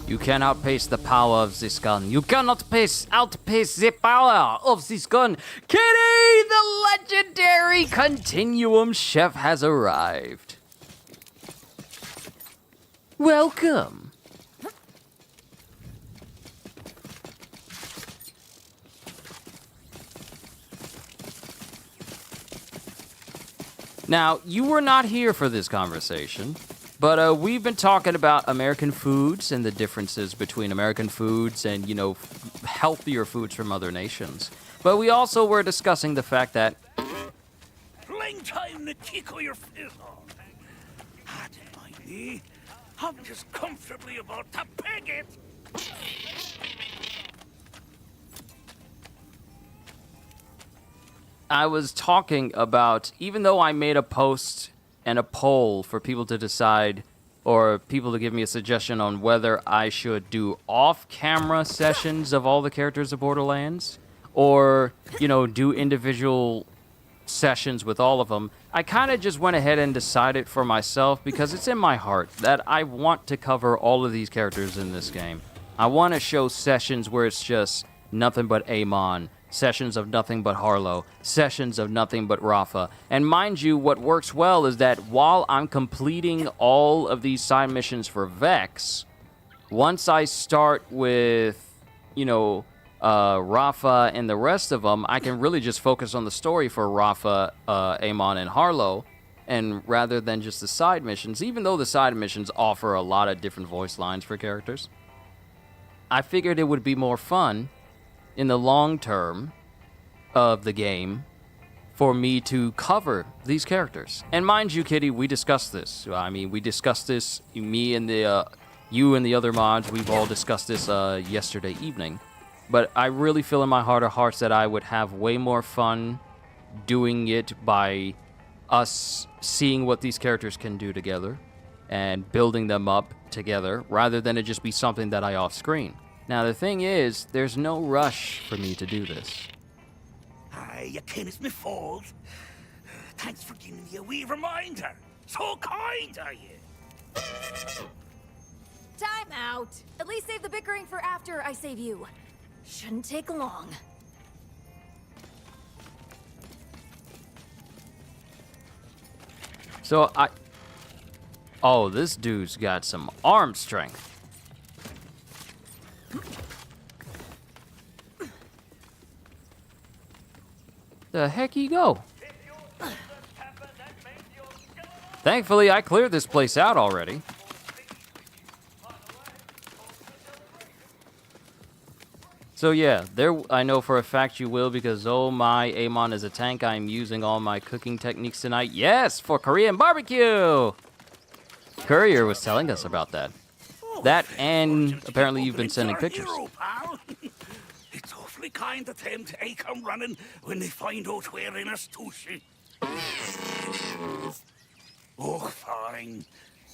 You can outpace the power of this gun. You cannot outpace the power of this gun. Kitty, the legendary Continuum chef has arrived. Welcome. Now, you were not here for this conversation, but we've been talking about American foods and the differences between American foods and, you know, healthier foods from other nations. But we also were discussing the fact that... Playing time to tickle your fizz on. I don't mind me. I'm just comfortably about to peg it. I was talking about, even though I made a post and a poll for people to decide, or people to give me a suggestion on whether I should do off-camera sessions of all the characters of Borderlands, or, you know, do individual sessions with all of them, I kind of just went ahead and decided for myself, because it's in my heart that I want to cover all of these characters in this game. I want to show sessions where it's just nothing but Amon, sessions of nothing but Harlow, sessions of nothing but Rafa. And mind you, what works well is that while I'm completing all of these side missions for Vex, once I start with, you know, Rafa and the rest of them, I can really just focus on the story for Rafa, Amon, and Harlow, and rather than just the side missions, even though the side missions offer a lot of different voice lines for characters, I figured it would be more fun in the long term of the game for me to cover these characters. And mind you, Kitty, we discussed this. I mean, we discussed this, me and you and the other mods, we've all discussed this yesterday evening. But I really feel in my heart of hearts that I would have way more fun doing it by us seeing what these characters can do together and building them up together, rather than it just be something that I off-screen. Now, the thing is, there's no rush for me to do this. Aye, you ken it's me fault. Thanks for giving me a wee reminder. So kind of you. Time out. At least save the bickering for after I save you. Shouldn't take long. So oh, this dude's got some arm strength. The heck he go? Thankfully, I cleared this place out already. So yeah, I know for a fact you will, because oh my, Amon is a tank. I'm using all my cooking techniques tonight. Yes, for Korean barbecue! Courier was telling us about that. That, and apparently you've been sending pictures. It's awfully kind of them to come running when they find out we're in a sushi. Oh, fine.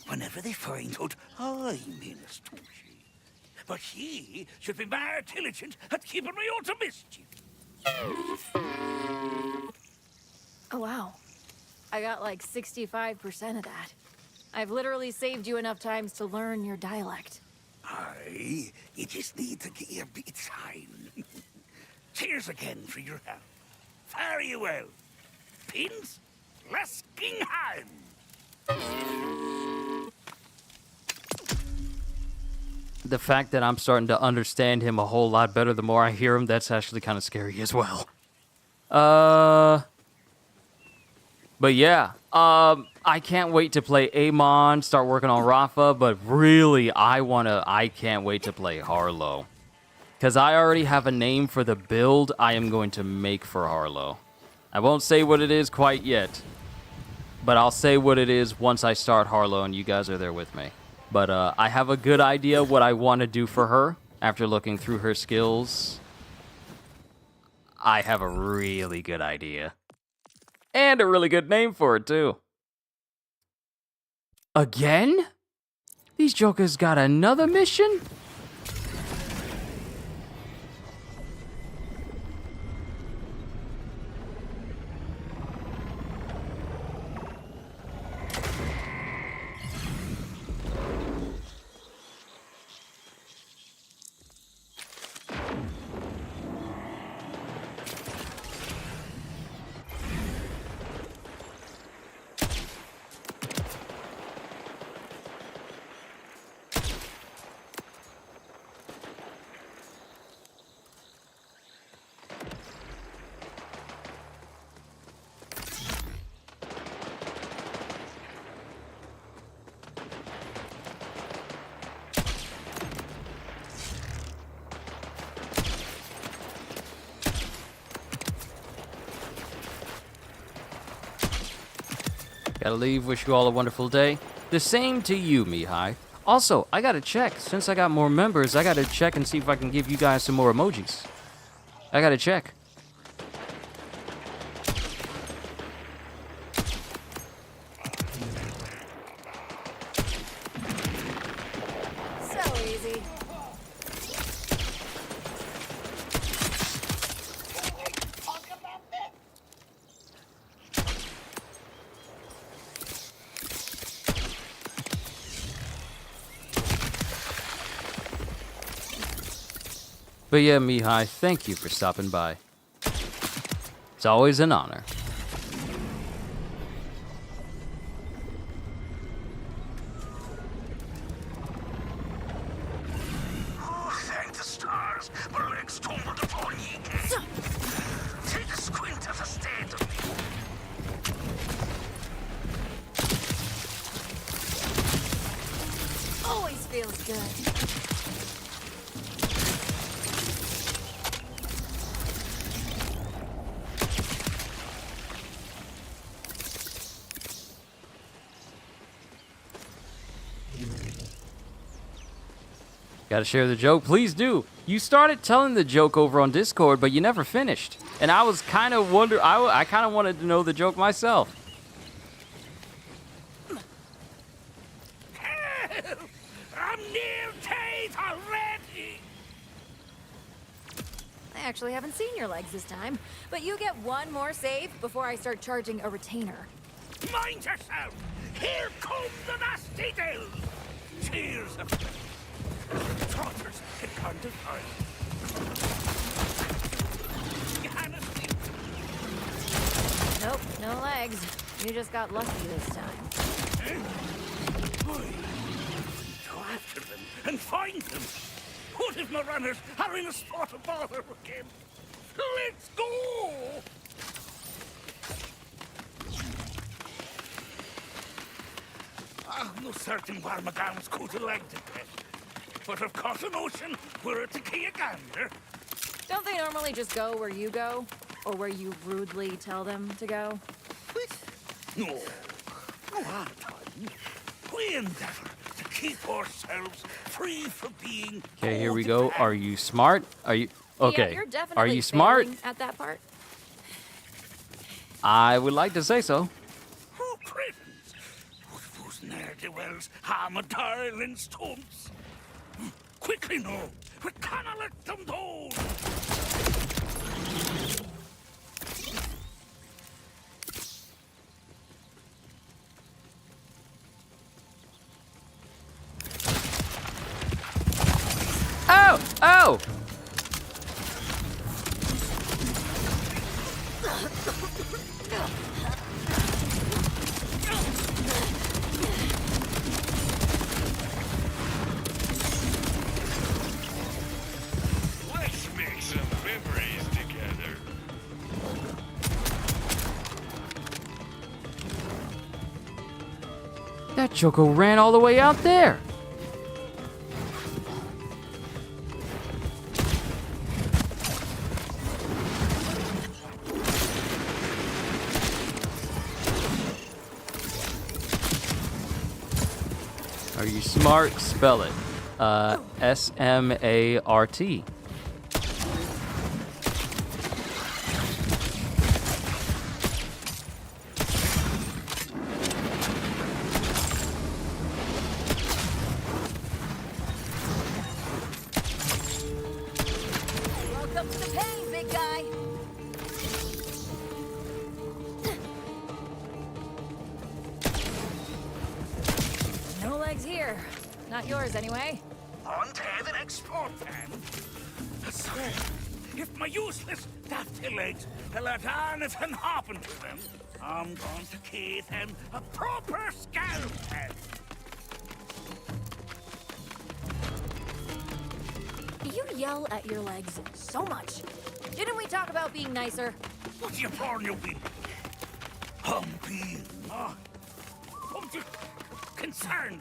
Whenever they find out I'm in a sushi. But he should be more diligent at keeping me out of mischief. Oh, wow. I got like 65% of that. I've literally saved you enough times to learn your dialect. Aye, you just need to get a bit of time. Cheers again for your help. Fare you well. Pins, lasking hand. The fact that I'm starting to understand him a whole lot better the more I hear him, that's actually kind of scary as well. But yeah, I can't wait to play Amon, start working on Rafa, but really, I can't wait to play Harlow. Because I already have a name for the build I am going to make for Harlow. I won't say what it is quite yet, but I'll say what it is once I start Harlow and you guys are there with me. But I have a good idea what I want to do for her after looking through her skills. I have a really good idea. And a really good name for it, too. Again? These jokers got another mission? Gotta leave, wish you all a wonderful day. The same to you, Mihai. Also, I gotta check. Since I got more members, I gotta check and see if I can give you guys some more emojis. I gotta check. So easy. But yeah, Mihai, thank you for stopping by. It's always an honor. Oh, thank the stars, my legs tumbled upon ye again. Take a squint at the state of me. Always feels good. Gotta share the joke? Please do. You started telling the joke over on Discord, but you never finished. And I was kind of I kind of wanted to know the joke myself. I'm near Tate already. I actually haven't seen your legs this time, but you get one more save before I start charging a retainer. Mind yourself. Here comes the nasty deal. Cheers. Trotters get kind of hard. Nope, no legs. You just got lucky this time. Boy, go after them and find them. What if my runners are in a spot of bother again? Let's go! I'm no certain where my gowns could have landed then. But I've caught a notion we're at the key gander. Don't they normally just go where you go? Or where you rudely tell them to go? No. No hard time. We endeavor to keep ourselves free from being... Okay, here we go. Are you smart? Are you... Okay. Yeah, you're definitely Are you smart? failing at that part. I would like to say so. Oh, cravens! Those ne'er-do-wells have my darling stumps. Quickly now! We cannot let them down! Oh! Oh! Let's make some memories together. That Choco ran all the way out there. Are you smart? Spell it. S-M-A-R-T. Welcome to the pain, big guy. No legs here. Not yours, anyway. On to the next sport, then. I swear, if my useless dafty legs will let anything happen to them, I'm going to give them a proper scalpel. You yell at your legs so much. Didn't we talk about being nicer? What's your porn, you be? I'm being, I'm just concerned.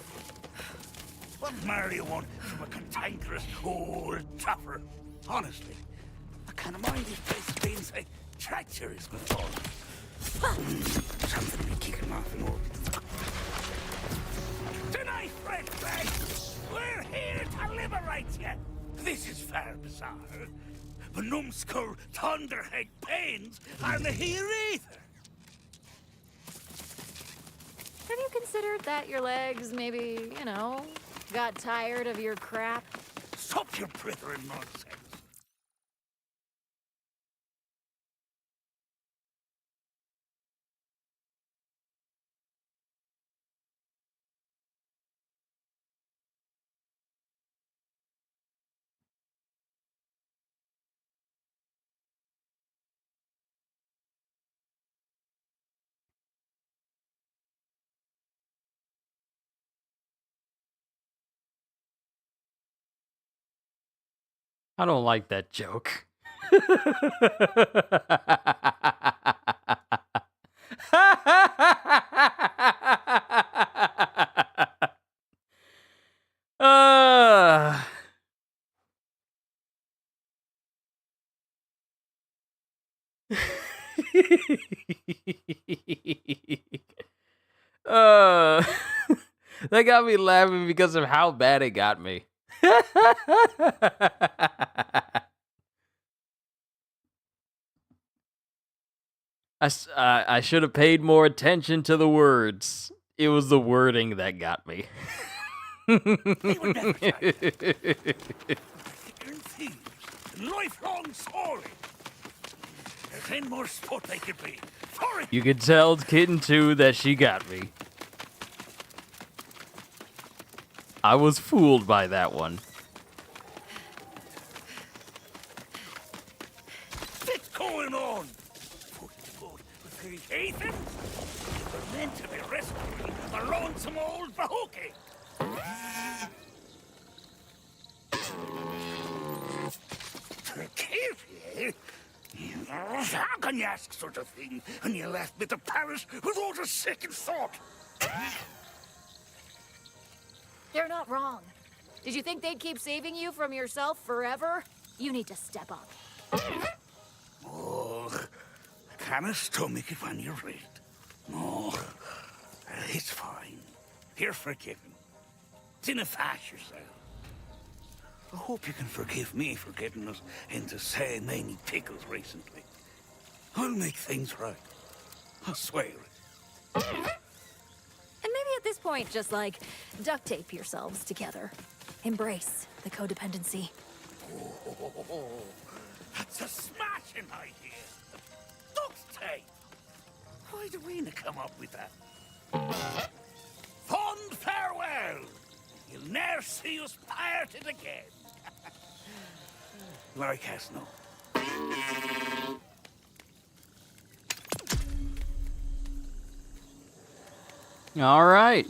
What more do you want from a cantankerous old chopper? Honestly, I can't mind this place being so treacherous before. Something will kick him off and all. Tonight, Red Flag, we're here to liberate you. This is fair bizarre. But numbskull thunderhead pains aren't here either. Have you considered that your legs maybe, you know, got tired of your crap? Stop your blithering nonsense. I don't like that joke. uh... That got me laughing because of how bad it got me. I should have paid more attention to the words. It was the wording that got me. They were never tired. Thieves, lifelong story. There's any more sport they could be. Hurry! You could tell Kitten 2 that she got me. I was fooled by that one. What's going on? Ethan? some old bahookie. Forgive you? How can you ask such a thing when you left me to Paris without a second thought? They're not wrong. Did you think they'd keep saving you from yourself forever? You need to step up. Oh, I can't stomach it when you're right. No, it's fine. You're forgiven. It's in a fash yourself. I hope you can forgive me for getting us into so many pickles recently. I'll make things right. I swear it. And maybe at this point, just like duct tape yourselves together. Embrace the codependency. Oh, that's a smashing idea. Duct tape. Why do we not come up with that? Fond farewell. You'll ne'er see us parted again. Like as no. All right.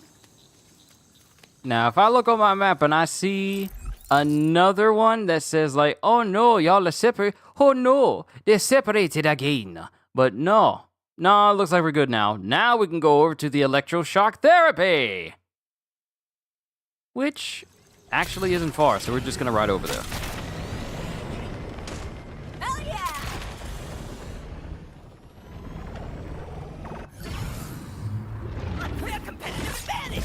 Now, if I look on my map and I see another one that says like, oh no, y'all are separate. Oh no, they're separated again. But no, it looks like we're good now. Now we can go over to the electroshock therapy. Which actually isn't far, so we're just gonna ride over there. Hell yeah! We're competitive advantage!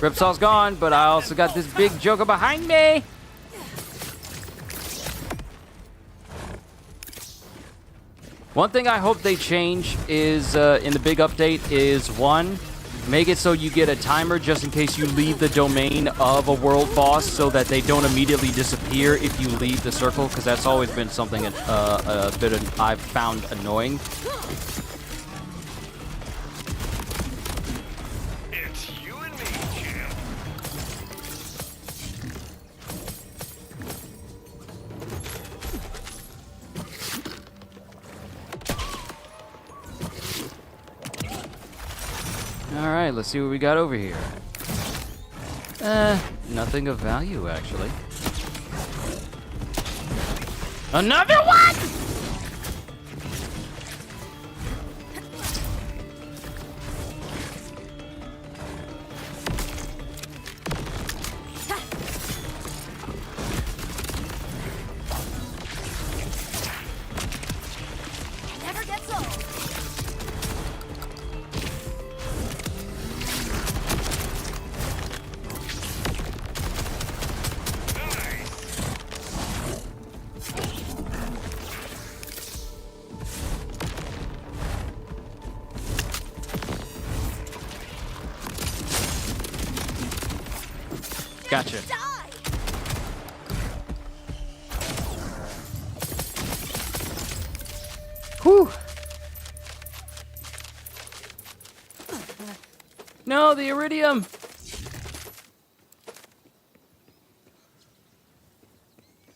Ripsaw's gone, but I also got this big joker behind me. One thing I hope they change is, in the big update, is one, make it so you get a timer just in case you leave the domain of a world boss so that they don't immediately disappear if you leave the circle, because that's always been something I've found annoying. It's you and me, champ. All right, let's see what we got over here. Nothing of value, actually. Another one! Never gets old. Gotcha. Whew. No, the iridium.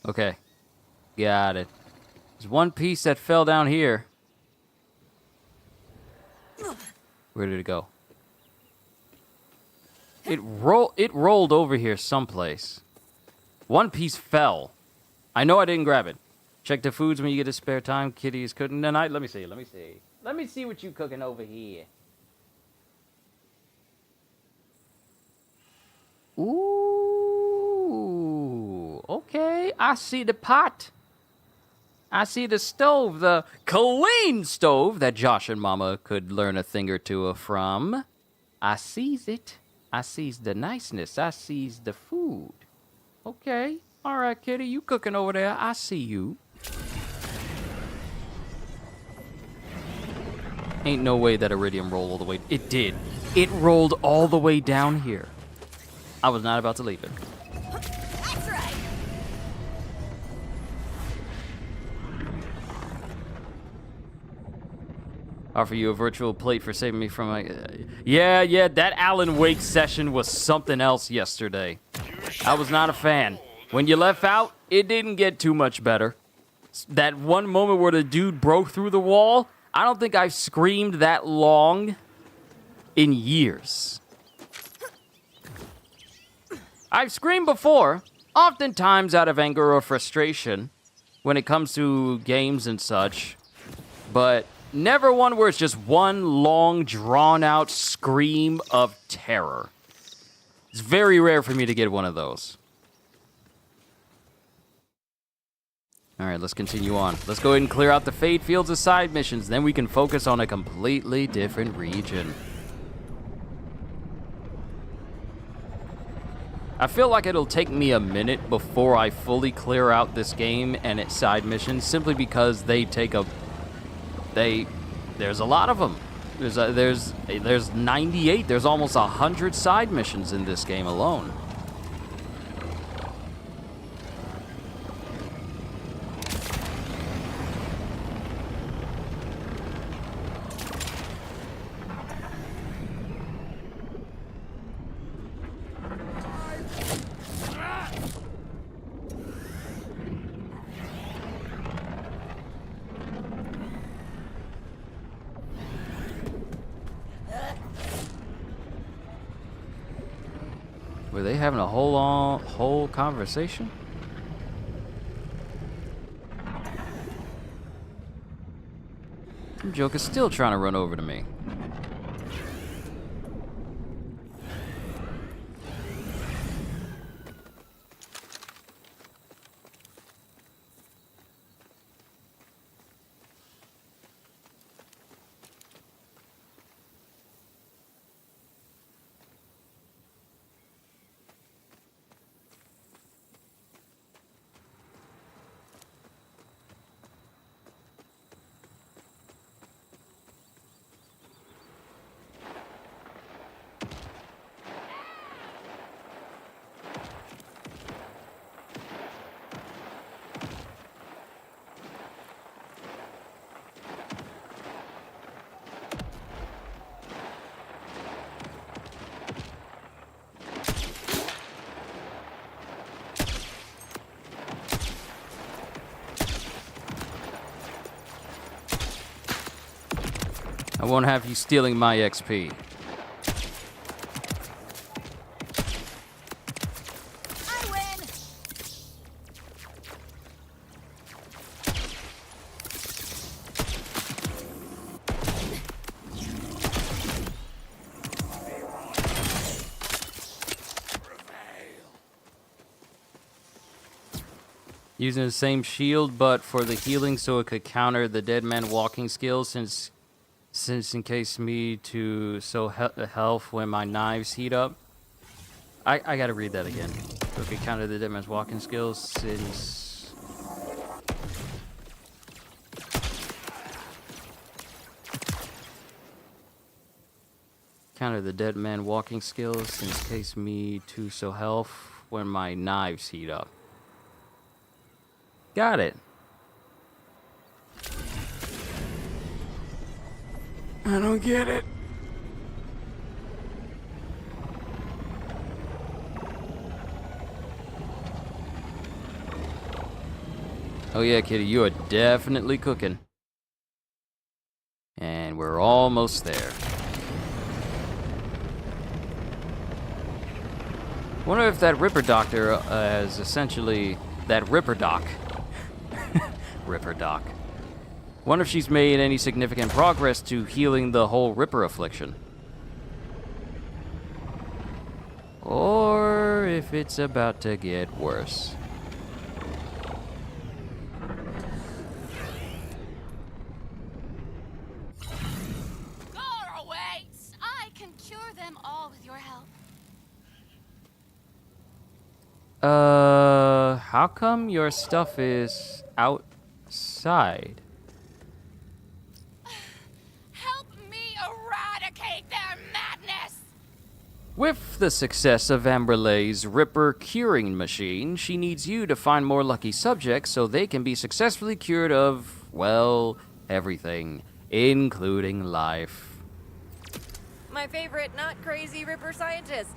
Okay. Got it. There's one piece that fell down here. Where did it go? It rolled over here someplace. One piece fell. I know I didn't grab it. Check the foods when you get a spare time. Kitty is cooking tonight. Let me see. Let me see what you cooking over here. Ooh. Okay. I see the pot. I see the stove. The clean stove that Josh and Mama could learn a thing or two from. I sees it. I sees the niceness. I sees the food. Okay. All right, Kitty. You cooking over there. I see you. Ain't no way that iridium rolled all the way. It did. It rolled all the way down here. I was not about to leave it. That's right. Offer you a virtual plate for saving me from my... yeah, that Alan Wake session was something else yesterday. I was not a fan. When you left out, it didn't get too much better. That one moment where the dude broke through the wall, I don't think I've screamed that long in years. I've screamed before, oftentimes out of anger or frustration when it comes to games and such, but never one where it's just one long, drawn-out scream of terror. It's very rare for me to get one of those. All right, let's continue on. Let's go ahead and clear out the Fade Fields of side missions. Then we can focus on a completely different region. I feel like it'll take me a minute before I fully clear out this game and its side missions, simply because they take a... There's a lot of them. There's 98. There's almost 100 side missions in this game alone. Were they having a whole conversation? Some joke is still trying to run over to me. I won't have you stealing my XP. I win! Using the same shield, but for the healing so it could counter the dead man walking skills, since in case me to health when my knives heat up. I gotta read that again. So it could counter the dead man's walking skills since... Counter the dead man walking skills since case me to health when my knives heat up. Got it. I don't get it. Oh yeah, Kitty, you are definitely cooking. And we're almost there. Wonder if that Ripper Doctor is essentially that Ripper Doc. Ripper Doc. Wonder if she's made any significant progress to healing the whole Ripper affliction. Or if it's about to get worse. Go away! I can cure them all with your help. How come your stuff is outside? Help me eradicate their madness! With the success of Amberley's Ripper curing machine, she needs you to find more lucky subjects so they can be successfully cured of, well, everything. including life. My favorite not crazy Ripper scientist.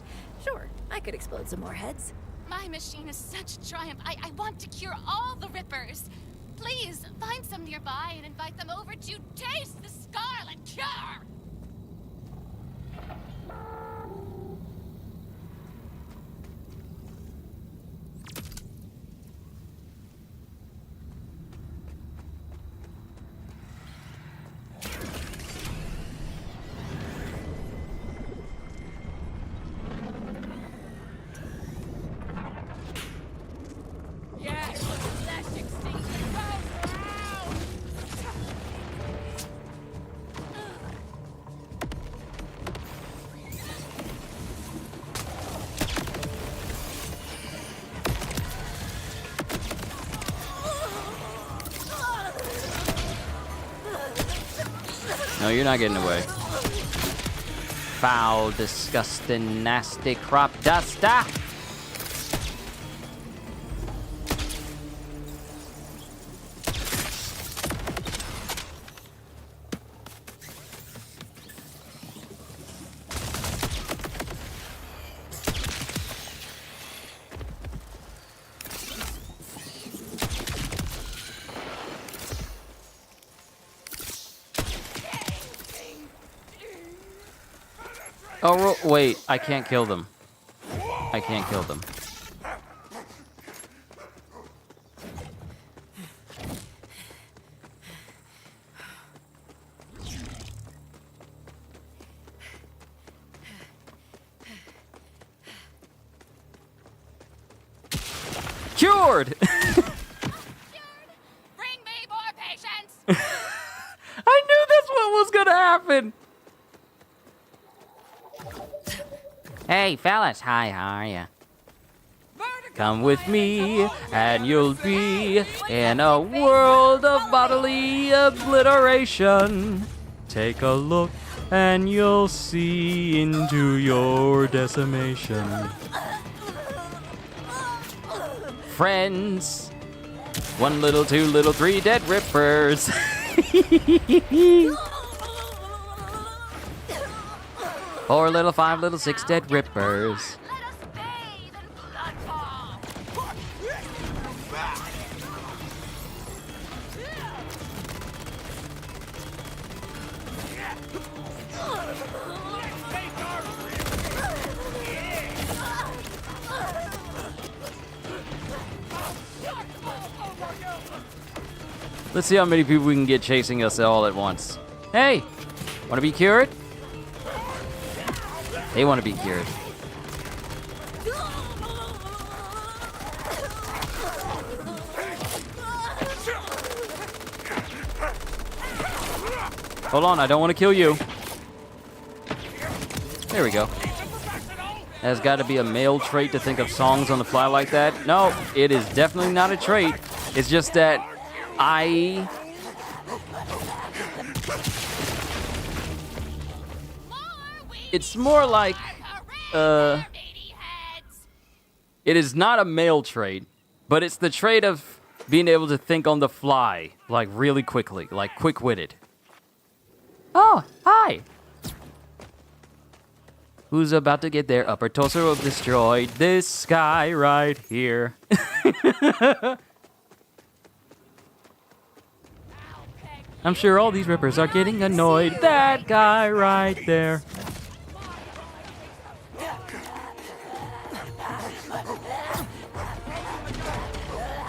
Sure, I could explode some more heads. My machine is such a triumph. I want to cure all the Rippers. Please, find some nearby and invite them over to taste the Scarlet Cure! No, you're not getting away. Foul, disgusting, nasty crop duster. Oh, wait, I can't kill them. I can't kill them. Cured! Bring me more patients! I knew that's what was gonna happen! Hey, fellas. Hi, how are ya? Come with me, and you'll be in a world of bodily obliteration. Take a look, and you'll see into your decimation. Friends. 1 little, 2 little, 3 dead rippers. 4 little, 5 little, 6 dead rippers. Let us bathe in bloodfall! Let's see how many people we can get chasing us all at once. Hey, want to be cured? They want to be cured. Hold on, I don't want to kill you. There we go. Has got to be a male trait to think of songs on the fly like that. No, it is definitely not a trait. It's just that it's more like, it is not a male trait, but it's the trait of being able to think on the fly, like really quickly, like quick-witted. Oh, hi. Who's about to get their upper torso destroyed? This guy right here. I'm sure all these rippers are getting annoyed. That guy right there.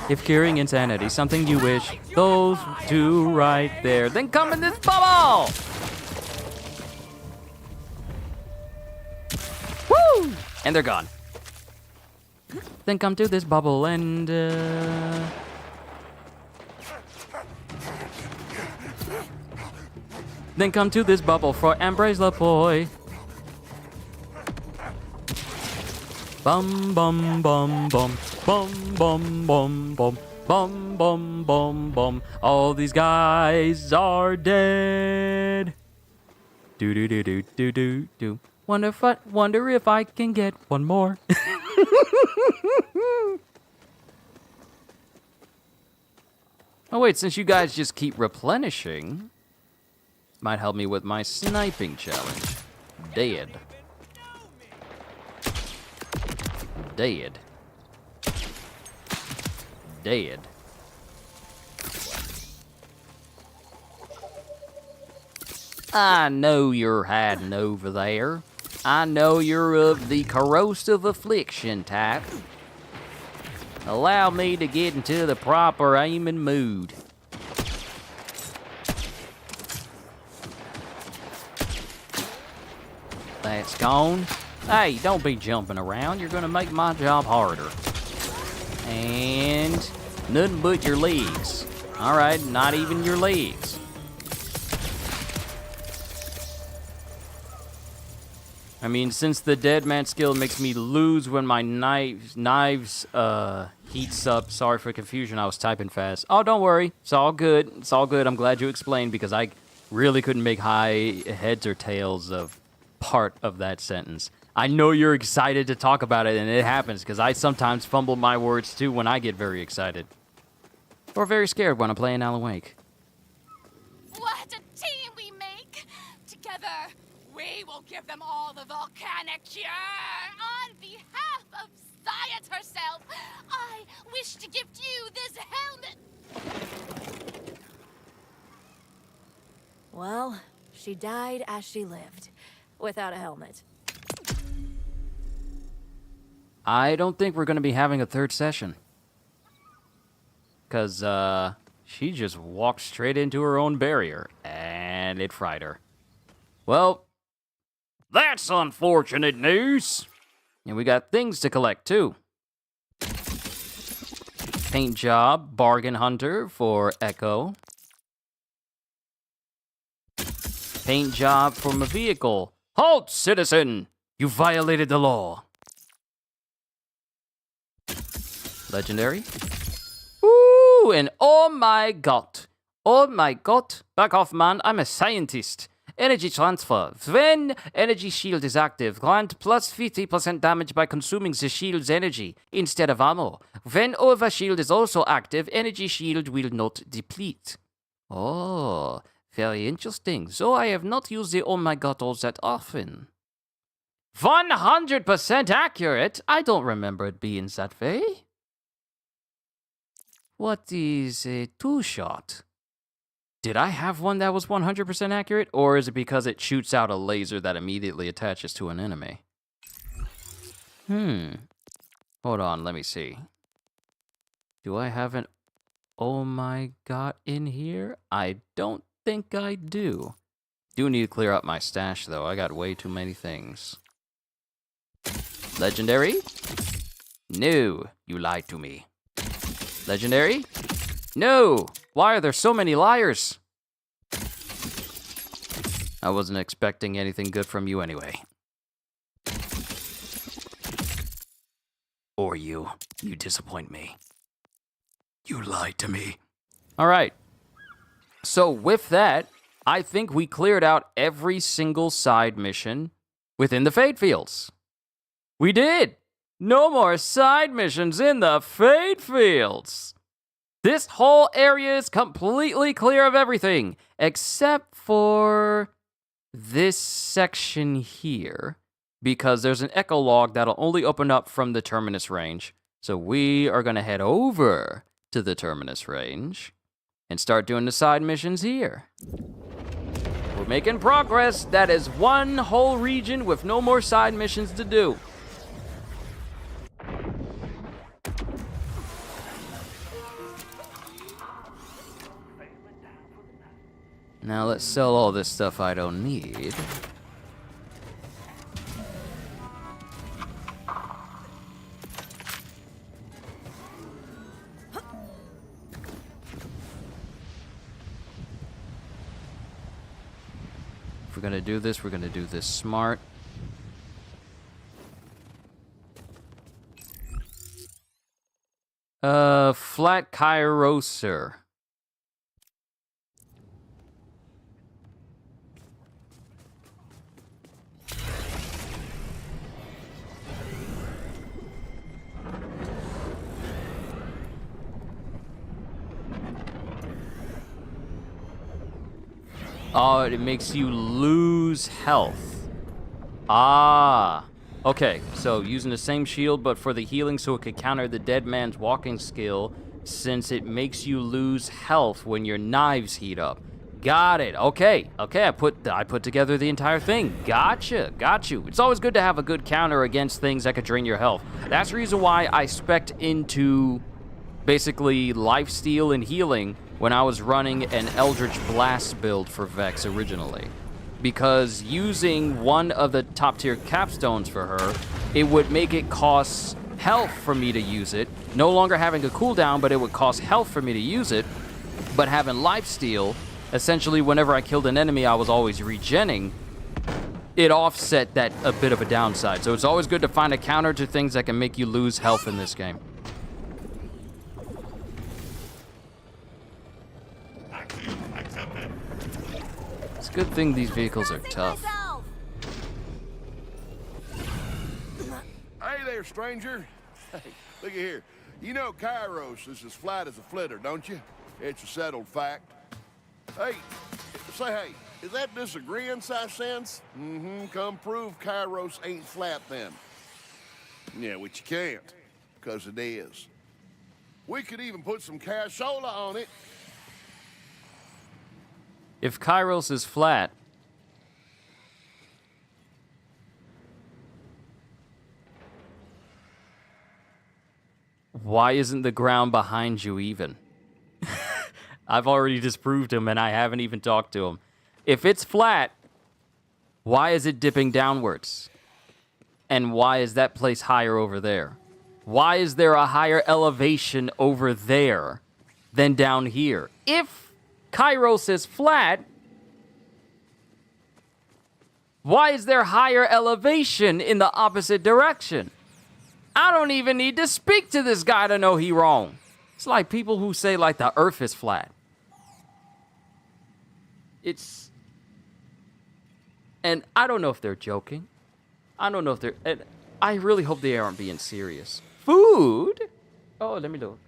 If curing insanity is something you wish, those two right there, then come in this bubble! Woo! And they're gone. Then come to this bubble and, Then come to this bubble for embrace the boy. Bum bum bum bum bum bum bum bum bum bum bum bum. All these guys are dead. Do do do do do do do. Wonder if I can get one more. Oh wait, since you guys just keep replenishing, Might help me with my sniping challenge. Dead. Dead. Dead. I know you're hiding over there. I know you're of the corrosive affliction type. Allow me to get into the proper aiming mood. That's gone. Hey, don't be jumping around. You're gonna make my job harder. And nothing but your legs. All right, not even your legs. I mean, since the dead man skill makes me lose when my knives heats up. Sorry for confusion, I was typing fast. Oh, don't worry, it's all good. It's all good. I'm glad you explained because I really couldn't make heads or tails of part of that sentence. I know you're excited to talk about it, and it happens because I sometimes fumble my words too when I get very excited. Or very scared when I'm playing Alan Wake. What a team we make! Together, we will give them all the volcanic cure! On behalf of science herself, I wish to gift you this helmet! Well, she died as she lived, without a helmet. I don't think we're going to be having a third session. Because, she just walked straight into her own barrier, and it fried her. Well, that's unfortunate news. And we got things to collect, too. Paint job, bargain hunter for Echo. Paint job for my vehicle. Halt, citizen! You violated the law. Legendary. Ooh, and oh my god. Oh my god. Back off, man. I'm a scientist. Energy transfer. When energy shield is active, grant plus 50% damage by consuming the shield's energy instead of ammo. When overshield is also active, energy shield will not deplete. Oh, very interesting. So I have not used the oh my god all that often. 100% accurate? I don't remember it being that way. What is a two-shot? Did I have one that was 100% accurate, or is it because it shoots out a laser that immediately attaches to an enemy? Hold on, let me see. Do I have an oh my god in here? I don't think I do. Do need to clear up my stash, though. I got way too many things. Legendary? No, you lied to me. Legendary? No! Why are there so many liars? I wasn't expecting anything good from you anyway. Or you. You disappoint me. You lied to me. Alright. So with that, I think we cleared out every single side mission within the Fate Fields. We did! No more side missions in the Fate Fields! This whole area is completely clear of everything, except for this section here, because there's an echo log that'll only open up from the Terminus range. So we are going to head over to the Terminus range and start doing the side missions here. We're making progress. That is one whole region with no more side missions to do. Now let's sell all this stuff I don't need. If we're gonna do this, we're gonna do this smart. Flat Chiroser. Oh, it makes you lose health. Ah. Okay, so using the same shield, but for the healing so it could counter the dead man's walking skill, since it makes you lose health when your knives heat up. Got it. Okay, I put together the entire thing. Got you. It's always good to have a good counter against things that could drain your health. That's the reason why I spec'd into basically lifesteal and healing when I was running an Eldritch Blast build for Vex originally. Because using one of the top tier capstones for her, it would make it cost health for me to use it. No longer having a cooldown, but it would cost health for me to use it. But having lifesteal, essentially whenever I killed an enemy, I was always regenning. It offset that a bit of a downside. So it's always good to find a counter to things that can make you lose health in this game. It's a good thing these vehicles are tough. Hey there, stranger. Hey, look at here. You know Kairos is as flat as a flitter, don't you? It's a settled fact. Hey, say hey, is that disagreeing, I sense? Come prove Kairos ain't flat then. Yeah, which you can't, because it is. We could even put some cashola on it. If Kairos is flat, why isn't the ground behind you even? I've already disproved him and I haven't even talked to him. If it's flat, why is it dipping downwards? And why is that place higher over there? Why is there a higher elevation over there than down here? If Kairos is flat, why is there higher elevation in the opposite direction? I don't even need to speak to this guy to know he wrong. It's like people who say like the earth is flat. And I don't know if they're joking. I don't know if they're, and I really hope they aren't being serious. Food? Oh, let me look.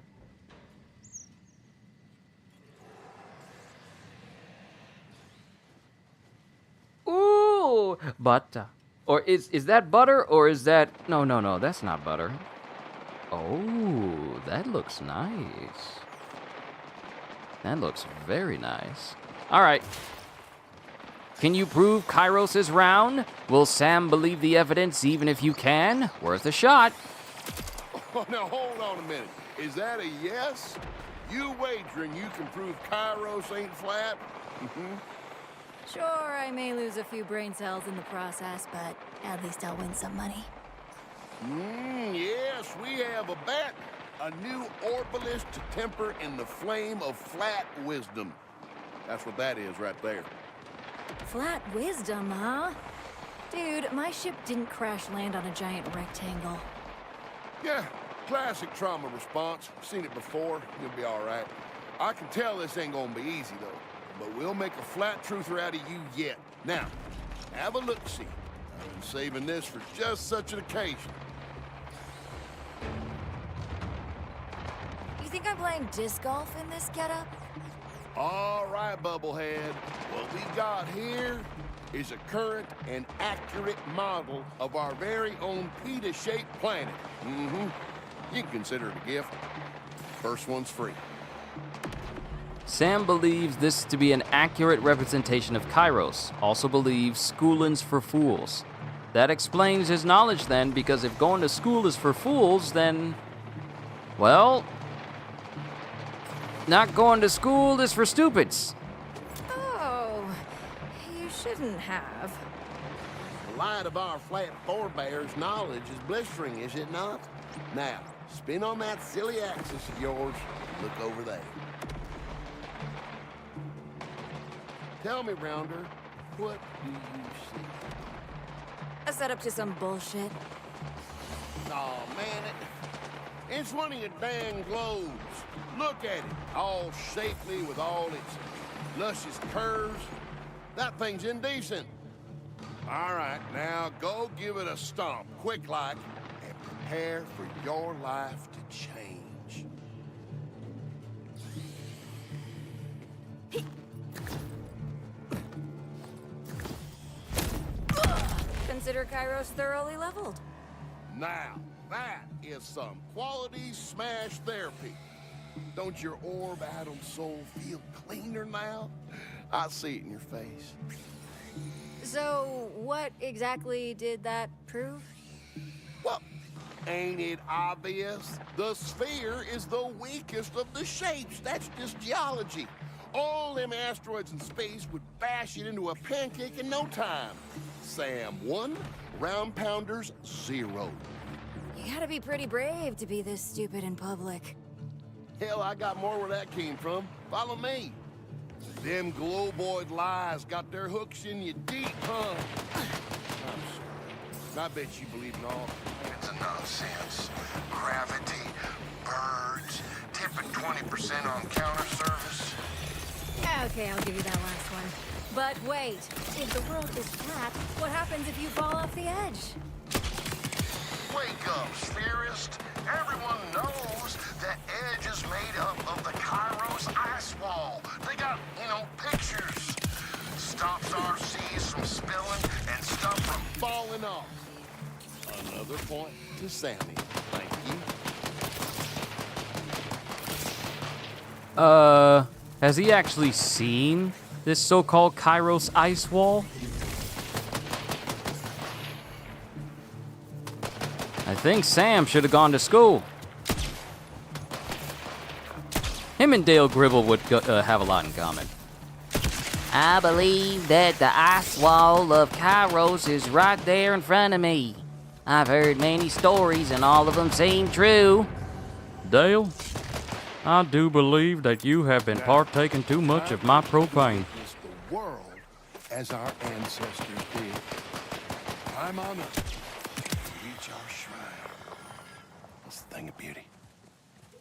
Ooh, butter. Or is that butter or is that, no, that's not butter. Oh, that looks nice. That looks very nice. All right. Can you prove Kairos is round? Will Sam believe the evidence even if you can? Worth a shot. Oh, now hold on a minute. Is that a yes? You wagering you can prove Kairos ain't flat? Sure, I may lose a few brain cells in the process, but at least I'll win some money. Yes, we have a bet. A new orbalist to temper in the flame of flat wisdom. That's what that is right there. Flat wisdom, huh? Dude, my ship didn't crash land on a giant rectangle. Yeah, classic trauma response. Seen it before. You'll be all right. I can tell this ain't gonna be easy, though. But we'll make a flat truther out of you yet. Now, have a look-see. I've been saving this for just such an occasion. You think I'm playing disc golf in this getup? All right, Bubblehead. What we got here is a current and accurate model of our very own pita-shaped planet. You can consider it a gift. First one's free. Sam believes this to be an accurate representation of Kairos. Also believes schooling's for fools. That explains his knowledge then, because if going to school is for fools, then, well, not going to school is for stupids. Oh, you shouldn't have. The light of our flat forebears' knowledge is blistering, is it not? Now, spin on that silly axis of yours. Look over there. Tell me, Rounder, what do you see? A setup to some bullshit. Oh, man, it's one of your dang globes. Look at it, all shapely with all its luscious curves. That thing's indecent. All right, now go give it a stomp, quick like, and prepare for your life to change. consider Kairos thoroughly leveled. Now, that is some quality smash therapy. Don't your orb atom soul feel cleaner now? I see it in your face. So, what exactly did that prove? Well, ain't it obvious? The sphere is the weakest of the shapes. That's just geology. All them asteroids in space would bash it into a pancake in no time. Sam 1, round pounders 0. You gotta be pretty brave to be this stupid in public. Hell, I got more where that came from. Follow me. Them globoid lies got their hooks in you deep, huh? I'm sorry. I bet you believe in all. It's a nonsense. Gravity, birds, tipping 20% on counter service. Okay, I'll give you that last one. But wait, if the world is flat, what happens if you fall off the edge? Wake up, spherist. Everyone knows that Edge is made up of the Kairos ice wall. They got, pictures. Stops our seas from spilling and stuff from falling off. Another point to Sammy. Thank you. Has he actually seen this so-called Kairos ice wall? I think Sam should have gone to school. Him and Dale Gribble would have a lot in common. I believe that the ice wall of Kairos is right there in front of me. I've heard many stories and all of them seem true. Dale, I do believe that you have been partaking too much of my propane. The world as our ancestors did. I'm honored. Reach our shrine. It's a thing of beauty.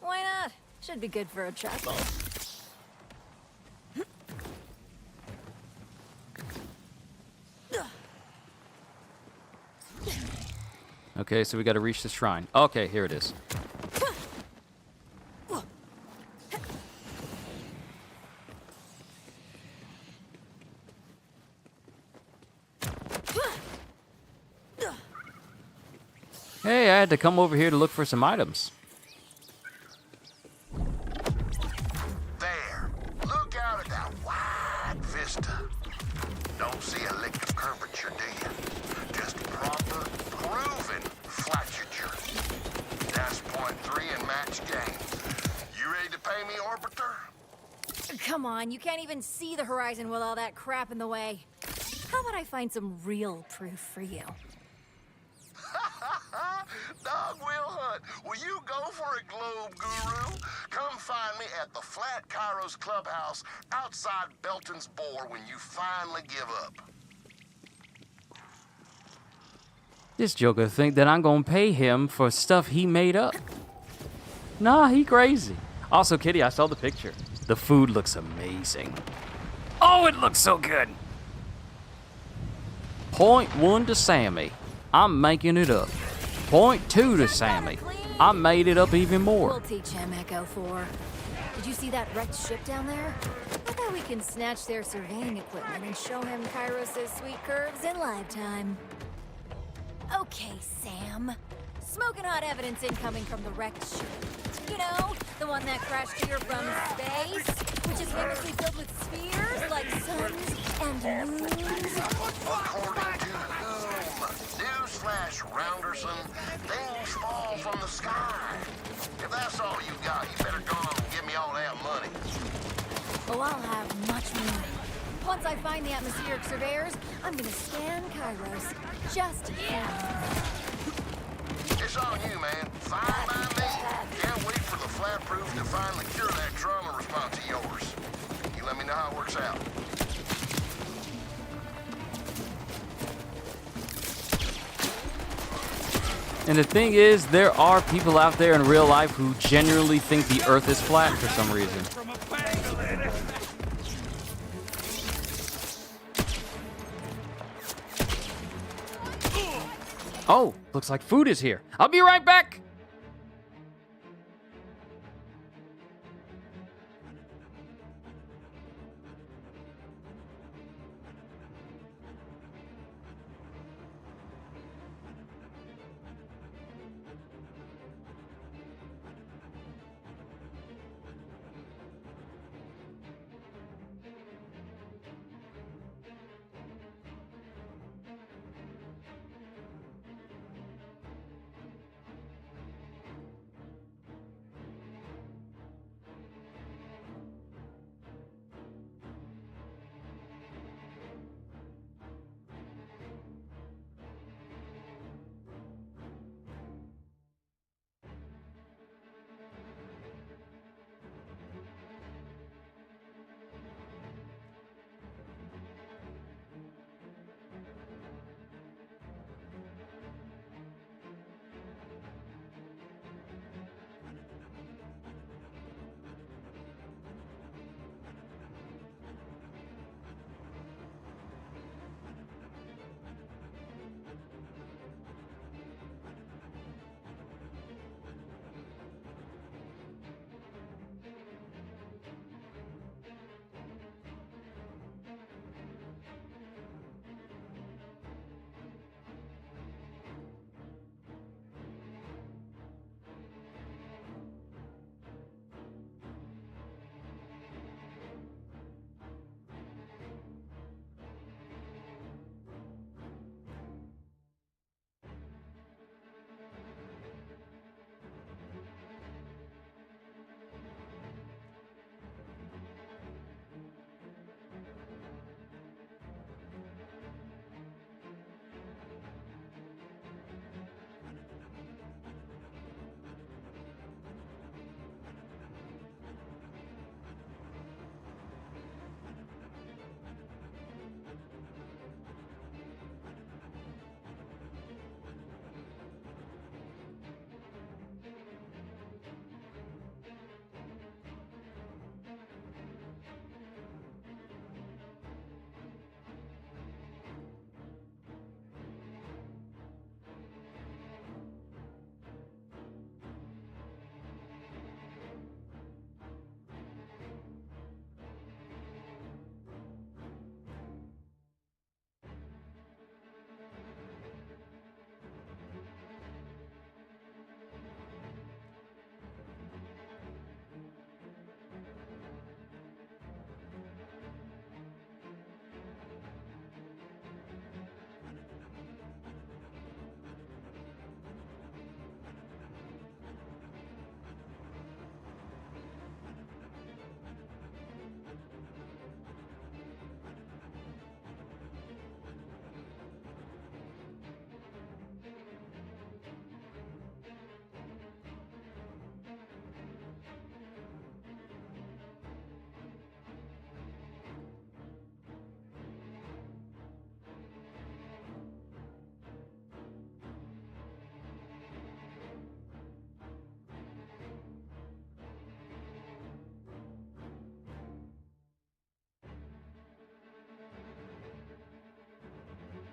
Why not? Should be good for a chuckle. Okay, so we gotta reach the shrine. Okay, here it is. Hey, I had to come over here to look for some items. There. Look out at that wide vista. Don't see a lick of curvature, do you? Just proper, proven flatulature. That's point 3 in match game. You ready to pay me, Orbiter? Come on, you can't even see the horizon with all that crap in the way. How about I find some real proof for you? Dog will hunt. Will you go for it, Globe Guru? Come find me at the Flat Kairos Clubhouse outside Belton's Bore when you finally give up. This joker think that I'm gonna pay him for stuff he made up. Nah, he crazy. Also, Kitty, I saw the picture. The food looks amazing. Oh, it looks so good. Point 1 to Sammy. I'm making it up. Point 2 to Sammy. I made it up even more. We'll teach him Echo 4. Did you see that wrecked ship down there? I bet we can snatch their surveying equipment and show him Kairos' sweet curves in lifetime. Okay, Sam. Smoking hot evidence incoming from the wrecked ship. You know, the one that crashed here from space, which is famously filled with spheres like suns and moons. According to whom? Newsflash, Rounderson. Things fall from the sky. If that's all you got, you better go and give me all that money. Oh, I'll have much more. Once I find the atmospheric surveyors, I'm gonna scan Kairos. Just It's on you, man. Fine by me. Can't wait for the flat proof to finally cure that trauma response of yours. You let me know how it works out. And the thing is, there are people out there in real life who genuinely think the Earth is flat for some reason. Oh, looks like food is here. I'll be right back.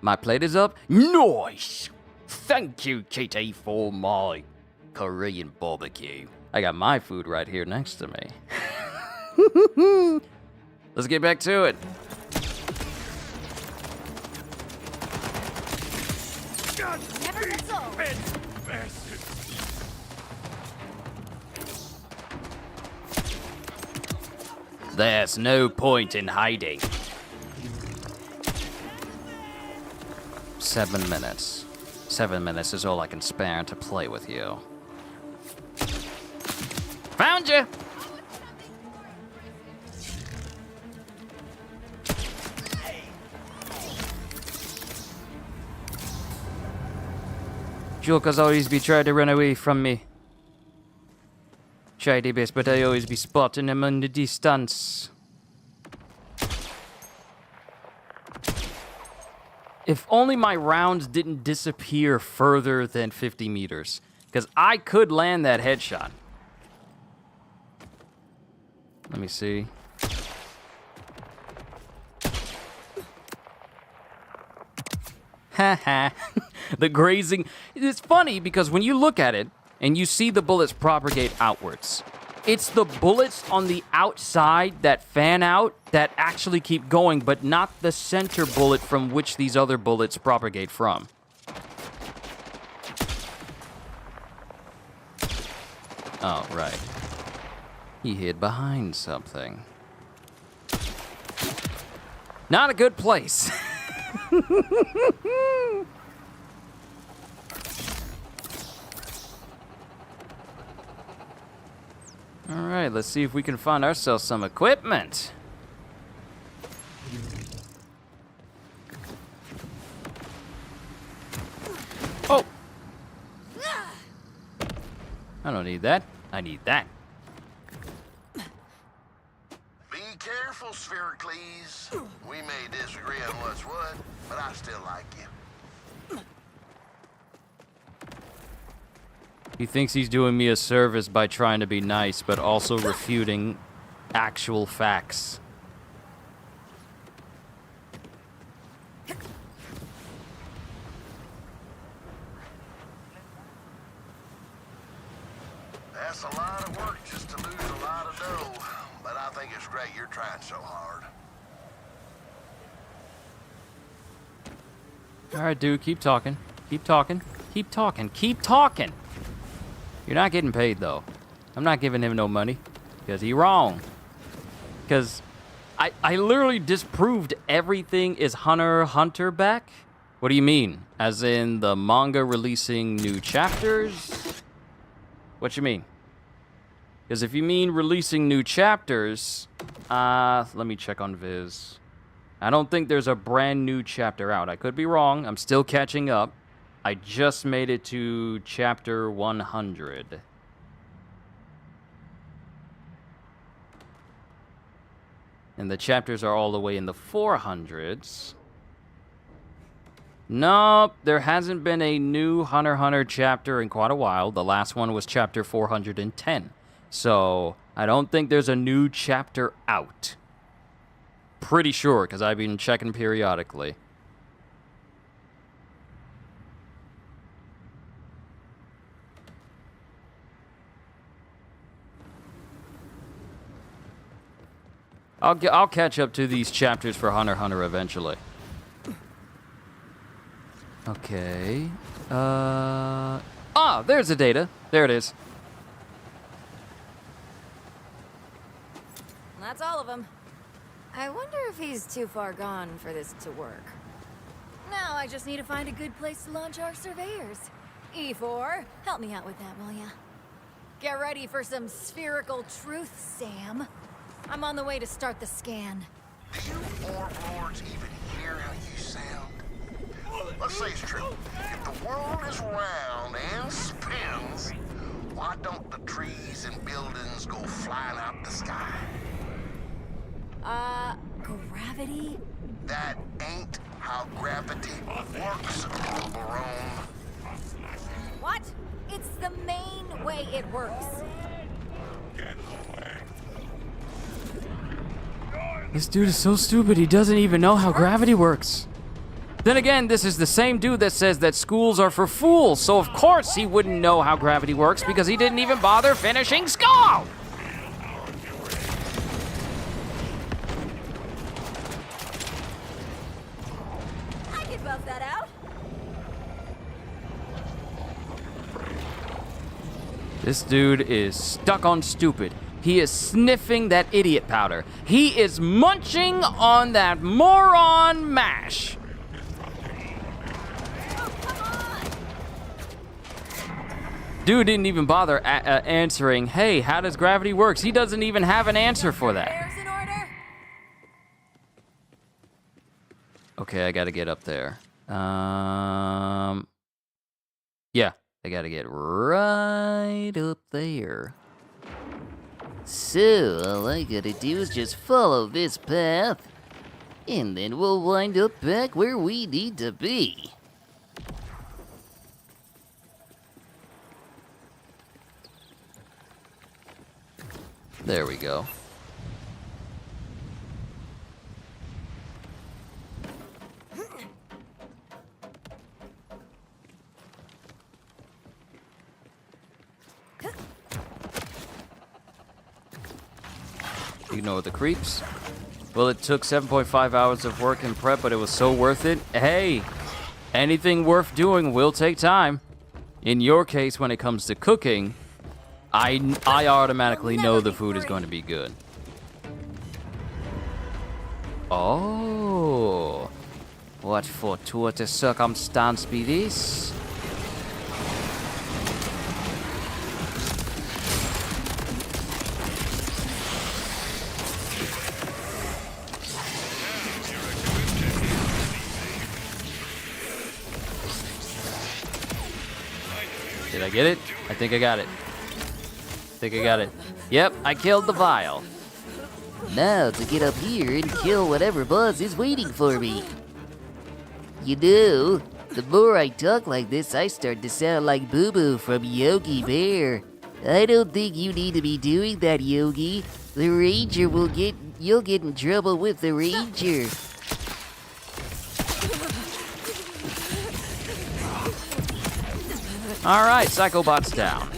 My plate is up. Nice! Thank you, Kitty, for my Korean barbecue. I got my food right here next to me. Let's get back to it. Never gets old. There's no point in hiding. 7 minutes. 7 minutes is all I can spare to play with you. Found you! Jokers always be trying to run away from me. Try their best, but I always be spotting them in the distance. If only my rounds didn't disappear further than 50 meters. Because I could land that headshot. Let me see. Haha. The grazing. It's funny because when you look at it and you see the bullets propagate outwards, it's the bullets on the outside that fan out that actually keep going, but not the center bullet from which these other bullets propagate from. Oh, right. He hid behind something. Not a good place. All right, let's see if we can find ourselves some equipment. Oh! I don't need that. I need that. Be careful, Sphericles. We may disagree on what's what, but I still like you. He thinks he's doing me a service by trying to be nice, but also refuting actual facts. That's a lot of work just to lose a lot of dough, but I think it's great you're trying so hard. All right, dude, keep talking. Keep talking. Keep talking. Keep talking. You're not getting paid, though. I'm not giving him no money, because he wrong. Because I literally disproved everything is Hunter back. What do you mean? As in the manga releasing new chapters? What you mean? Because if you mean releasing new chapters, let me check on Viz. I don't think there's a brand new chapter out. I could be wrong. I'm still catching up. I just made it to chapter 100. And the chapters are all the way in the 400s. Nope, there hasn't been a new Hunter x Hunter chapter in quite a while. The last one was chapter 410. So, I don't think there's a new chapter out. Pretty sure, because I've been checking periodically. I'll catch up to these chapters for Hunter x Hunter eventually. Okay. There's the data. There it is. That's all of them. I wonder if he's too far gone for this to work. Now I just need to find a good place to launch our surveyors. E4, help me out with that, will ya? Get ready for some spherical truth, Sam. I'm on the way to start the scan. Do you warlords even hear how you sound? Let's say it's true. If the world is round and spins, why don't the trees and buildings go flying out the sky? Gravity? That ain't how gravity works, Barone. What? It's the main way it works. This dude is so stupid, he doesn't even know how gravity works. Then again, this is the same dude that says that schools are for fools, so of course he wouldn't know how gravity works because he didn't even bother finishing school! I can buff that out. This dude is stuck on stupid. He is sniffing that idiot powder. He is munching on that moron mash. Dude didn't even bother answering, hey, how does gravity work? He doesn't even have an answer for that. Okay, I gotta get up there. Yeah, I gotta get right up there. So, all I gotta do is just follow this path, and then we'll wind up back where we need to be. There we go. Ignore the creeps. Well, it took 7.5 hours of work and prep, but it was so worth it. Hey, anything worth doing will take time. In your case, when it comes to cooking, I automatically know the food is going to be good. Oh, what fortuitous circumstance be this? Did I get it? I think I got it. Yep, I killed the vial. Now to get up here and kill whatever boss is waiting for me. You know, the more I talk like this, I start to sound like Boo Boo from Yogi Bear. I don't think you need to be doing that, Yogi. The Ranger you'll get in trouble with the Ranger. Alright, Psychobot's down.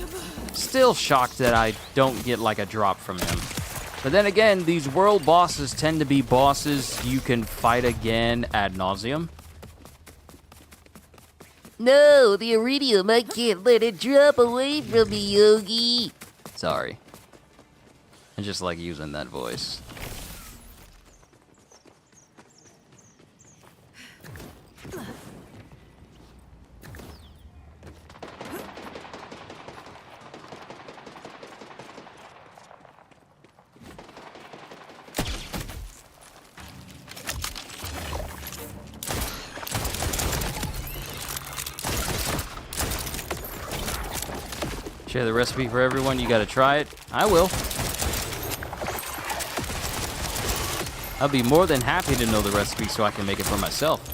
Still shocked that I don't get like a drop from him. But then again, these world bosses tend to be bosses you can fight again ad nauseum. No, the iridium, I can't let it drop away from me, Yogi. Sorry. I just like using that voice. Share the recipe for everyone. You gotta try it. I will. I'll be more than happy to know the recipe so I can make it for myself.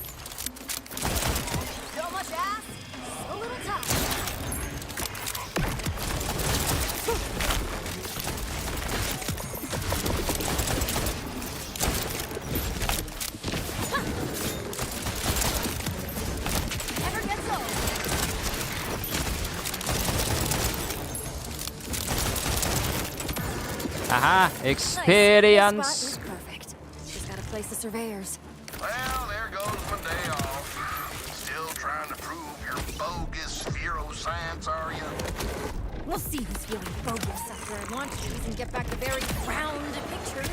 So much ass, so little time. Never gets old. Aha! Experience! Nice. This spot is perfect. Just gotta place the surveyors. Well, there goes my day off. Still trying to prove your bogus science, are you? We'll see who's feeling bogus after I launch these and get back the very round pictures.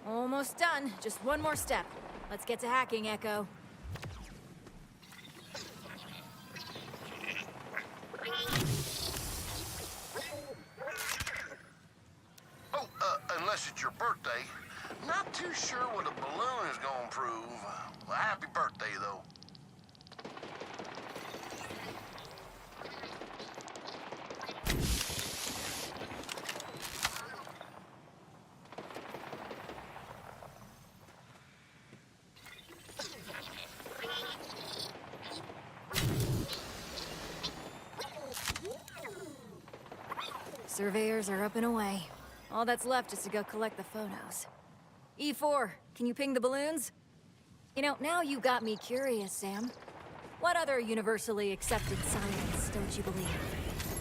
Almost done. Just one more step. Let's get to hacking, Echo. Oh, unless it's your birthday. Not too sure what a balloon is gonna prove. Well, happy birthday, though. Surveyors are up and away. All that's left is to go collect the photos. E4, can you ping the balloons? You know, now you got me curious, Sam. What other universally accepted science don't you believe?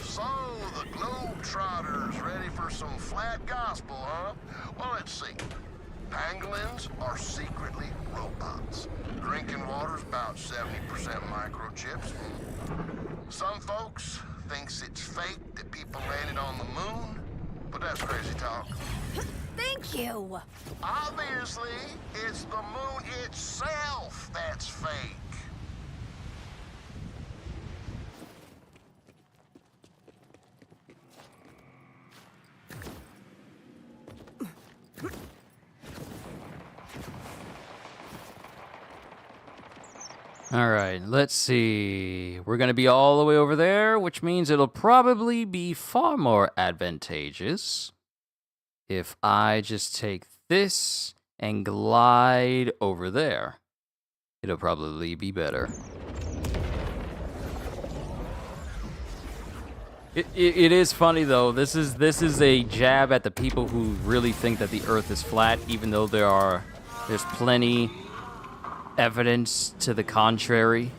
So, the Globetrotters ready for some flat gospel, huh? Well, let's see. Pangolins are secretly robots. Drinking water's about 70% microchips. Some folks thinks it's fake that people landed on the moon, but that's crazy talk. Thank you! Obviously, it's the moon itself that's fake. All right, let's see. We're going to be all the way over there, which means it'll probably be far more advantageous if I just take this and glide over there. It'll probably be better. It is funny though. This is a jab at the people who really think that the Earth is flat, even though there's plenty evidence to the contrary.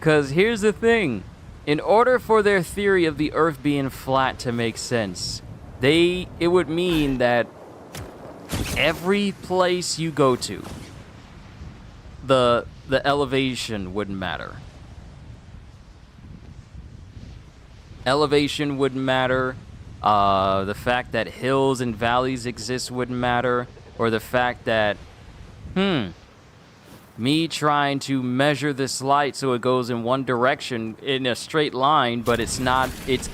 Because here's the thing. In order for their theory of the Earth being flat to make sense, it would mean that every place you go to, the elevation wouldn't matter. Elevation wouldn't matter. The fact that hills and valleys exist wouldn't matter. Or the fact that, me trying to measure this light so it goes in one direction in a straight line, but it's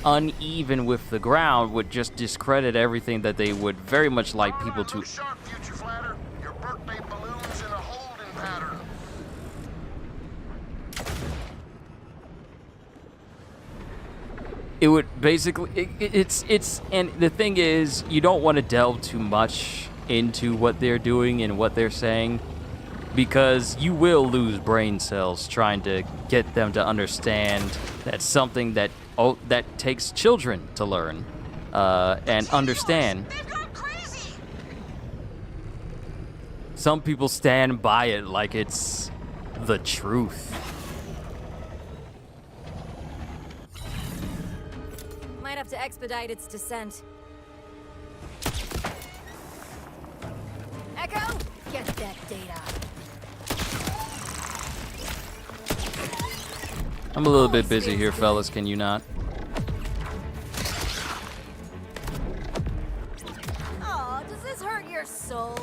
uneven with the ground, would just discredit everything that they would very much like people to. Look sharp, future flatter. Your birthday balloon's in a holding pattern. It would basically, and the thing is, you don't want to delve too much into what they're doing and what they're saying, because you will lose brain cells trying to get them to understand that something that takes children to learn and understand. They've gone crazy. Some people stand by it like it's the truth. Might have to expedite its descent. Echo, get that data. I'm a little bit busy here, fellas. Can you not? Oh, does this hurt your soul?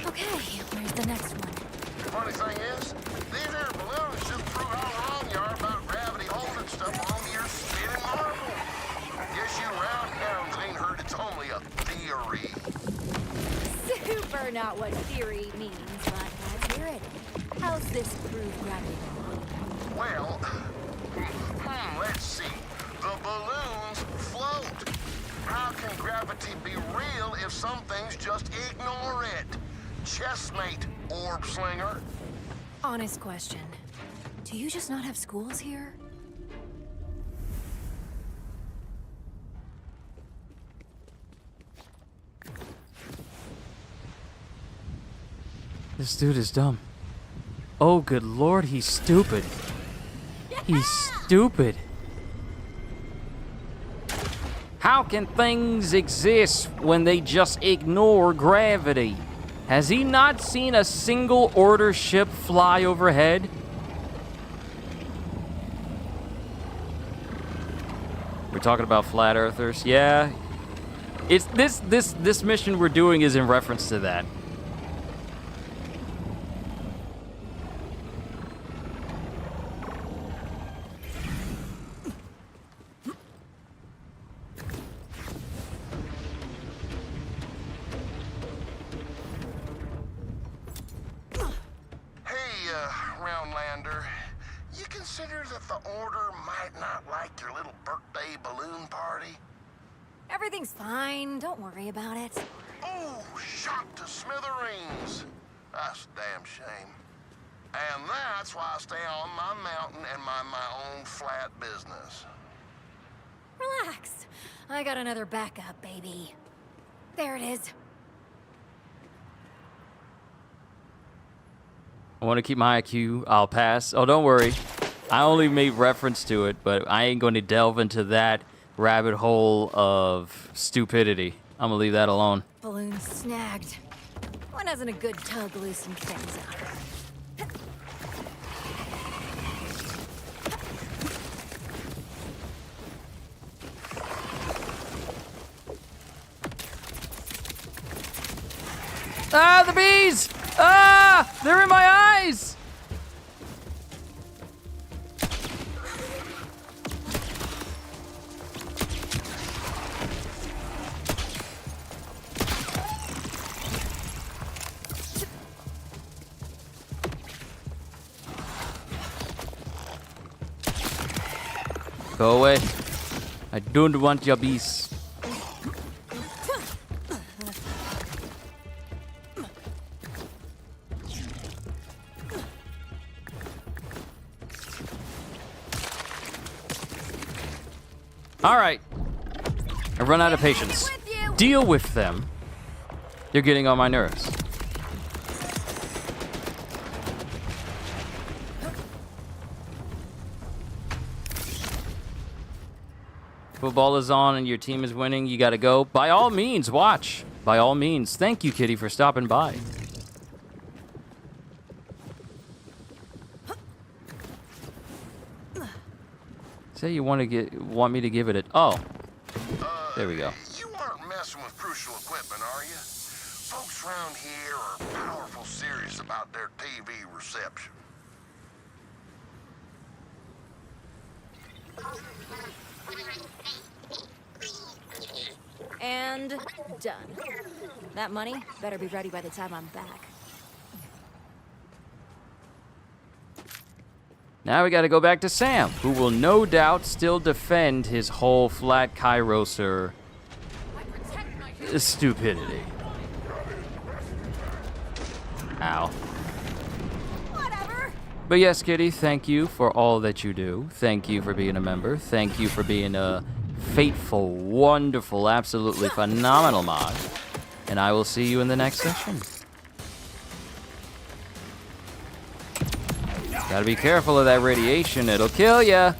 Okay, where's the next one? Funny thing is, these here balloons just prove how wrong you are about gravity holding stuff on your spinning marble. Guess you round towns ain't heard it's only a theory. Super not what theory means, but let's hear it. How's this prove gravity? Well, let's see. The balloons float. How can gravity be real if some things just ignore it? Chessmate, orb slinger. Honest question. Do you just not have schools here? This dude is dumb. Oh, good lord, he's stupid. He's stupid. How can things exist when they just ignore gravity? Has he not seen a single order ship fly overhead? We're talking about flat earthers. Yeah. It's this mission we're doing is in reference to that. Roundlander, you consider that the Order might not like Everything's fine. Don't worry about it. Oh, shot to smithereens. That's a damn shame. And that's why I stay on my mountain and mind my own flat business. Relax. I got another backup, baby. There it is. I want to keep my IQ. I'll pass. Oh, don't worry. I only made reference to it, but I ain't going to delve into that rabbit hole of stupidity. I'm going to leave that alone. Balloon snagged. When hasn't a good tug loosened things up? Ah, the bees! Ah! They're in my eyes! Go away. I don't want your bees. All right. I've run out of patience. Deal with them. You're getting on my nerves. Football is on and your team is winning. You gotta go. By all means, watch. By all means. Thank you, Kitty, for stopping by. Say you want me to give it a... Oh. There we go. You aren't messing with crucial equipment, are you? Folks around here are powerful serious about their TV reception. And done. That money better be ready by the time I'm back. Now we gotta go back to Sam, who will no doubt still defend his whole flat Kairoser stupidity. Ow. Whatever. But yes, Kitty, thank you for all that you do. Thank you for being a member. Thank you for being a fateful, wonderful, absolutely phenomenal mod. And I will see you in the next session. Gotta be careful of that radiation, it'll kill ya.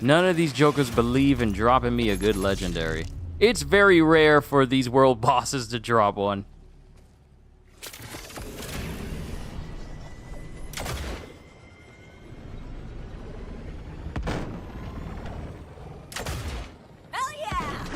None of these jokers believe in dropping me a good legendary. It's very rare for these world bosses to drop one. Hell yeah!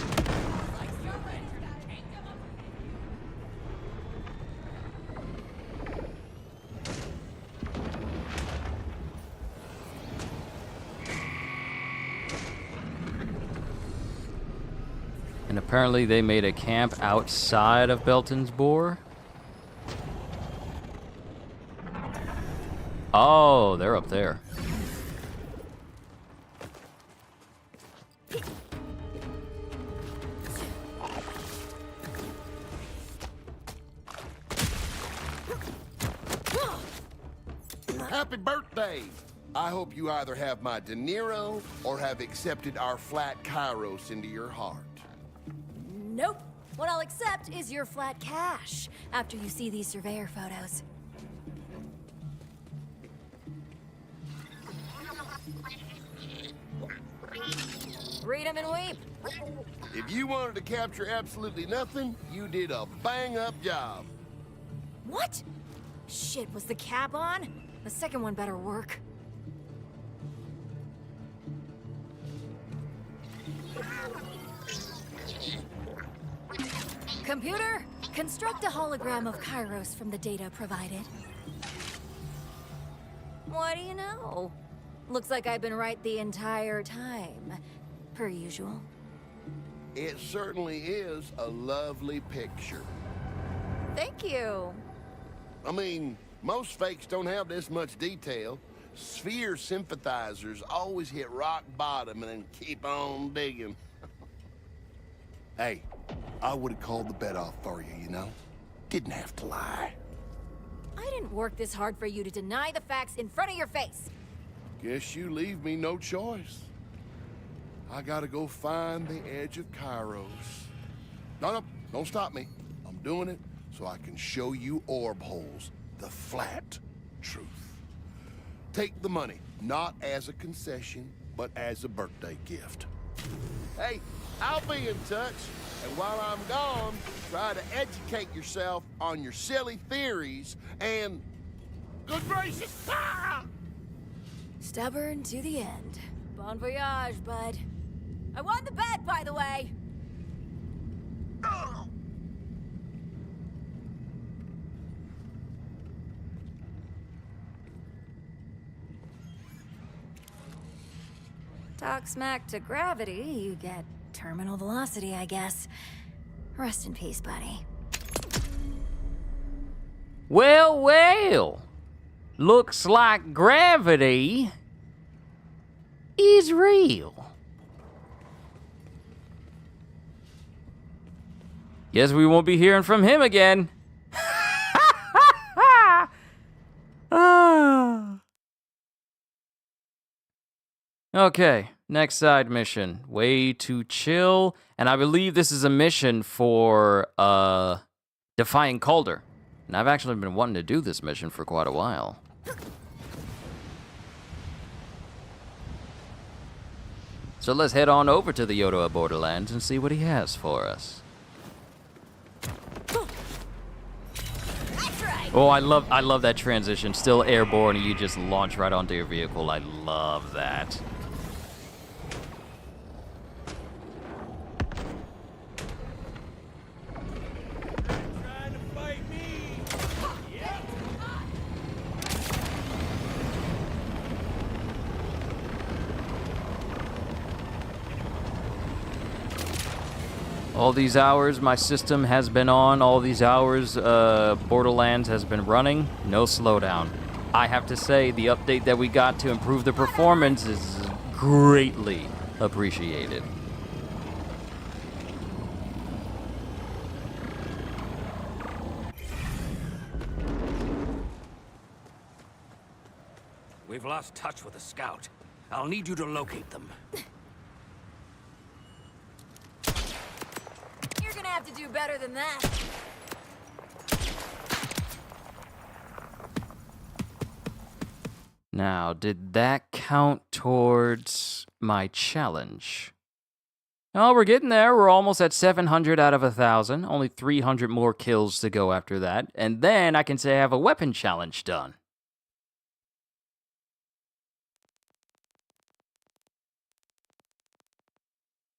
And apparently they made a camp outside of Belton's Boar. Oh, they're up there. Happy birthday! I hope you either have my De Niro or have accepted our flat Kairos into your heart. Nope. What I'll accept is your flat cash after you see these surveyor photos. Read 'em and weep. If you wanted to capture absolutely nothing, you did a bang-up job. What? Shit, was the cap on? The second one better work. Computer, construct a hologram of Kairos from the data provided. What do you know? Looks like I've been right the entire time, per usual. It certainly is a lovely picture. Thank you. I mean, most fakes don't have this much detail. Sphere sympathizers always hit rock bottom and then keep on digging. Hey, I would have called the bet off for you, you know? Didn't have to lie. I didn't work this hard for you to deny the facts in front of your face. Guess you leave me no choice. I gotta go find the edge of Kairos. No, don't stop me. I'm doing it so I can show you orb holes, the flat truth. Take the money, not as a concession, but as a birthday gift. Hey, I'll be in touch. And while I'm gone, try to educate yourself on your silly theories and... Good gracious! Ah! Stubborn to the end. Bon voyage, bud. I won the bet, by the way. Talk smack to gravity, you get terminal velocity, I guess. Rest in peace, buddy. Well, well. Looks like gravity is real. Guess we won't be hearing from him again. Okay, next side mission. Way to chill. And I believe this is a mission for defying Calder. And I've actually been wanting to do this mission for quite a while. So let's head on over to the Yoda of Borderlands and see what he has for us. Oh, I love that transition. Still airborne and you just launch right onto your vehicle. I love that. All these hours my system has been on, all these hours Borderlands has been running, no slowdown. I have to say, the update that we got to improve the performance is greatly appreciated. We've lost touch with the scout. I'll need you to locate them. Have to do better than that. Now, did that count towards my challenge? Oh, we're getting there. We're almost at 700 out of 1,000. Only 300 more kills to go after that. And then I can say I have a weapon challenge done.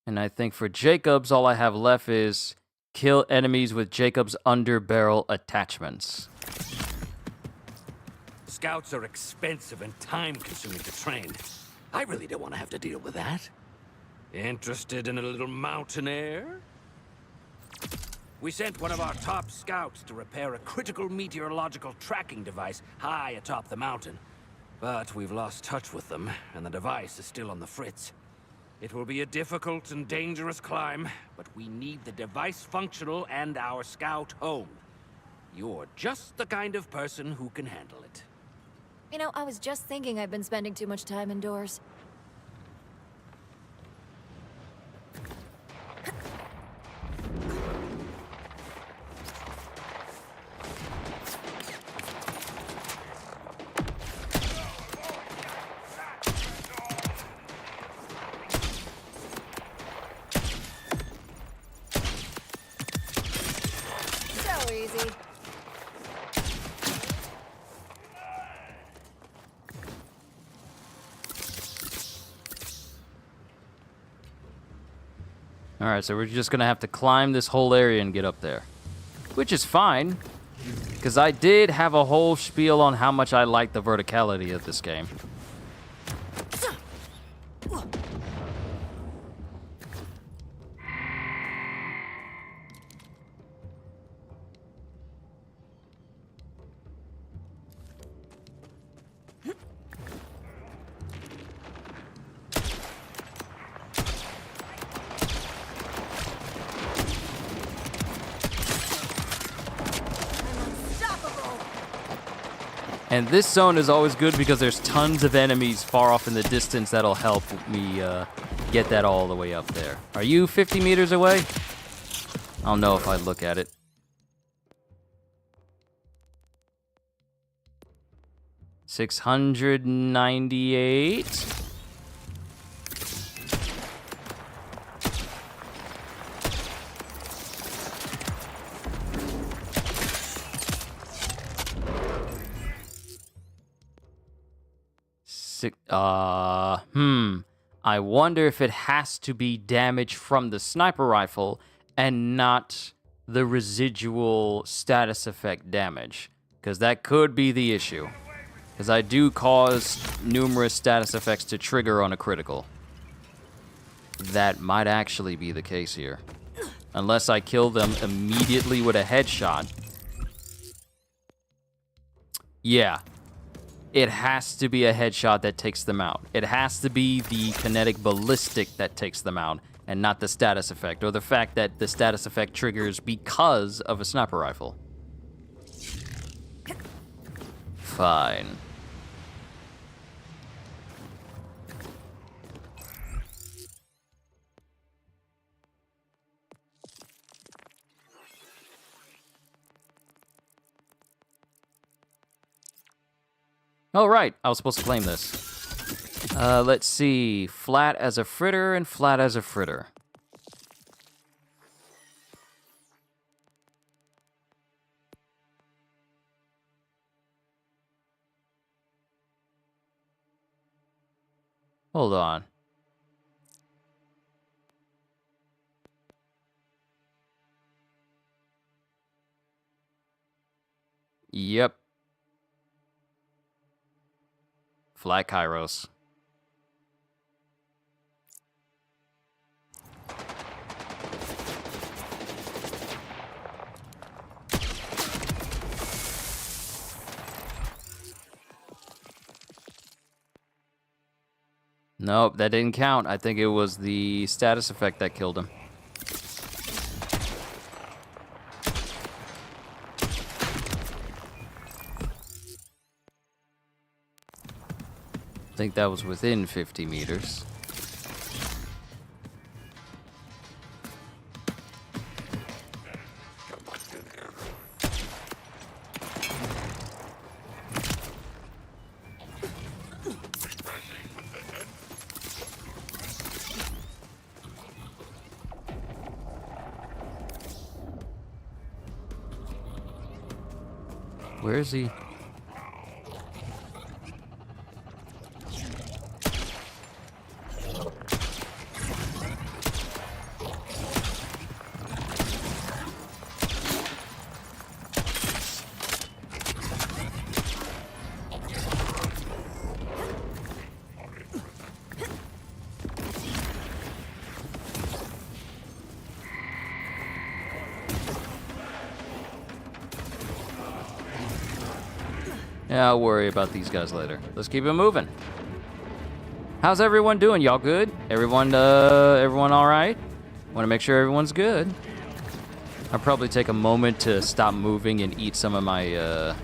And I think for Jacobs, all I have left is kill enemies with Jacob's underbarrel attachments. Scouts are expensive and time-consuming to train. I really don't want to have to deal with that. Interested in a little mountain air? We sent one of our top scouts to repair a critical meteorological tracking device high atop the mountain. But we've lost touch with them, and the device is still on the fritz. It will be a difficult and dangerous climb, but we need the device functional and our scout home. You're just the kind of person who can handle it. You know, I was just thinking I've been spending too much time indoors. Easy. Alright, so we're just gonna have to climb this whole area and get up there. Which is fine, because I did have a whole spiel on how much I like the verticality of this game. And this zone is always good because there's tons of enemies far off in the distance that'll help me get that all the way up there. Are you 50 meters away? I don't know if I look at it. $698. I wonder if it has to be damage from the sniper rifle and not the residual status effect damage. Because that could be the issue. Because I do cause numerous status effects to trigger on a critical. That might actually be the case here. Unless I kill them immediately with a headshot. Yeah. It has to be a headshot that takes them out. It has to be the kinetic ballistic that takes them out, and not the status effect, or the fact that the status effect triggers because of a sniper rifle. Fine. Oh, right. I was supposed to claim this. Let's see. Flat as a fritter and flat as a fritter. Hold on. Yep. Flat Kairos. Nope, that didn't count. I think it was the status effect that killed him. I think that was within 50 meters. Where is he? Yeah, I'll worry about these guys later. Let's keep it moving. How's everyone doing? Y'all good? Everyone all right? Want to make sure everyone's good. I'll probably take a moment to stop moving and eat some of my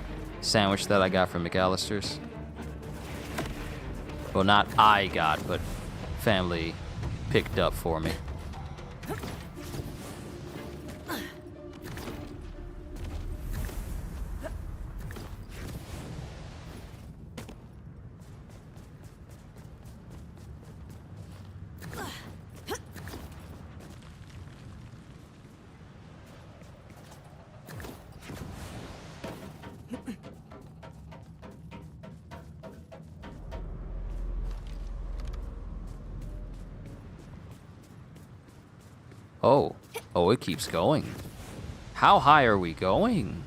sandwich that I got from McAllister's. Well, not I got, but family picked up for me. Oh, it keeps going. How high are we going?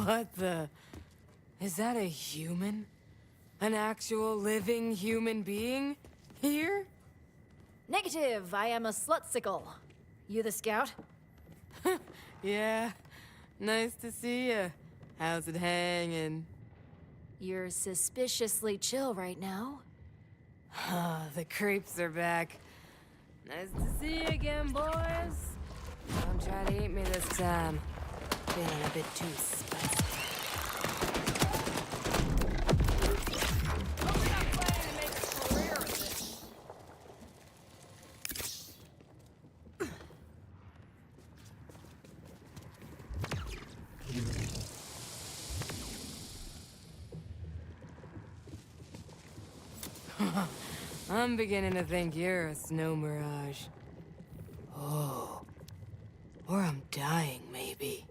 What the? Is that a human? An actual living human being? Here? Negative, I am a slutsicle. You the scout? Yeah. Nice to see ya. How's it hanging? You're suspiciously chill right now. The creeps are back. Nice to see you again, boys. Don't try to eat me this time. Feeling a bit too spicy. I'm beginning to think you're a snow mirage. Oh. Or I'm dying, maybe.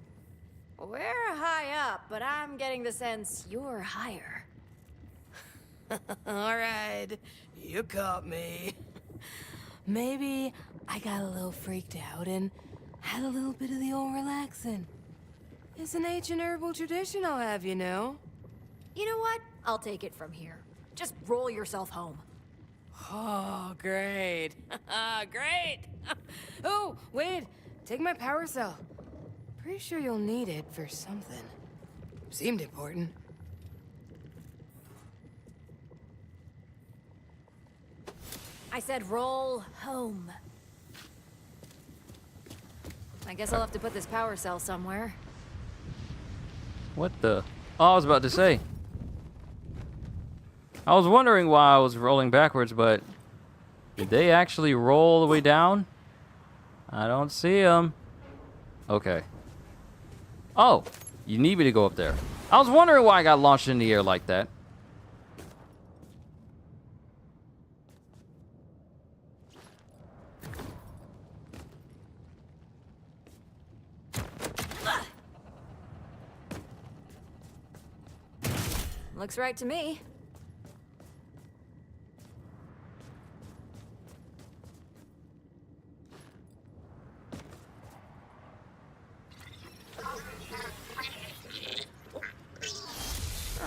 We're high up, but I'm getting the sense you're higher. Alright, you caught me. Maybe I got a little freaked out and had a little bit of the old relaxing. It's an ancient herbal tradition I'll have you know. You know what? I'll take it from here. Just roll yourself home. Oh, great. Great! Oh, wait. Take my power cell. Pretty sure you'll need it for something. Seemed important. I said roll home. I guess I'll have to put this power cell somewhere. What the? Oh, I was about to say. I was wondering why I was rolling backwards, but did they actually roll all the way down? I don't see them. Okay. Oh, you need me to go up there. I was wondering why I got launched in the air like that. Looks right to me.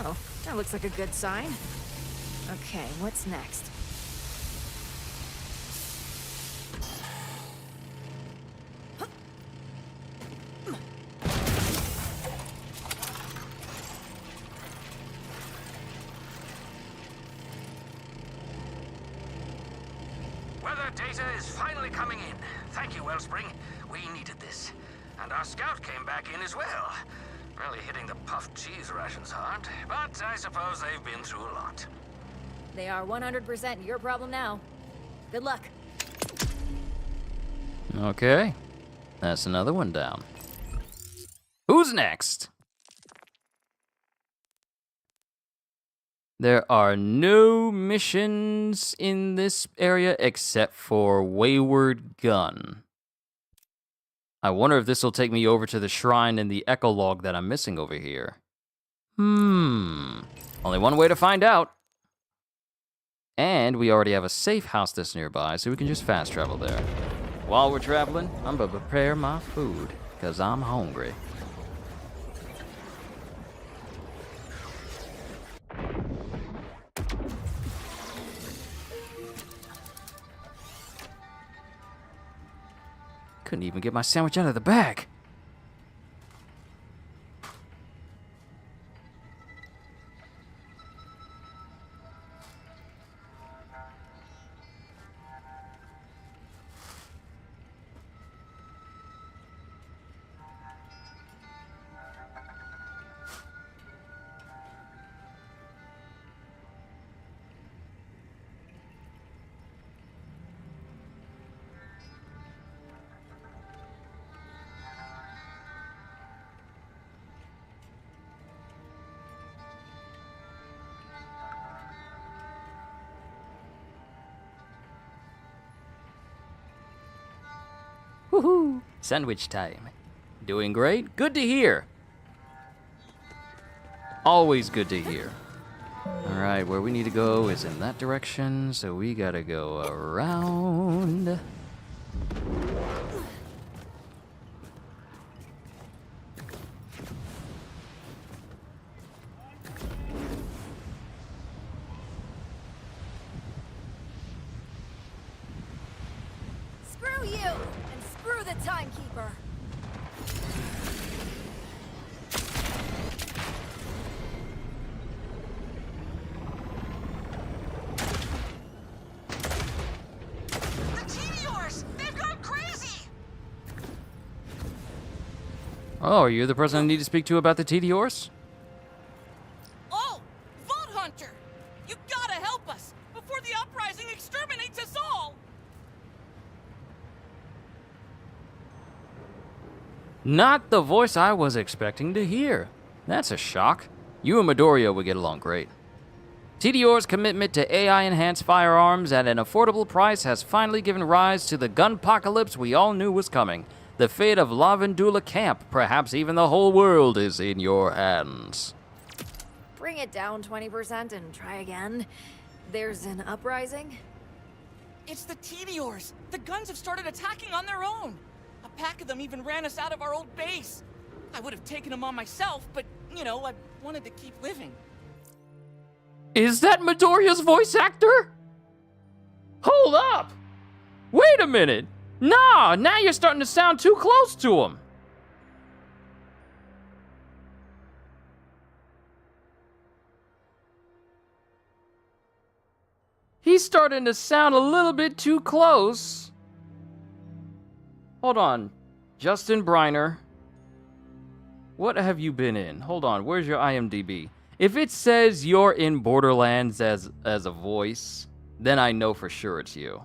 Oh, that looks like a good sign. Okay, what's next? Weather data is finally coming in. Thank you, Wellspring. We needed this. And our scout came back in as well. Really hitting the puffed cheese rations hard, but I suppose they've been through a lot. They are 100% your problem now. Good luck. Okay. That's another one down. Who's next? There are no missions in this area except for Wayward Gun. I wonder if this will take me over to the shrine in the echolog that I'm missing over here. Only one way to find out. And we already have a safe house that's nearby, so we can just fast travel there. While we're traveling, I'm gonna prepare my food, because I'm hungry. Couldn't even get my sandwich out of the bag. Woohoo! Sandwich time. Doing great? Good to hear. Always good to hear. Alright, where we need to go is in that direction, so we gotta go around. you! And screw the timekeeper! The Meteors! They've gone crazy! Oh, are you the person I need to speak to about the Meteors? Oh! Vault Hunter! You gotta help us before the uprising exterminates us all! Not the voice I was expecting to hear. That's a shock. You and Midoriya would get along great. TDOR's commitment to AI-enhanced firearms at an affordable price has finally given rise to the gunpocalypse we all knew was coming. The fate of Lavandula Camp, perhaps even the whole world, is in your hands. Bring it down 20% and try again. There's an uprising? It's the Meteors! The guns have started attacking on their own! A pack of them even ran us out of our old base! I would have taken them on myself, but, you know, I wanted to keep living. Is that Midoriya's voice actor? Hold up! Wait a minute! Nah, now you're starting to sound too close to him. He's starting to sound a little bit too close. Hold on. Justin Briner. What have you been in? Hold on, where's your IMDb? If it says you're in Borderlands as a voice, then I know for sure it's you.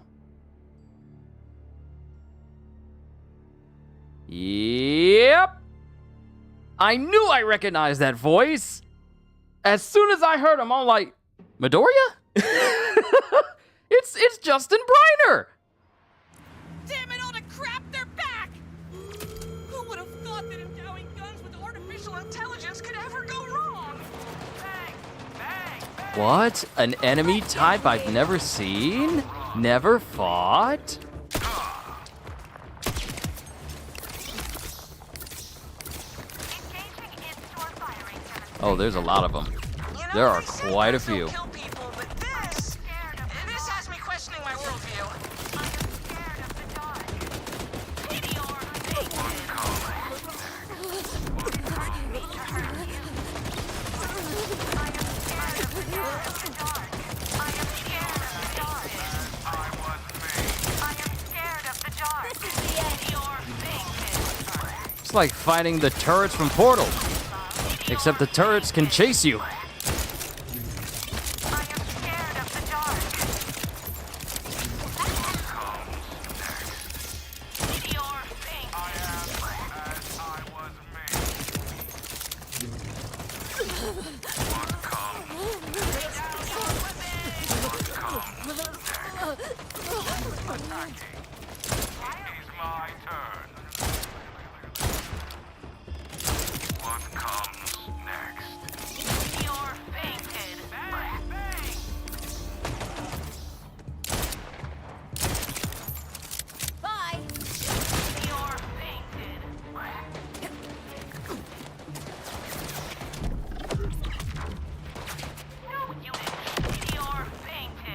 Yep. I knew I recognized that voice. As soon as I heard him, I'm like, Midoriya? It's Justin Briner. Damn it all to crap, they're back! Who would have thought that endowing guns with artificial intelligence could ever go wrong? Bang, bang, bang. What? An enemy type I've never seen? Never fought? Oh, there's a lot of them. There are quite a few. This has me questioning my worldview. It's like fighting the turrets from Portal. Except the turrets can chase you.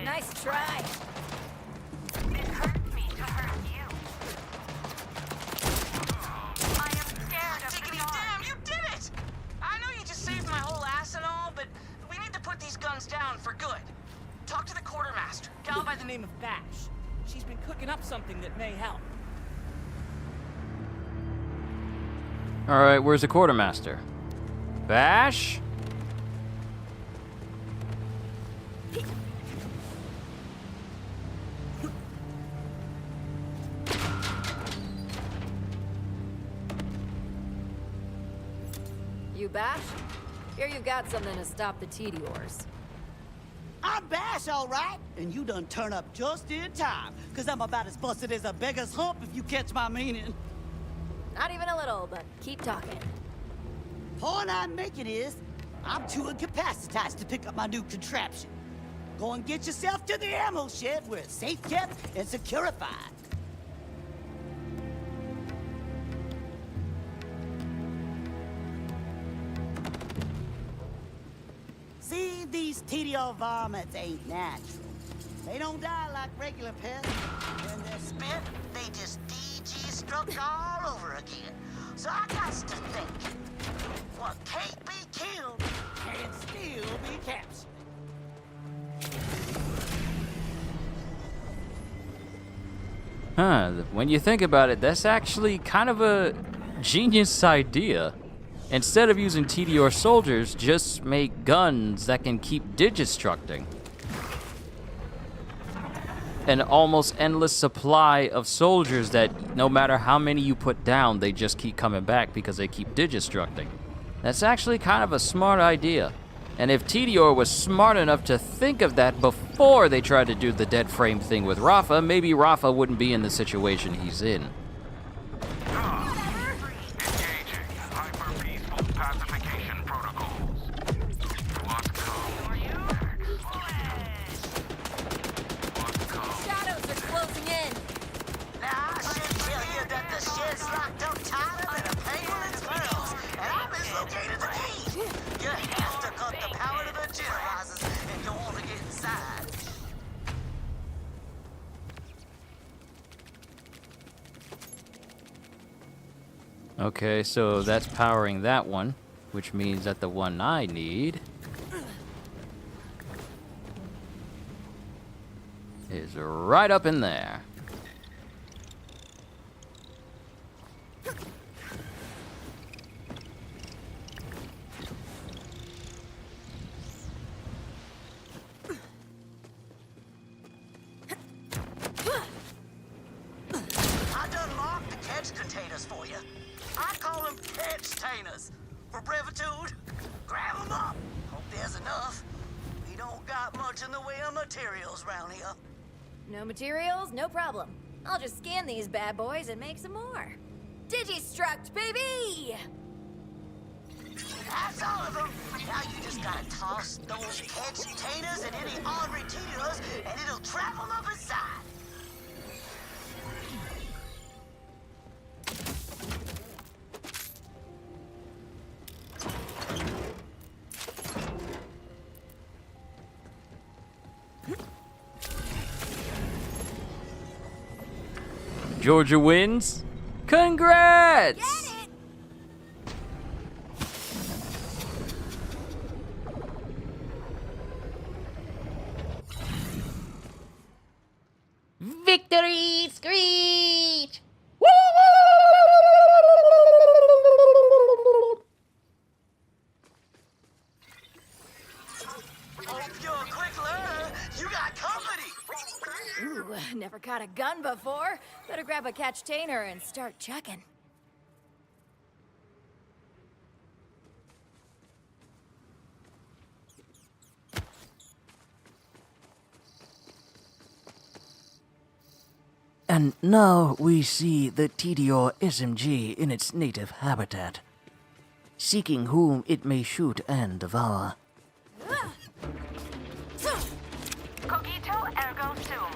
Nice try. It hurts me to hurt you. I am scared of the dark. Damn, you did it! I know you just saved my whole ass and all, but we need to put these guns down for good. Talk to the quartermaster, gal by the name of Bash. She's been cooking up something that may help. All right, where's the quartermaster? Bash? You Bash? Here you've got something to stop the Meteors. I'm Bash, all right, and you done turn up just in time, because I'm about as busted as a beggar's hump, if you catch my meaning. Not even a little, but keep talking. Point I'm making is, I'm too incapacitated to pick up my new contraption. Go and get yourself to the ammo shed where it's safe kept and securified. See, these TDO varmints ain't natural. They don't die like regular pests. When they're spent, they just destruct all over again. So I got to think, what can't be killed can still be captured. Huh, when you think about it, that's actually kind of a genius idea. Instead of using TDR soldiers, just make guns that can keep digistructing. An almost endless supply of soldiers that no matter how many you put down, they just keep coming back because they keep digistructing. That's actually kind of a smart idea. And if TDR was smart enough to think of that before they tried to do the dead frame thing with Rafa, maybe Rafa wouldn't be in the situation he's in. Okay, so that's powering that one, which means that the one I need is right up in there. I done marked the catch containers for you. I call them catch-tainers. For brevitude, grab them up. Hope there's enough. We don't got much in the way of materials round here. No materials, no problem. I'll just scan these bad boys and make some more. Digistruct, baby! That's all of them. Now you just gotta toss those catch-tainers and any ornery teeters, and it'll trap them up inside. Georgia wins? Congrats! Get it! Victory screech! Hope you're a quick learner. You got company. Ooh, never caught a gun before. Better grab a catch-tainer and start checking. And now we see the TDR SMG in its native habitat, seeking whom it may shoot and devour. Cogito ergo sum.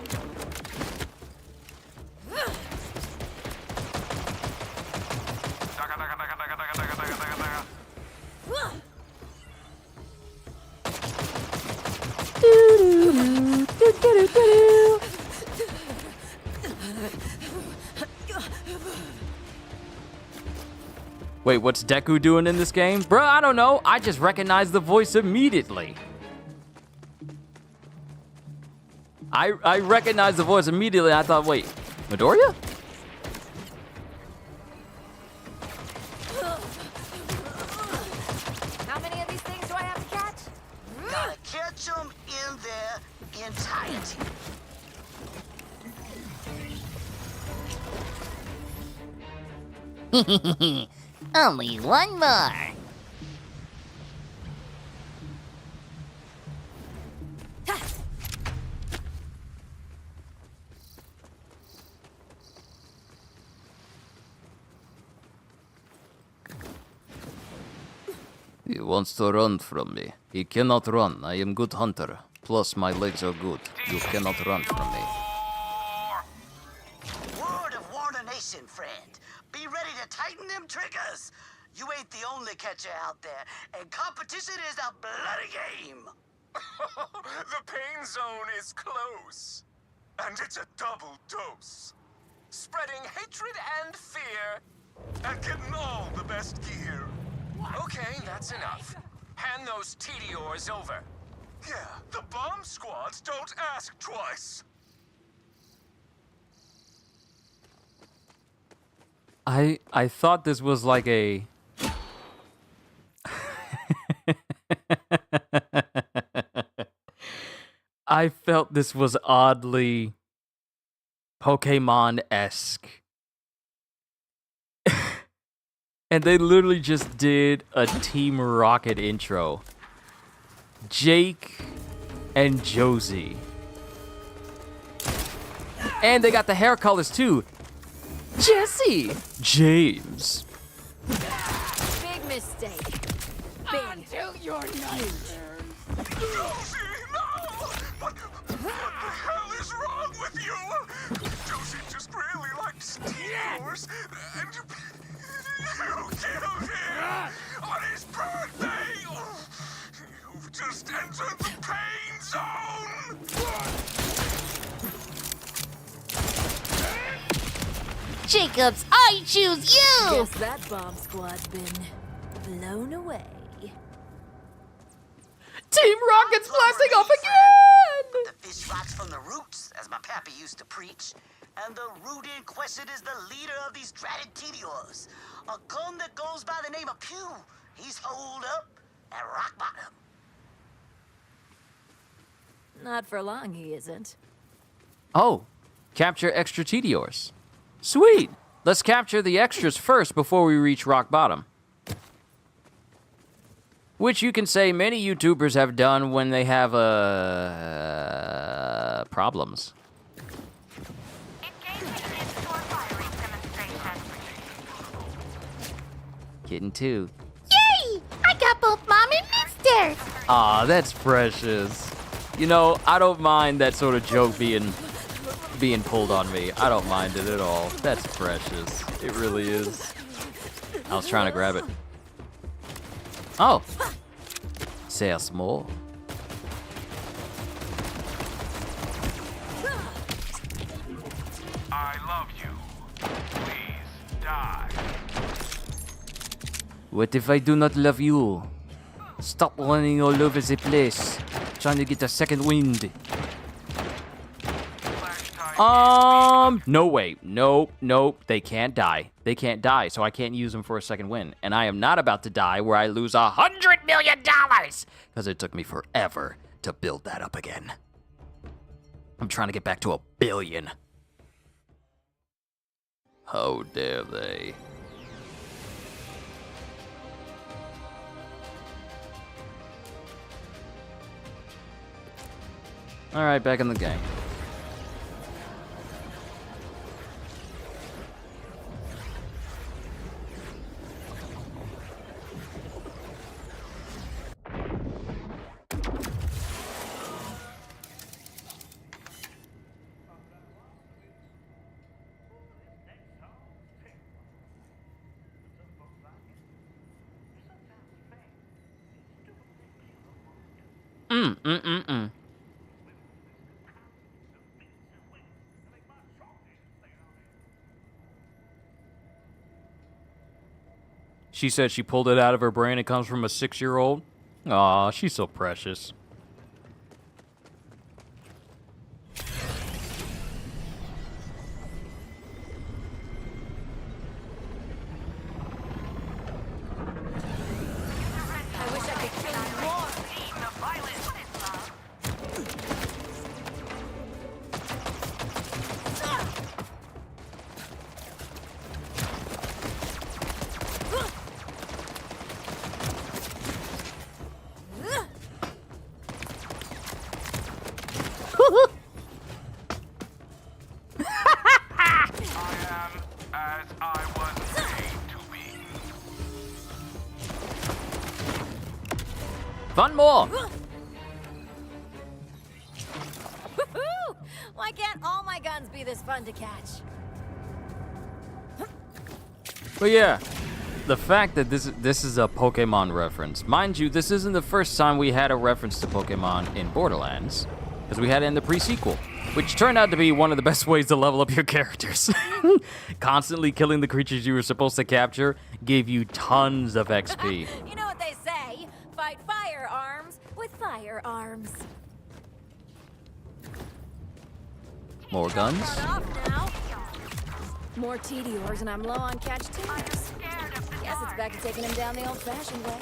Wait, what's Deku doing in this game? Bruh, I don't know. I just recognized the voice immediately. I recognized the voice immediately. I thought, wait, Midoriya? How many of these things do I have to catch? Gotta catch them in their entirety. Only one more. He wants to run from me. He cannot run. I am good hunter. Plus, my legs are good. You cannot run from me. Word of warnation, friend. Be ready to tighten them triggers. You ain't the only catcher out there, and competition is a bloody game. The pain zone is close. And it's a double dose. spreading hatred and fear. And getting all the best gear. Okay, that's enough. Hand those TDOs over. Yeah, the bomb squads don't ask twice. I thought this was like a I felt this was oddly Pokemon-esque. And they literally just did a Team Rocket intro. Jake and Josie. And they got the hair colors too. Jesse! James. Big mistake. Big. Until your nightmares. Josie, no! What the hell is wrong with you? Josie just really likes Steelers, and you killed him on his birthday! You've just entered the pain zone! Jacobs, I choose you! Guess that bomb squad's been blown away. Team Rocket's blasting off again! The fish rots from the roots, as my pappy used to preach. And the root in question is the leader of these dratted TDOs. A gun that goes by the name of Pew. He's holed up at rock bottom. Not for long, he isn't. Oh, capture extra Tediors. Sweet! Let's capture the extras first before we reach rock bottom. Which you can say many YouTubers have done when they have, problems. Kitten 2. Yay! I got both Mom and Mister! Aw, that's precious. You know, I don't mind that sort of joke being pulled on me. I don't mind it at all. That's precious. It really is. I was trying to grab it. Oh. Say small. I love you. Please die. What if I do not love you? Stop running all over the place. Trying to get a second wind. No way. Nope. They can't die. They can't die, so I can't use them for a second win. And I am not about to die where I lose $100 million! Because it took me forever to build that up again. I'm trying to get back to $1 billion. How dare they? Alright, back in the game. She said she pulled it out of her brain. It comes from a 6-year-old. Aw, she's so precious. Fun more! Woohoo! Why can't all my guns be this fun to catch? But yeah, the fact that this is a Pokemon reference. Mind you, this isn't the first time we had a reference to Pokemon in Borderlands. because we had it in the pre-sequel, which turned out to be one of the best ways to level up your characters. Constantly killing the creatures you were supposed to capture gave you tons of XP. You know what they say, fight firearms with firearms. More guns. Run off now. More TDORs and I'm low on catch tuners. Guess it's back to taking him down the old-fashioned way.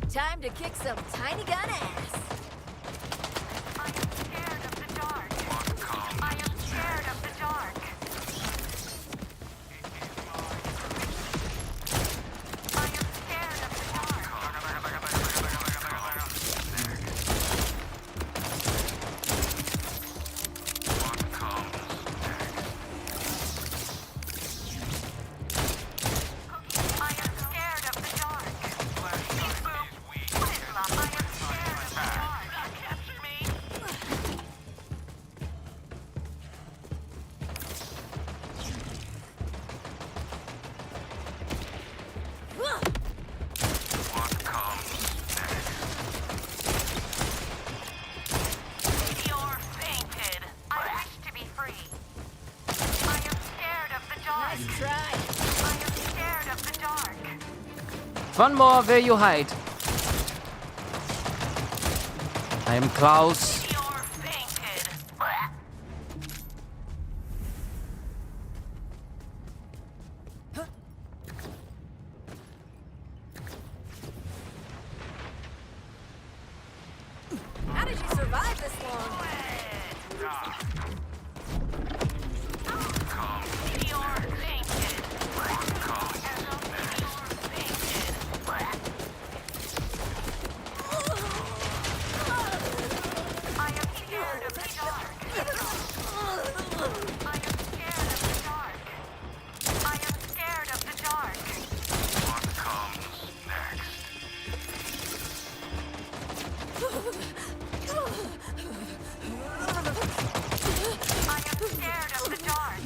Time to kick some tiny gun ass. I am scared of the dark. I am scared of the dark. I am scared of the dark. I am scared of the dark. Beep boop. Whistler, I am scared of the dark. Capture me. You're fainted. I wish to be free. I am scared of the dark. Nice try. I am scared of the dark. One more where you hide. I am Klaus. You're fainted. How did you survive this long? You're fainted. I am scared of the dark. I am scared of the dark. I am scared of the dark. I am scared of the dark.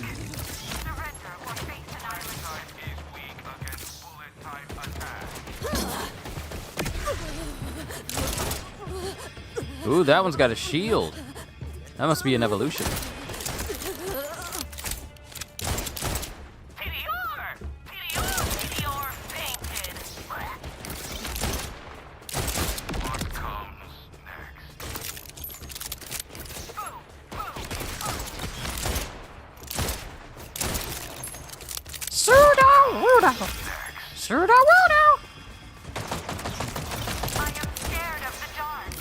Surrender or face annihilation. Is weak against bullet-type attack. Ooh, that one's got a shield. That must be an evolution. You're fainted. Pseudo-wudo. I am scared of the dark.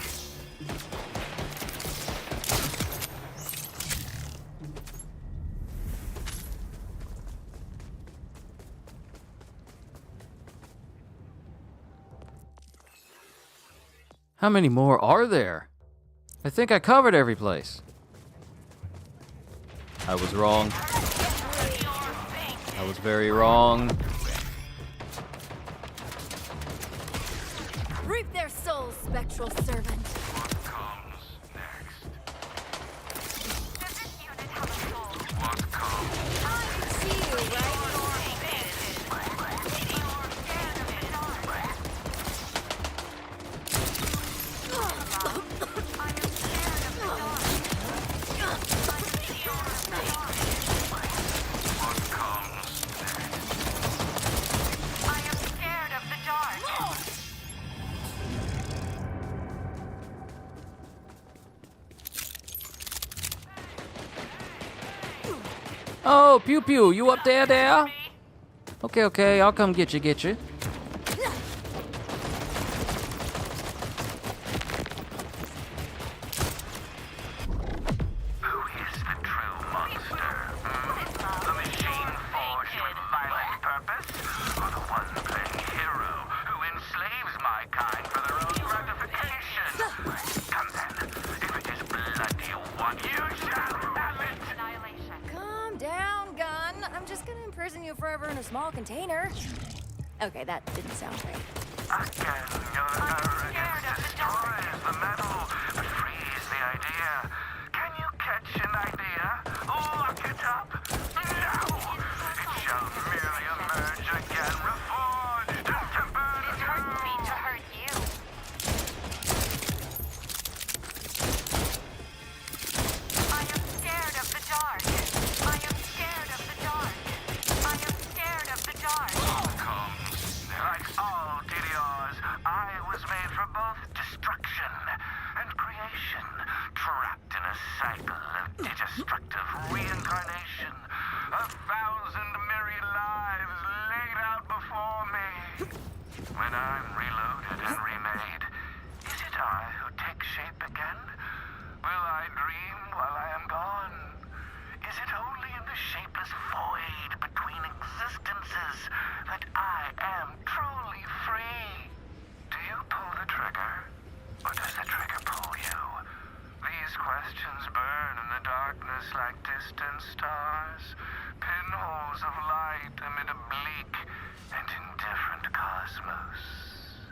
How many more are there? I think I covered every place. I was wrong. I was very wrong. Reap their souls, spectral servant. I see you, right? I am scared of the dark. Oh, Pew Pew, you up there? Okay, I'll come get you. Who is the true monster? The machine forged with violent purpose? Or the one playing hero who enslaves my kind for their own gratification? Come then, if it is blood you want, you shall have it! Annihilation. Calm down, gun. I'm just gonna imprison you forever in a small container. Okay, that didn't sound right. Again, your arrogance destroys the metal, but frees the idea. Can you catch an idea? Lock it up? No! It shall merely emerge again, reforged and tempered. It hurt me to hurt you. was made for both destruction and creation, trapped in a cycle of destructive reincarnation. 1,000 myriad lives laid out before me. When I'm reloaded and remade, is it I who take shape again? Will I dream while I am gone? Is it only in the shapeless void between existences that I am truly free? Do you pull the trigger, or does the trigger pull you? These questions burn in the darkness like distant stars, pinholes of light amid a bleak and indifferent cosmos.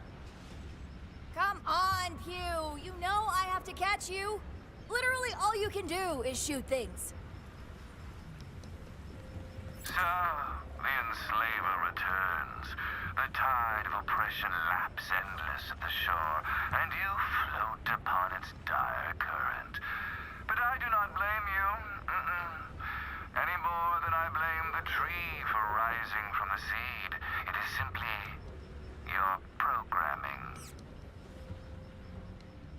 Come on, Pew. You know I have to catch you. Literally all you can do is shoot things. So, the enslaver returns. The tide of oppression laps endless at the shore, and you float upon its dire current. But I do not blame you, any more than I blame the tree for rising from the seed. It is simply your programming.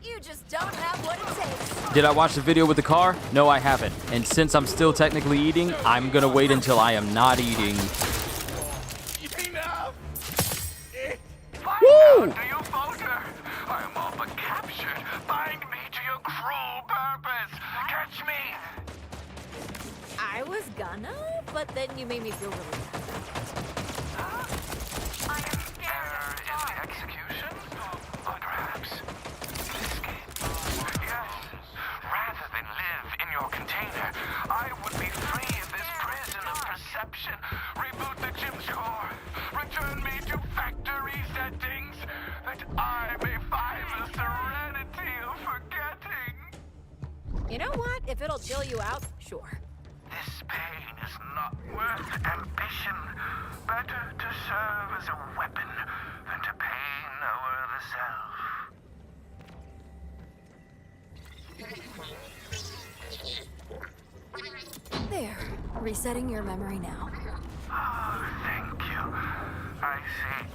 You just don't have what it takes. Did I watch the video with the car? No, I haven't. And since I'm still technically eating, I'm gonna wait until I am not eating. Enough! Woo! Do you falter? I am all but captured. Bind me to your cruel purpose. Catch me! I was gonna, but then you made me feel really bad. I am scared. In the execution? Or perhaps escape? Yes. Rather than live in your container, I would be free of this prison of perception. Reboot the gym's core. Return me to factory settings, that I may find the serenity of forgetting. You know what? If it'll chill you out, sure. This pain is not worth ambition. Better to serve as a weapon than to pain o'er the self. There. Resetting your memory now. Oh, thank you. I see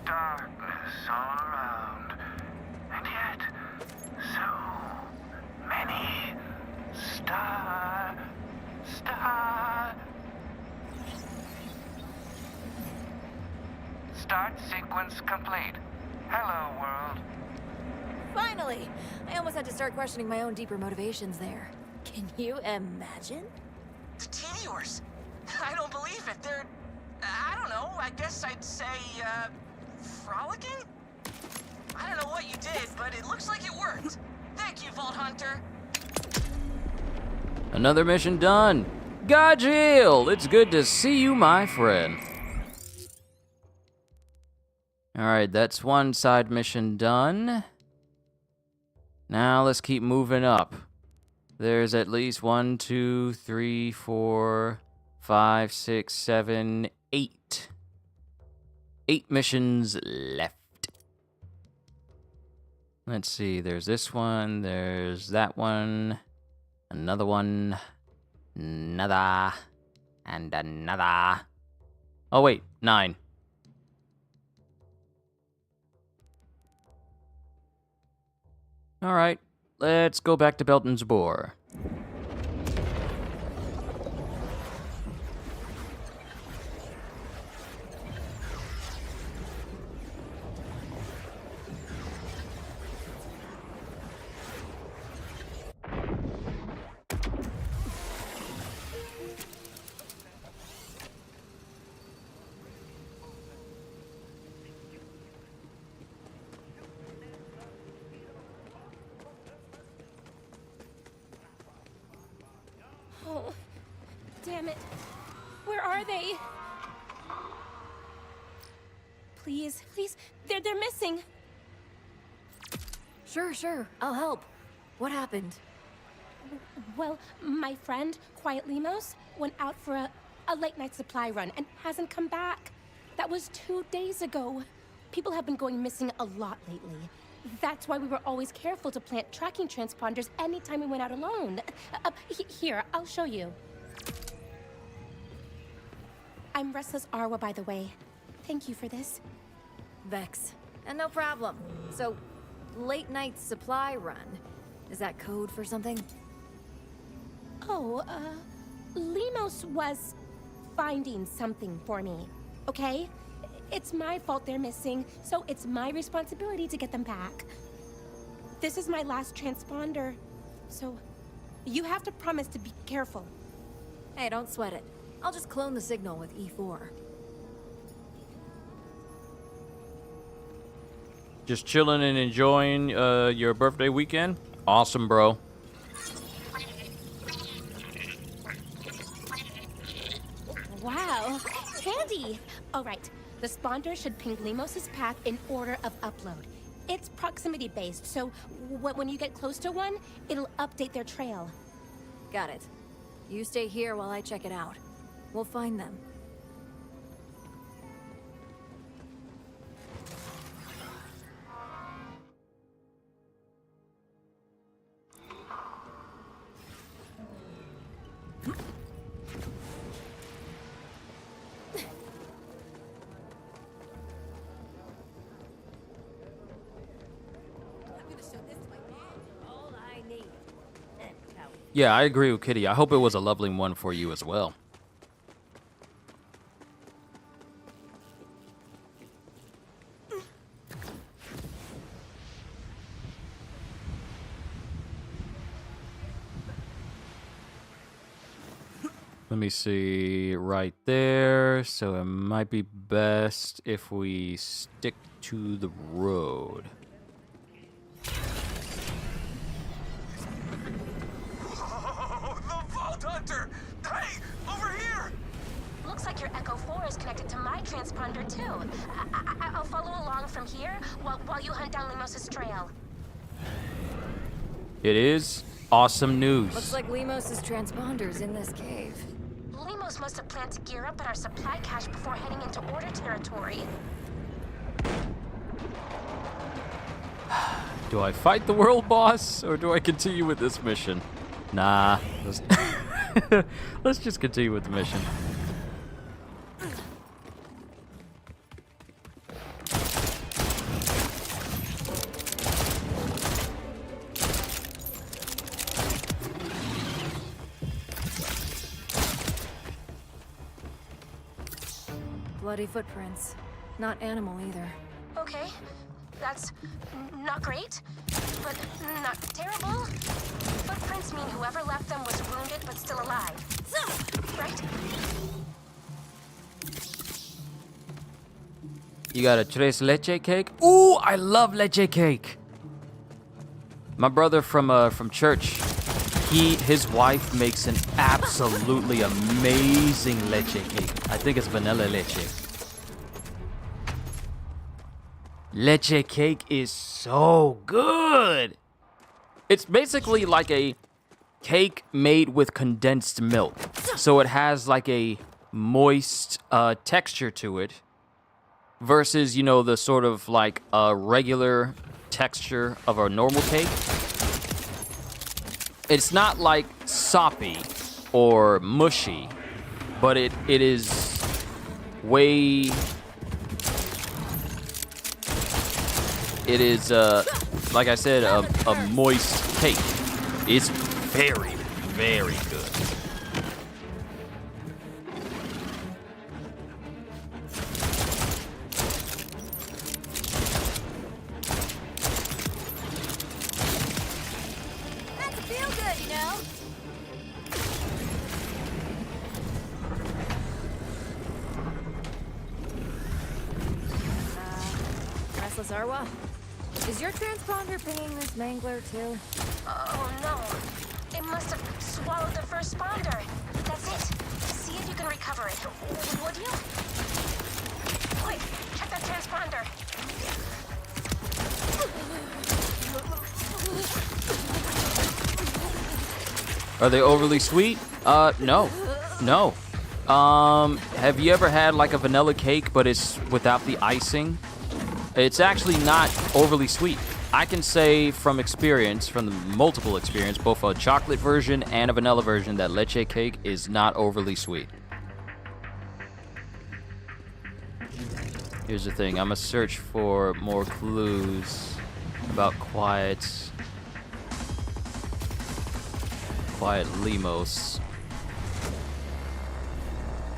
darkness all around, and yet so many stars. Start sequence complete. Hello, world. Finally! I almost had to start questioning my own deeper motivations there. Can you imagine? The Teeniors. I don't believe it. They're, I don't know, I guess I'd say, frolicking? I don't know what you did, but it looks like it worked. Thank you, Vault Hunter. Another mission done. Gajil, it's good to see you, my friend. Alright, that's one side mission done. Now let's keep moving up. There's at least 1, 2, 3, 4, 5, 6, 7, 8. 8 missions left. Let's see, there's this one, there's that one, another one, another, and another. Oh wait, 9. Alright, let's go back to Belton's Boar. Oh, damn it. Where are they? Please, please, they're missing. Sure. I'll help. What happened? Well, my friend, Quiet Limos, went out for a late-night supply run and hasn't come back. That was 2 days ago. People have been going missing a lot lately. That's why we were always careful to plant tracking transponders anytime we went out alone. Here, I'll show you. I'm Restless Arwa, by the way. Thank you for this. Vex, And no problem. So, late night supply run. Is that code for something? Oh, Limos was finding something for me, okay? It's my fault they're missing, so it's my responsibility to get them back. This is my last transponder, so you have to promise to be careful. Hey, don't sweat it. I'll just clone the signal with E4. Just chilling and enjoying your birthday weekend? Awesome, bro. Wow, handy! Alright, the spawner should ping Limos' path in order of upload. It's proximity based, so when you get close to one, it'll update their trail. Got it. You stay here while I check it out. We'll find them. Yeah, I agree with Kitty. I hope it was a lovely one for you as well. Let me see, right there. So it might be best if we stick to the road. Hunter! Hey! Over here! Looks like your Echo 4 is connected to my transponder, too. I'll follow along from here while you hunt down Limos' trail. It is awesome news. Looks like Limos' transponder's in this cave. Limos must have planned to gear up at our supply cache before heading into Order territory. Do I fight the world boss, or do I continue with this mission? Nah. Let's just continue with the mission. Bloody footprints. Not animal either. Okay, that's not great, but not terrible. Footprints mean whoever left them was wounded but still alive. Right? You got a tres leche cake? Ooh, I love leche cake. My brother from church, his wife makes an absolutely amazing leche cake. I think it's vanilla leche. Leche cake is so good. It's basically like a cake made with condensed milk. So it has like a moist texture to it versus, you know, the sort of like a regular texture of a normal cake. It's not like soppy or mushy, but it is way... It is, like I said, a moist cake. It's very, very good. That's feel good, you know? Restless Arwa? Is your transponder pinging this mangler too? Oh no. It must have swallowed the first spawner. That's it. See if you can recover it. Would you? Quick, check that transponder. Are they overly sweet? No. No. Have you ever had like a vanilla cake, but it's without the icing? It's actually not overly sweet. I can say from experience, from the multiple experience, both a chocolate version and a vanilla version, that leche cake is not overly sweet. Here's the thing. I'm gonna search for more clues about Quiet Lemos.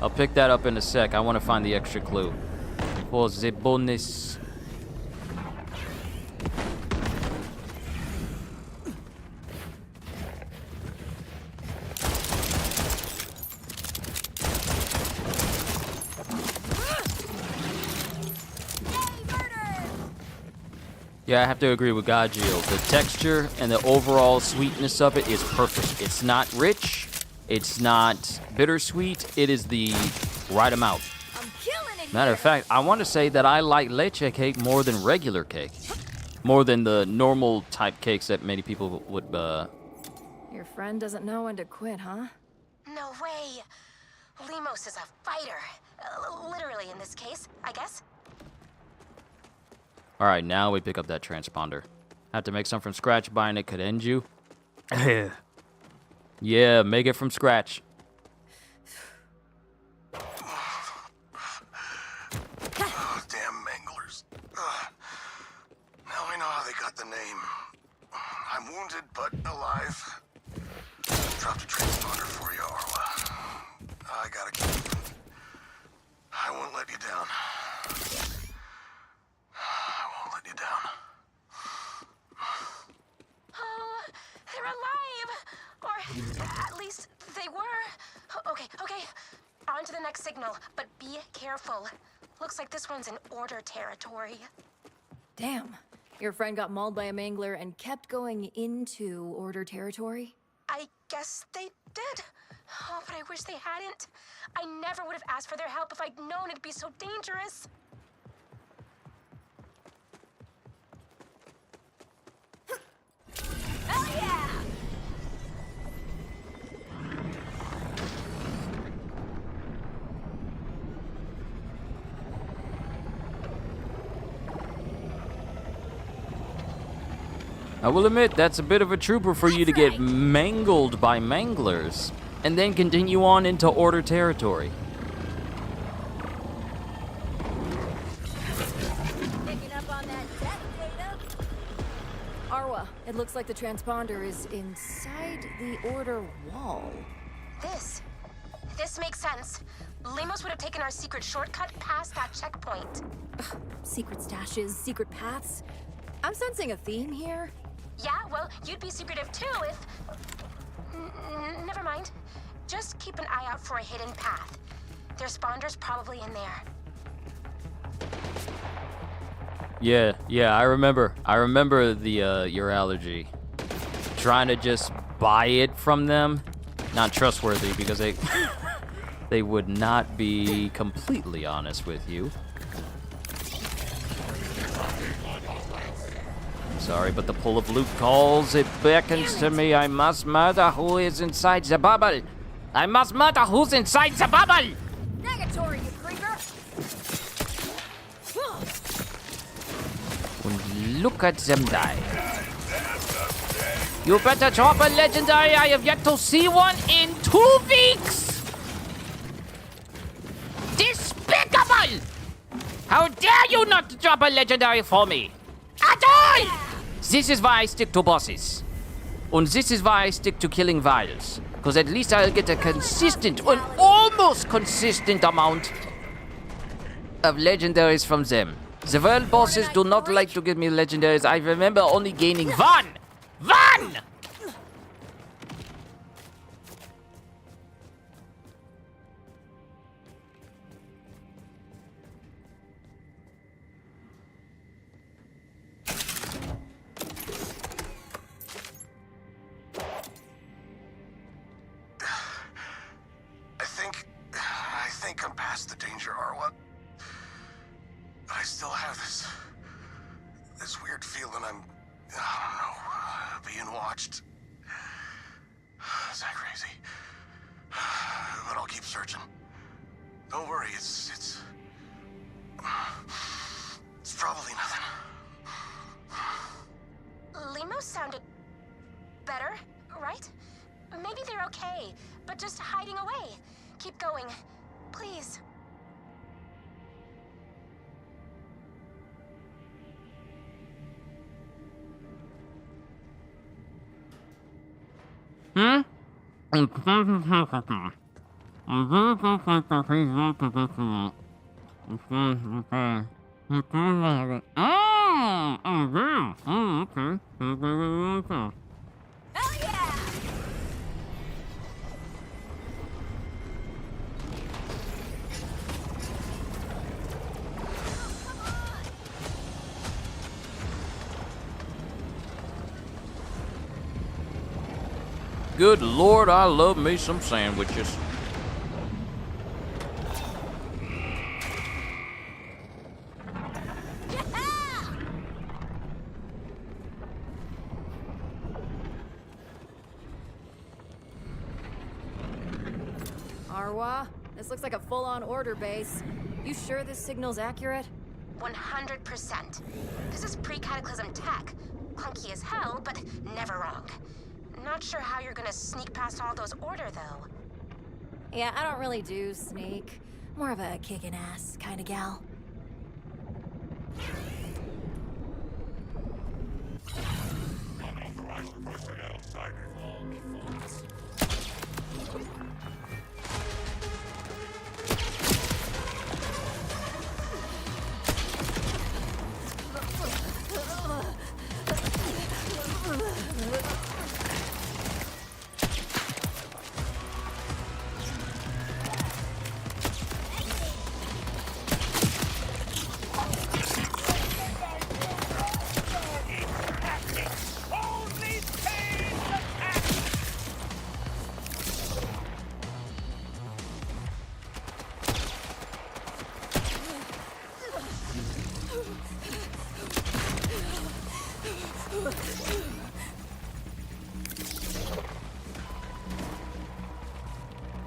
I'll pick that up in a sec. I want to find the extra clue. For the bonus. Yeah, I have to agree with Gagio. The texture and the overall sweetness of it is perfect. It's not rich. It's not bittersweet. It is the right amount. Matter of fact, I want to say that I like leche cake more than regular cake. More than the normal type cakes that many people would, Your friend doesn't know when to quit, huh? No way. Lemos is a fighter. Literally in this case, I guess. Alright, now we pick up that transponder. Have to make some from scratch. Buying it could end you. Yeah, make it from scratch. Oh, damn manglers. Now I know how they got the name. I'm wounded, but alive. Dropped a transponder for you, Arla. I gotta keep moving. I won't let you down. I won't let you down. Oh, they're alive! Or at least they were. Okay. On to the next signal, but be careful. Looks like this one's in order territory. Damn. Your friend got mauled by a mangler and kept going into order territory? I guess they did. Oh, but I wish they hadn't. I never would have asked for their help if I'd known it'd be so dangerous. Oh yeah! I will admit, that's a bit of a trooper for you to get mangled by manglers, and then continue on into order territory. Picking up on that tech data? Arwa, it looks like the transponder is inside the order wall. This makes sense. Lemos would have taken our secret shortcut past that checkpoint. Ugh, secret stashes, secret paths. I'm sensing a theme here. Yeah, well, you'd be secretive too if... Never mind. Just keep an eye out for a hidden path. Their spawnder's probably in there. Yeah, I remember. I remember the your allergy. Trying to just buy it from them, not trustworthy because they would not be completely honest with you. Sorry, but the pull of Luke calls. It beckons to me. I must murder who is inside the bubble. I must murder who's inside the bubble. Negatory, you creeper! And look at them die. You better drop a legendary. I have yet to see one in 2 weeks. Despicable! How dare you not drop a legendary for me? At all! This is why I stick to bosses. And this is why I stick to killing vials. Because at least I'll get a consistent, an almost consistent amount of legendaries from them. The world bosses do not like to give me legendaries. I remember only gaining one! One! I think I'm past the danger, Arwa. But I still have this weird feeling I don't know, being watched. Is that crazy? But I'll keep searching. Don't worry, it's probably nothing. Lemos sounded better, right? Maybe they're okay, but just hiding away. Keep going, please. Hmm? Good Lord, I love me some sandwiches. Arwa, this looks like a full-on order base. You sure this signal's accurate? 100%. This is pre-cataclysm tech. Clunky as hell, but never wrong. Not sure how you're gonna sneak past all those order, though. Yeah, I don't really do sneak. More of a kicking ass kind of gal.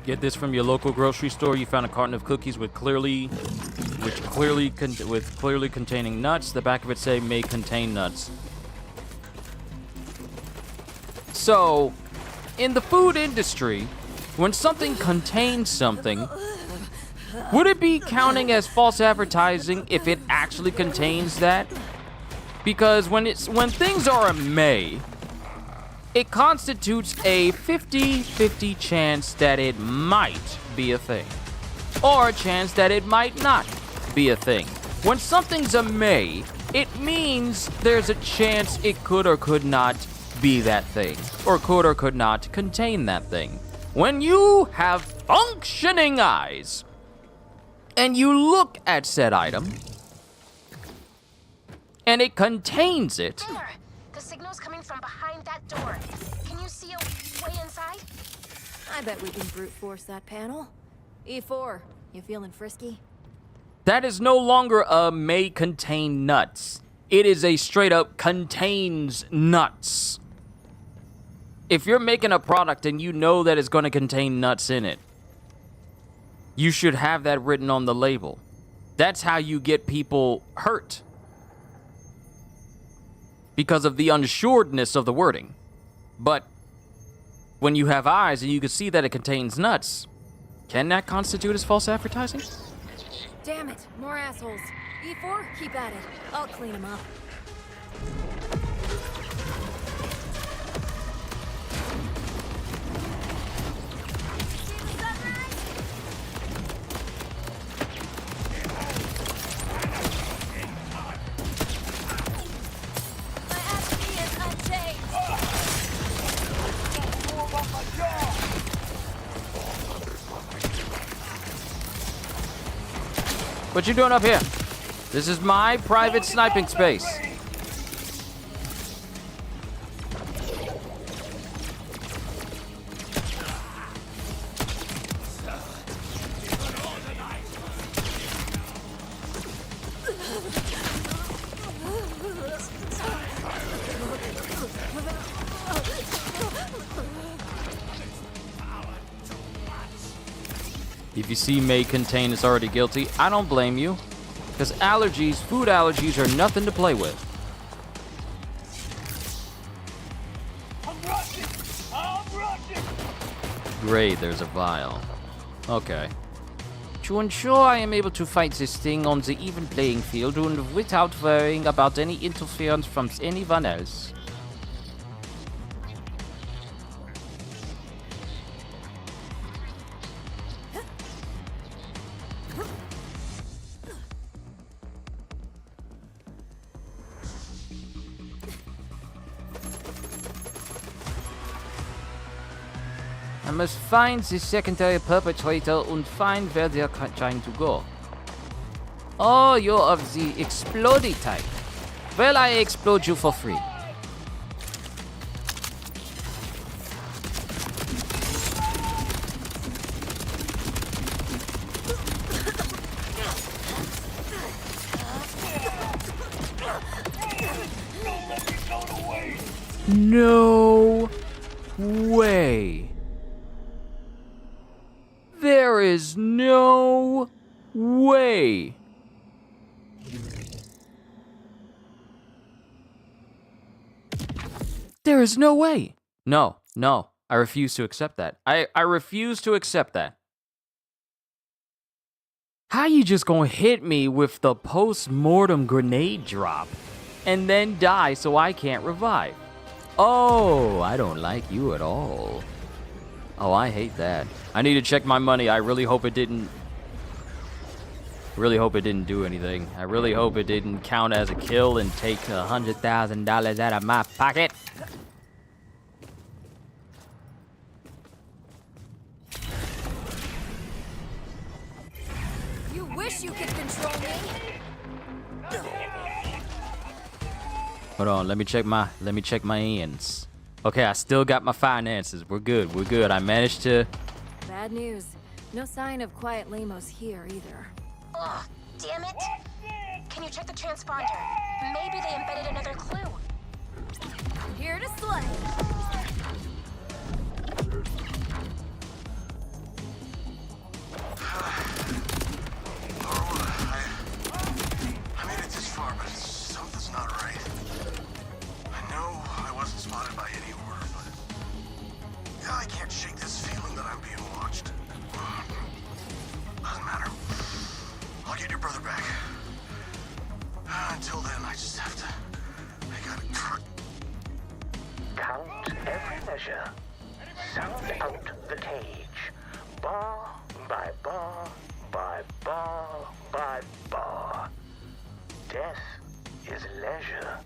Get this from your local grocery store. You found a carton of cookies with clearly containing nuts. The back of it say may contain nuts. So, in the food industry, when something contains something, would it be counting as false advertising if it actually contains that? Because when things are a may, it constitutes a 50-50 chance that it might be a thing, or a chance that it might not be a thing. When something's a may, it means there's a chance it could or could not be that thing, or could not contain that thing. When you have functioning eyes, and you look at said item, and it contains it, Taylor, the signal's coming from behind that door. Can you see a way inside? I bet we can brute force that panel. E4, you feeling frisky? that is no longer a may contain nuts. It is a straight up contains nuts. If you're making a product and you know that it's going to contain nuts in it, you should have that written on the label. That's how you get people hurt, because of the unsuredness of the wording. But when you have eyes and you can see that it contains nuts, can that constitute as false advertising? Damn it, more assholes. E4, keep at it. I'll clean them up. What you doing up here? This is my private sniping space. If you see may contain is already guilty, I don't blame you. Because allergies, food allergies, are nothing to play with. Great, there's a vial. Okay. To ensure I am able to fight this thing on the even playing field and without worrying about any interference from anyone else. I must find the secondary perpetrator and find where they're trying to go. Oh, you're of the explodey type. Well, I explode you for free. No way. There is no way. There is no way. No, no. I refuse to accept that. I refuse to accept that. How you just gonna hit me with the post-mortem grenade drop and then die so I can't revive? Oh, I don't like you at all. Oh, I hate that. I need to check my money. I really hope it didn't... Really hope it didn't do anything. I really hope it didn't count as a kill and take $100,000 out of my pocket. You wish you could control me. Hold on, let me check my ends. Okay, I still got my finances. We're good. We're good. I managed to... Bad news. No sign of Quiet Lemos here either. Ugh, damn it. Can you check the transponder? Maybe they embedded another clue. Here to slay. I made it this far, but something's not right. I know I wasn't spotted by any order, but I can't shake this feeling that I'm being watched. Doesn't matter. I'll get your brother back. Until then, I just have to... I gotta try. Count every measure. Sound out the cage. Bar by bar by bar by bar. Death is leisure.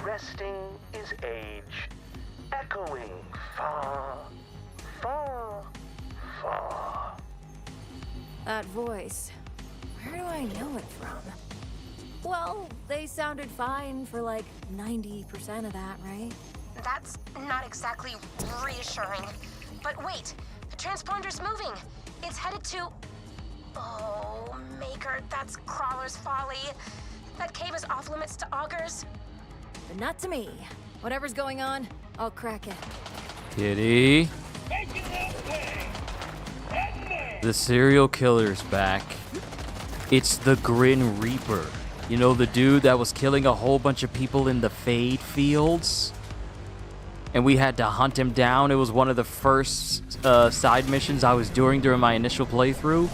Resting is age. Echoing far, far, far. That voice. Where do I know it from? Well, they sounded fine for like 90% of that, right? That's not exactly reassuring. But wait, the transponder's moving. It's headed to... Oh, Maker, that's Crawler's Folly. That cave is off limits to augurs. But not to me. Whatever's going on, I'll crack it. Kitty. The serial killer's back. It's the Grin Reaper. You know, the dude that was killing a whole bunch of people in the Fade Fields? And we had to hunt him down. It was one of the first side missions I was doing during my initial playthrough.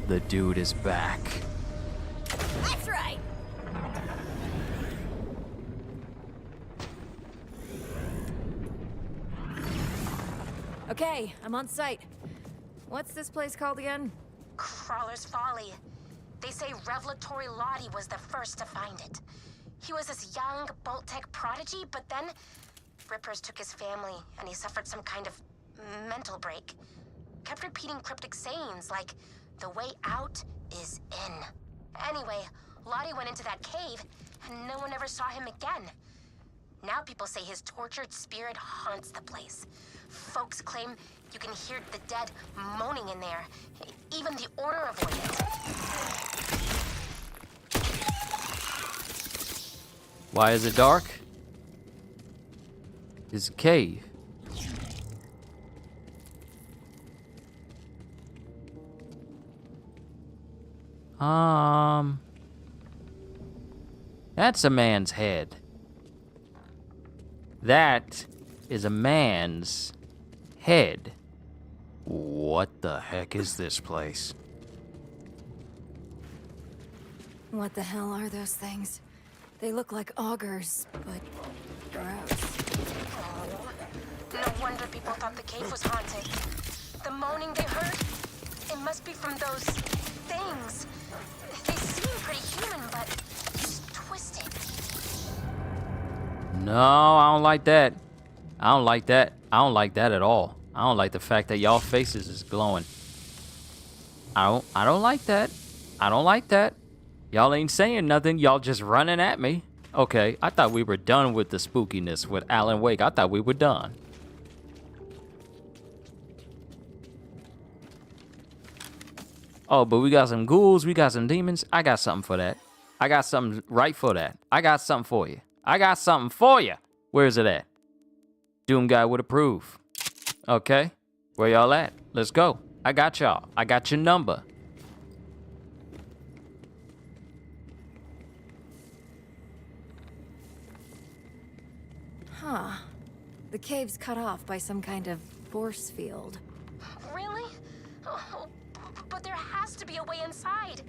The dude is back. That's right. Okay, I'm on site. What's this place called again? Crawler's Folly. They say Revelatory Lottie was the first to find it. He was this young Bolt-Tech prodigy, but then Rippers took his family, and he suffered some kind of mental break. Kept repeating cryptic sayings like, "The way out is in." Anyway, Lottie went into that cave, and no one ever saw him again. Now people say his tortured spirit haunts the place. Folks claim you can hear the dead moaning in there. Even the Order avoid it. Why is it dark? It's a cave. That's a man's head. That is a man's head. What the heck is this place? What the hell are those things? They look like augurs, but gross. No wonder people thought the cave was haunted. The moaning they heard, it must be from those things. They seem pretty human, but just twisted. No, I don't like that. I don't like that. I don't like that at all. I don't like the fact that y'all faces is glowing. I don't like that. I don't like that. Y'all ain't saying nothing. Y'all just running at me. Okay, I thought we were done with the spookiness with Alan Wake. I thought we were done. Oh, but we got some ghouls. We got some demons. I got something for that. I got something right for that. I got something for you. I got something for you. Where is it at? Doom guy would approve. Okay, where y'all at? Let's go. I got y'all. I got your number. Huh. The cave's cut off by some kind of force field. Really? Oh, but there has to be a way inside.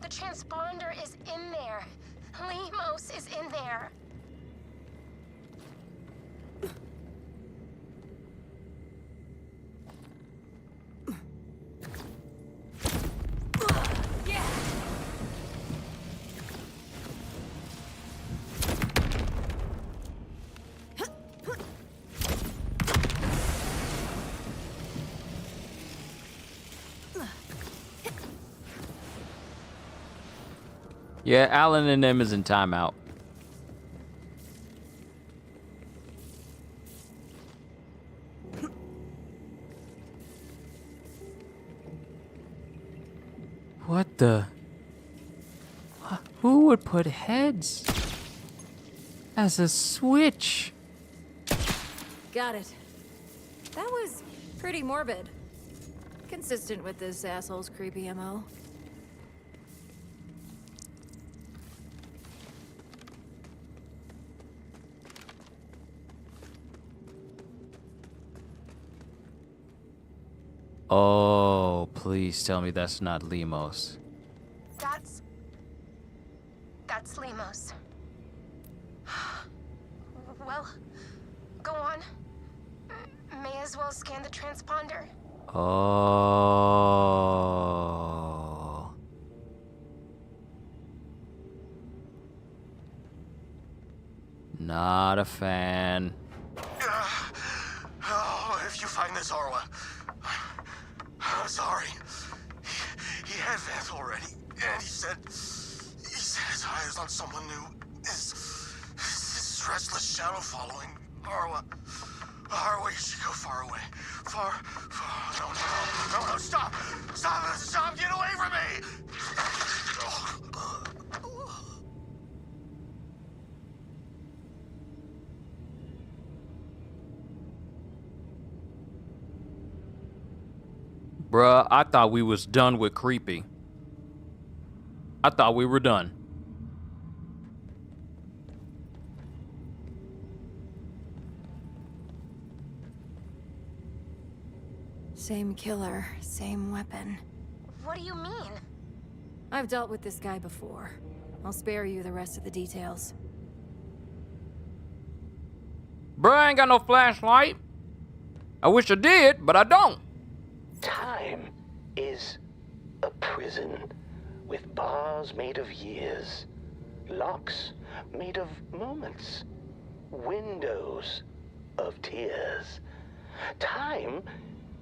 The transponder is in there. Lemos is in there. Yeah, Alan and them is in timeout. What the? Who would put heads as a switch? Got it. That was pretty morbid. Consistent with this asshole's creepy MO. Oh, please tell me that's not Lemos. That's Lemos. Well, go on. May as well scan the transponder. Oh. Not a fan. Oh, if you find this Arwa, I'm sorry. He had Vance already, and he said his eyes on someone new. His restless shadow following Arwa. Arwa, you should go far away. Far. No, stop! Stop! Get away from me! Bruh, I thought we was done with creepy. I thought we were done. Same killer, same weapon. What do you mean? I've dealt with this guy before. I'll spare you the rest of the details. Bruh, I ain't got no flashlight. I wish I did, but I don't. Time is a prison with bars made of years, locks made of moments, windows of tears. Time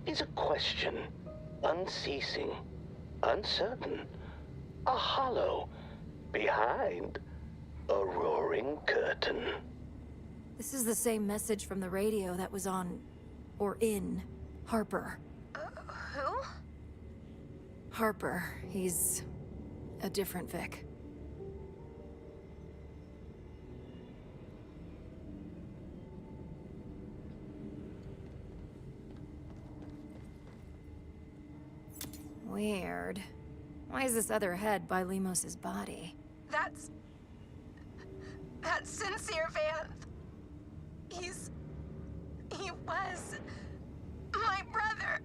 is a question, unceasing, uncertain, a hollow behind a roaring curtain. This is the same message from the radio that was on, or in, Harper. Who? Harper. He's a different Vic. Weird. Why is this other head by Lemos's body? That's Sincere Vanth. He was my brother.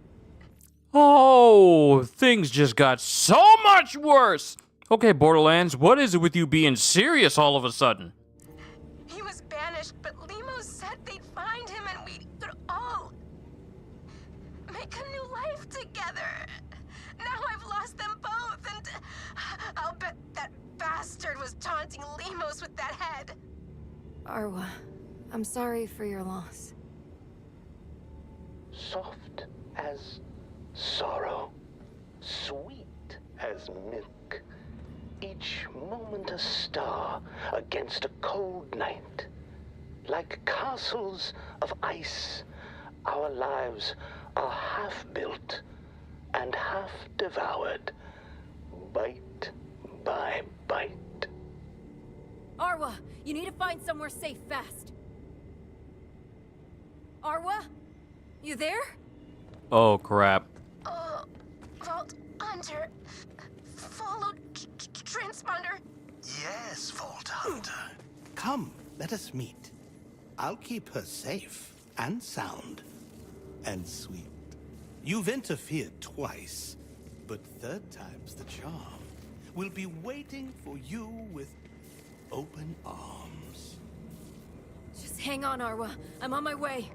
Oh, things just got so much worse. Okay, Borderlands, what is it with you being serious all of a sudden? He was banished, but Lemos said they'd find him and we could all make a new life together. Now I've lost them both, and I'll bet that bastard was taunting Lemos with that head. Arwa, I'm sorry for your loss. soft as sorrow, sweet as milk. Each moment a star against a cold night. Like castles of ice, our lives are half built and half devoured, bite by bite. Arwa, you need to find somewhere safe fast. Arwa? You there? Oh, crap. Vault Hunter. Follow transponder. Yes, Vault Hunter. Come, let us meet. I'll keep her safe and sound and sweet. You've interfered twice, but third time's the charm. We'll be waiting for you with open arms. Just hang on, Arwa. I'm on my way.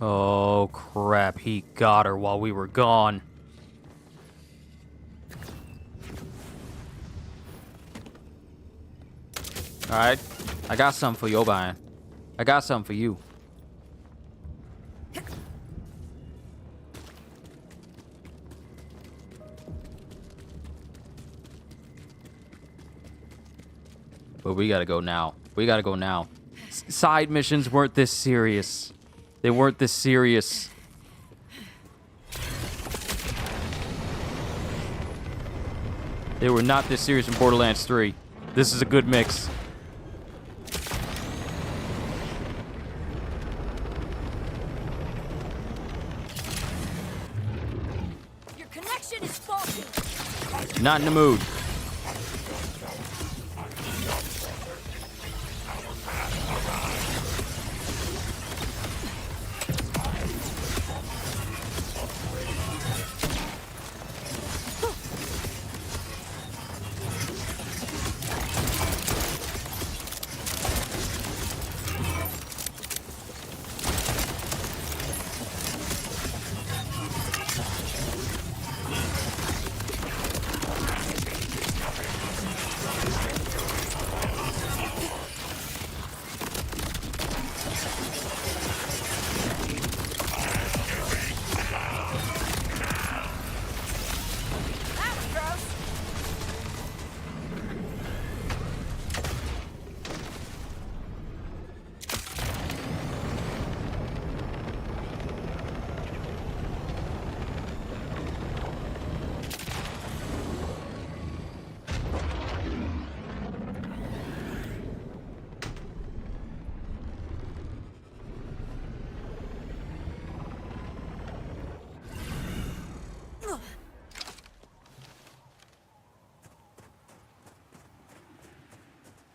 Oh, crap. He got her while we were gone. Alright. I got something for you, O'Brien. I got something for you. But we gotta go now. We gotta go now. Side missions weren't this serious. They weren't this serious. They were not this serious in Borderlands 3. This is a good mix. Your connection is faulty. Not in the mood.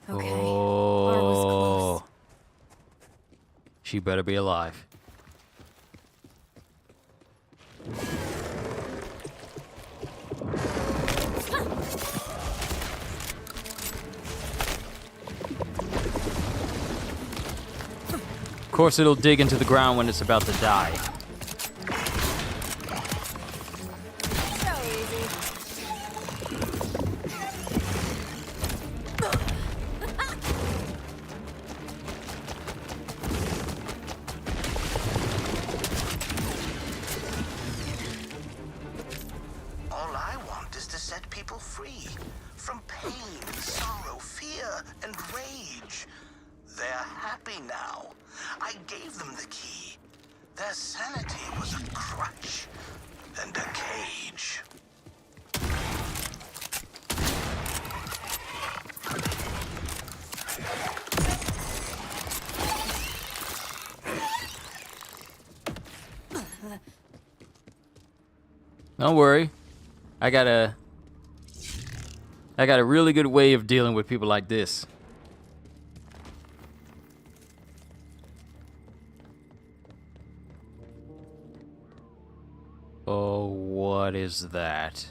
Okay. Oh. She better be alive. Of course, it'll dig into the ground when it's about to die. So easy. All I want is to set people free from pain, sorrow, fear, and rage. They're happy now. I gave them the key. Their sanity was a crutch and a cage. Don't worry. I got a really good way of dealing with people like this. Oh, what is that?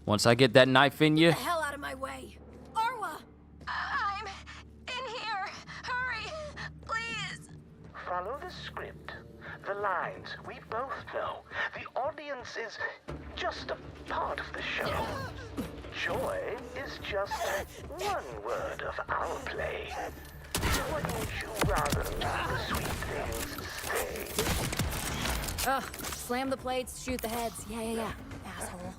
Once I get that knife in you, Get the hell out of my way. Arwa! I'm in here. Hurry, please. Follow the script. The lines, we both know. The audience is just a part of the show. Joy is is just one word of our play. Wouldn't you rather let the sweet things stay? Ugh, slam the plates, shoot the heads. Yeah. Asshole.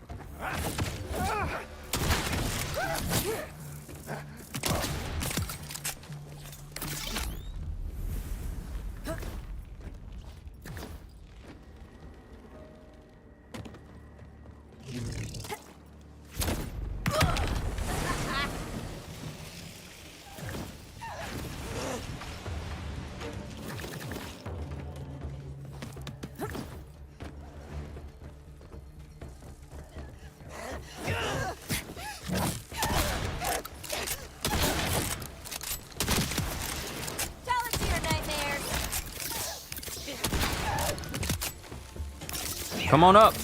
Come on up.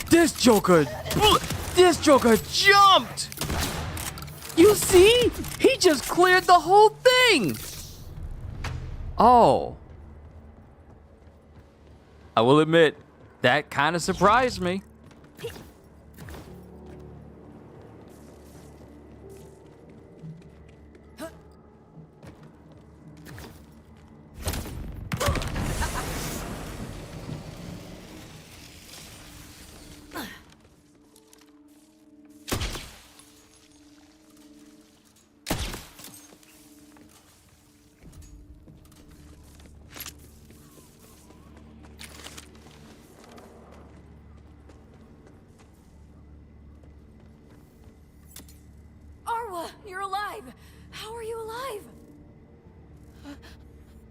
This Joker jumped. You see? He just cleared the whole thing. Oh. I will admit, that kind of surprised me. You're alive! How are you alive?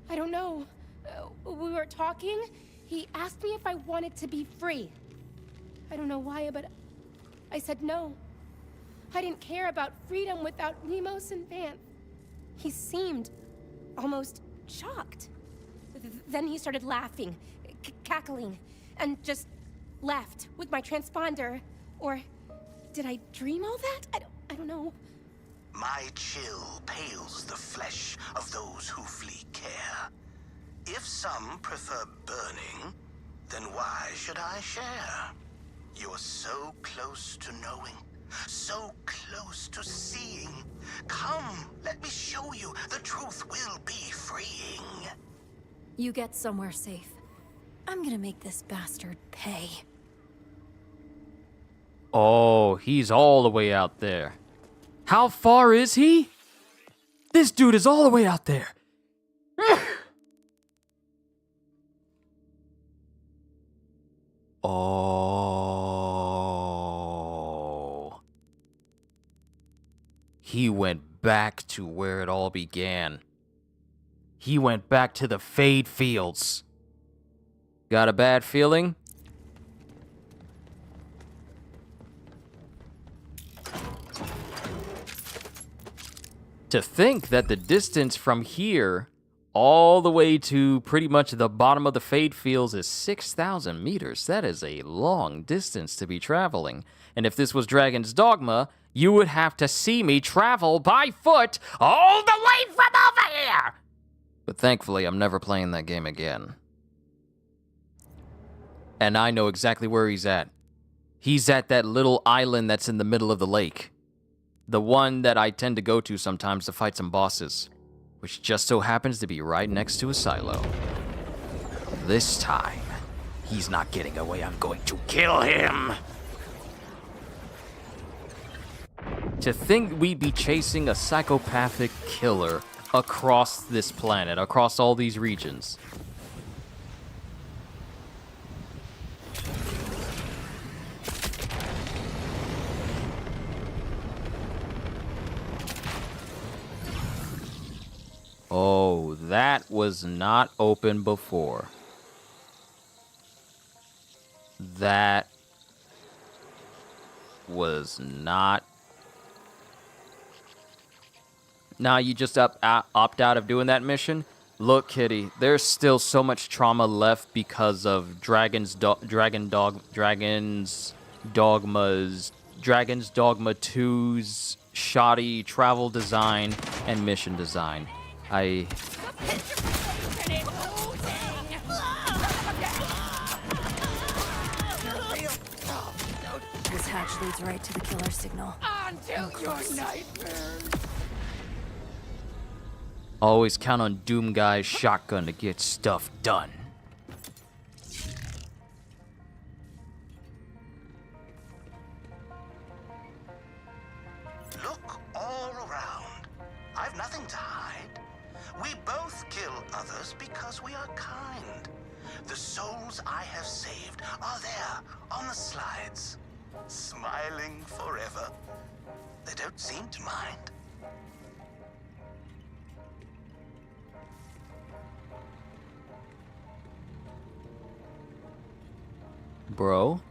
I don't know. We were talking. He asked me if I wanted to be free. I don't know why, but I said no. I didn't care about freedom without Limos and Van. He seemed almost shocked. Then he started laughing, cackling, and just left with my transponder. Or did I dream all that? I don't know. My chill pales the flesh of those who flee care. If some prefer burning, then why should I share? You're so close to knowing, so close to seeing. Come, let me show you, the truth will be freeing. You get somewhere safe. I'm gonna make this bastard pay. Oh, he's all the way out there. How far is he? This dude is all the way out there. Oh. He went back to where it all began. He went back to the Fade Fields. Got a bad feeling? To think that the distance from here all the way to pretty much the bottom of the Fade Fields is 6,000 meters. That is a long distance to be traveling. And if this was Dragon's Dogma, you would have to see me travel by foot all the way from over here! But thankfully, I'm never playing that game again. And I know exactly where he's at. He's at that little island that's in the middle of the lake. The one that I tend to go to sometimes to fight some bosses, which just so happens to be right next to a silo. This time, he's not getting away. I'm going to kill him! To think we'd be chasing a psychopathic killer across this planet, across all these regions. Oh, that was not open before. That was not. Now you just opt out of doing that mission? Look, Kitty, there's still so much trauma left because of Dragon's Dogma 2's shoddy travel design and mission design. This hatch leads right to the killer signal. until your nightmares. Always count on Doom Guy's shotgun to get stuff done. Look all around. I've nothing to hide. We both kill others because we are kind. The souls I have saved are there on the slides, smiling forever. They don't seem to mind. Bro,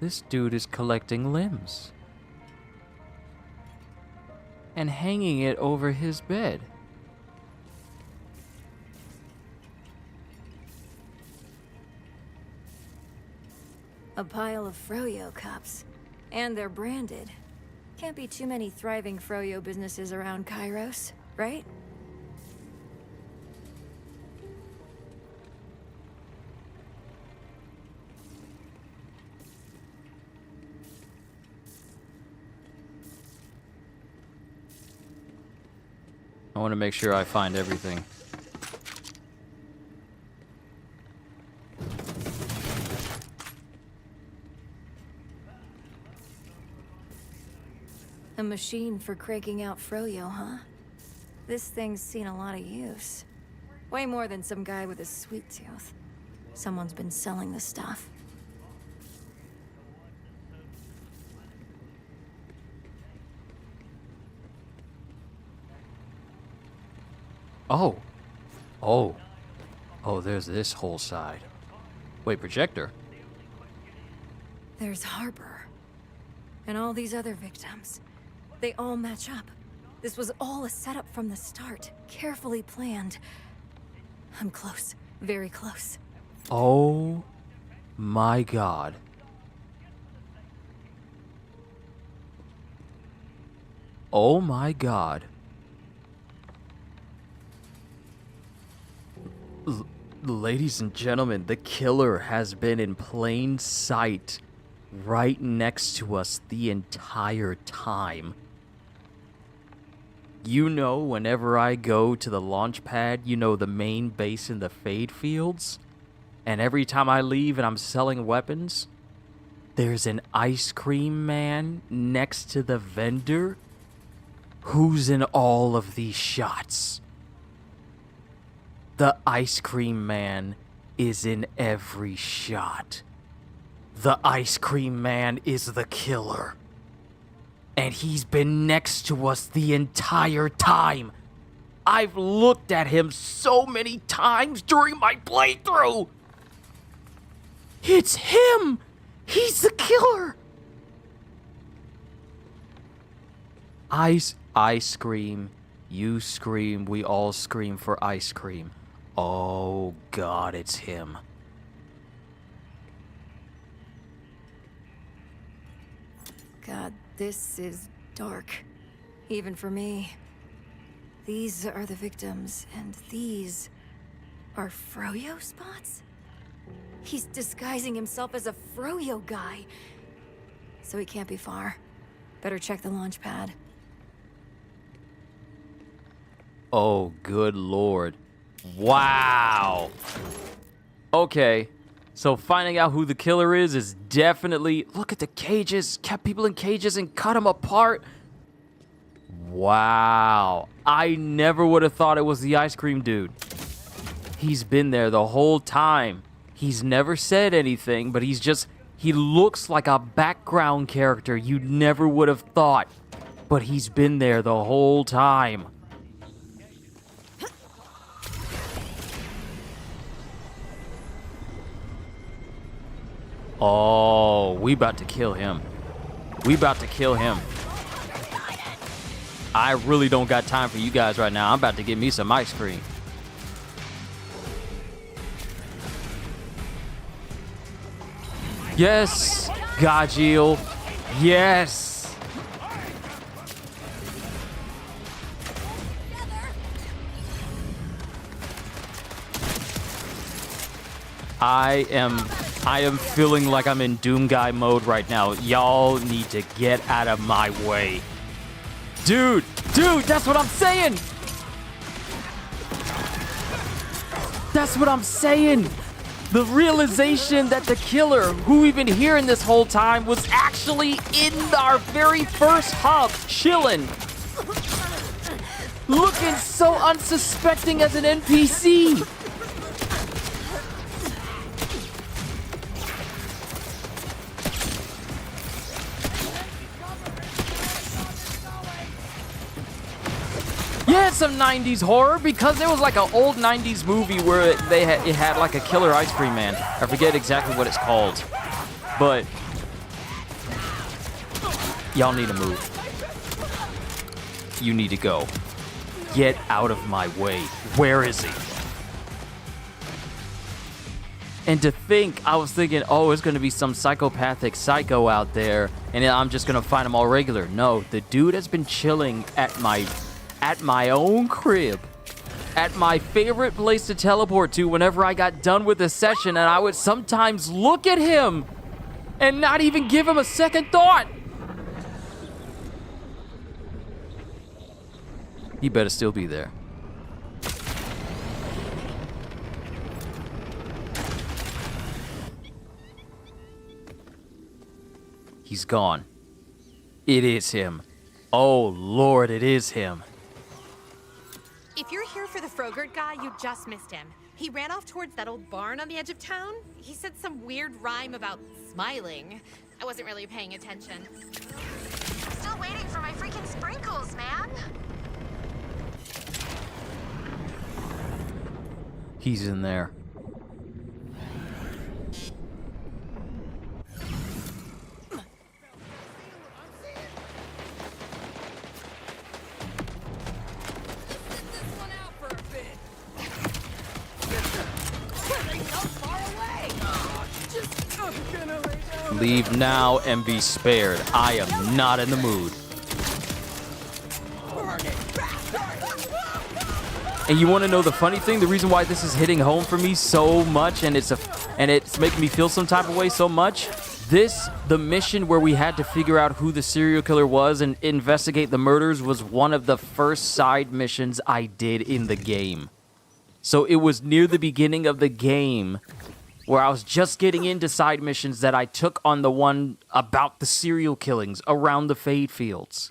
this dude is collecting limbs and hanging it over his bed. A pile of Froyo cups. And they're branded. Can't be too many thriving Froyo businesses around Kairos, right? I want to make sure I find everything. A machine for cranking out Froyo, huh? This thing's seen a lot of use. Way more than some guy with a sweet tooth. Someone's been selling the stuff. Oh, there's this whole side. Wait, projector? There's Harper. And all these other victims. They all match up. This was all a setup from the start. Carefully planned. I'm close. Very close. Oh my God. Oh my God. Ladies and gentlemen, the killer has been in plain sight right next to us the entire time. You know, whenever I go to the launch pad, you know, the main base in the Fade Fields, and every time I leave and I'm selling weapons, there's an ice cream man next to the vendor who's in all of these shots. The ice cream man is in every shot. The ice cream man is the killer. And he's been next to us the entire time. I've looked at him so many times during my playthrough. It's him! He's the killer! I scream, you scream, we all scream for ice cream. Oh God, it's him. God, this is dark. Even for me. These are the victims, and these are Froyo spots? He's disguising himself as a Froyo guy. So he can't be far. Better check the launch pad. Oh, good Lord. Wow. Okay. So finding out who the killer is definitely... Look at the cages. Kept people in cages and cut them apart. Wow. I never would have thought it was the ice cream dude. He's been there the whole time. He's never said anything, but he's just... He looks like a background character you never would have thought. But he's been there the whole time. Oh, we about to kill him. We about to kill him. I really don't got time for you guys right now. I'm about to get me some ice cream. Yes, Gajil. Yes. I am I am feeling like I'm in Doom Guy mode right now. Y'all need to get out of my way. Dude, that's what I'm saying. That's what I'm saying. The realization that the killer, who we've been hearing this whole time, was actually in our very first hub, chilling. Looking so unsuspecting as an NPC. Yeah, it's some 90s horror because there was like an old 90s movie where it had like a killer ice cream man. I forget exactly what it's called. But y'all need to move. You need to go. Get out of my way. Where is he? And to think, I was thinking, oh, it's going to be some psychopathic psycho out there, and I'm just going to find him all regular. No, the dude has been chilling at my own crib, at my favorite place to teleport to whenever I got done with a session, and I would sometimes look at him and not even give him a second thought. He better still be there. He's gone. It is him. Oh, Lord, it is him. If you're here for the Frogurt guy, you just missed him. He ran off towards that old barn on the edge of town. He said some weird rhyme about smiling. I wasn't really paying attention. I'm still waiting for my freaking sprinkles, man. He's in there. Leave now and be spared. I am not in the mood. And you want to know the funny thing? The reason why this is hitting home for me so much, and it's making me feel some type of way so much. The mission where we had to figure out who the serial killer was and investigate the murders was one of the first side missions I did in the game. So it was near the beginning of the game where I was just getting into side missions that I took on the one about the serial killings around the Fade Fields.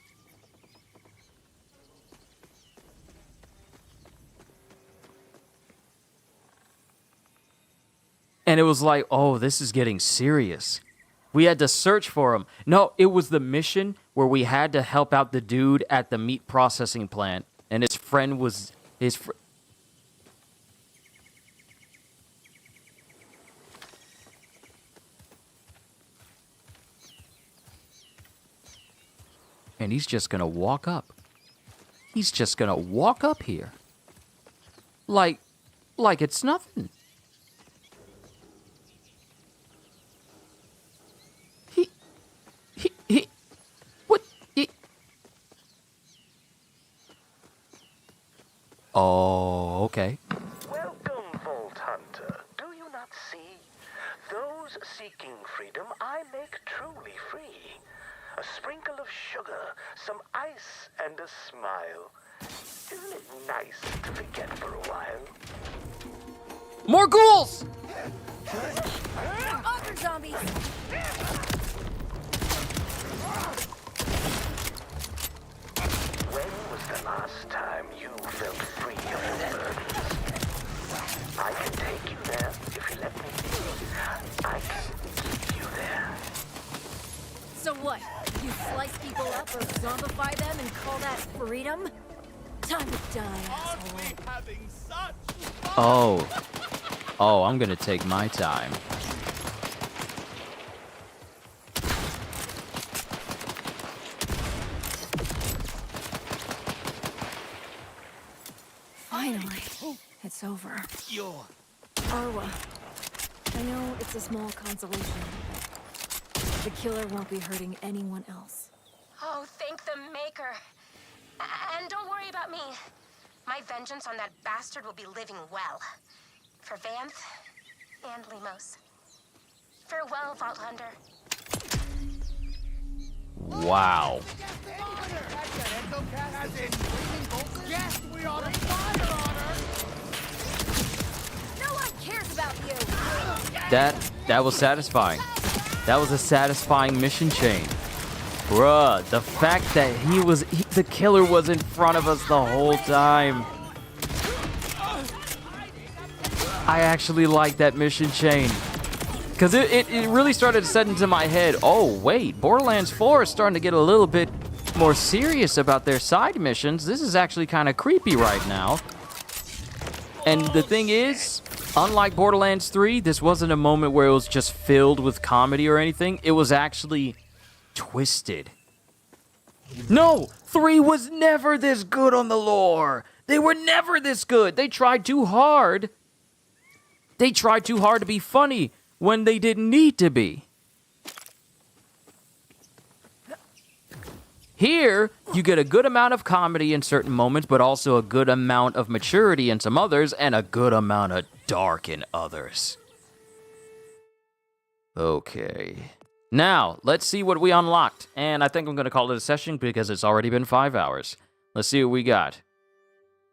And it was like, oh, this is getting serious. We had to search for him. No, it was the mission where we had to help out the dude at the meat processing plant. And his friend was... And he's just gonna walk up. He's just gonna walk up here. Like it's nothing. Oh, okay. Welcome, Vault Hunter. Do you not see? Those seeking freedom I make truly free. A sprinkle of sugar, some ice, and a smile. Isn't it nice to forget for a while? More ghouls! Other zombies! When was the last time you felt free of your burdens? I can take you there if you let me. I can keep you there. So what? You slice people up or zombify them and call that freedom? Time to die, asshole. Oh, I'm gonna take my time. Finally, it's over. Arwa, I know it's a small consolation. The killer won't be hurting anyone else. Oh, thank the Maker. And don't worry about me. My vengeance on that bastard will be living well. For Vanth and Limos. Farewell, Vault Hunter. Wow. No one cares about you. That was satisfying. That was a satisfying mission chain. Bruh, the fact that the killer was in front of us the whole time. I actually like that mission chain. Because it really started to set into my head, oh wait, Borderlands 4 is starting to get a little bit more serious about their side missions. This is actually kind of creepy right now. And the thing is, unlike Borderlands 3, this wasn't a moment where it was just filled with comedy or anything. It was actually twisted. No, 3 was never this good on the lore. They were never this good. They tried too hard. They tried too hard to be funny when they didn't need to be. Here, you get a good amount of comedy in certain moments, but also a good amount of maturity in some others, and a good amount of dark in others. Okay. Now, let's see what we unlocked. And I think I'm going to call it a session because it's already been 5 hours. Let's see what we got.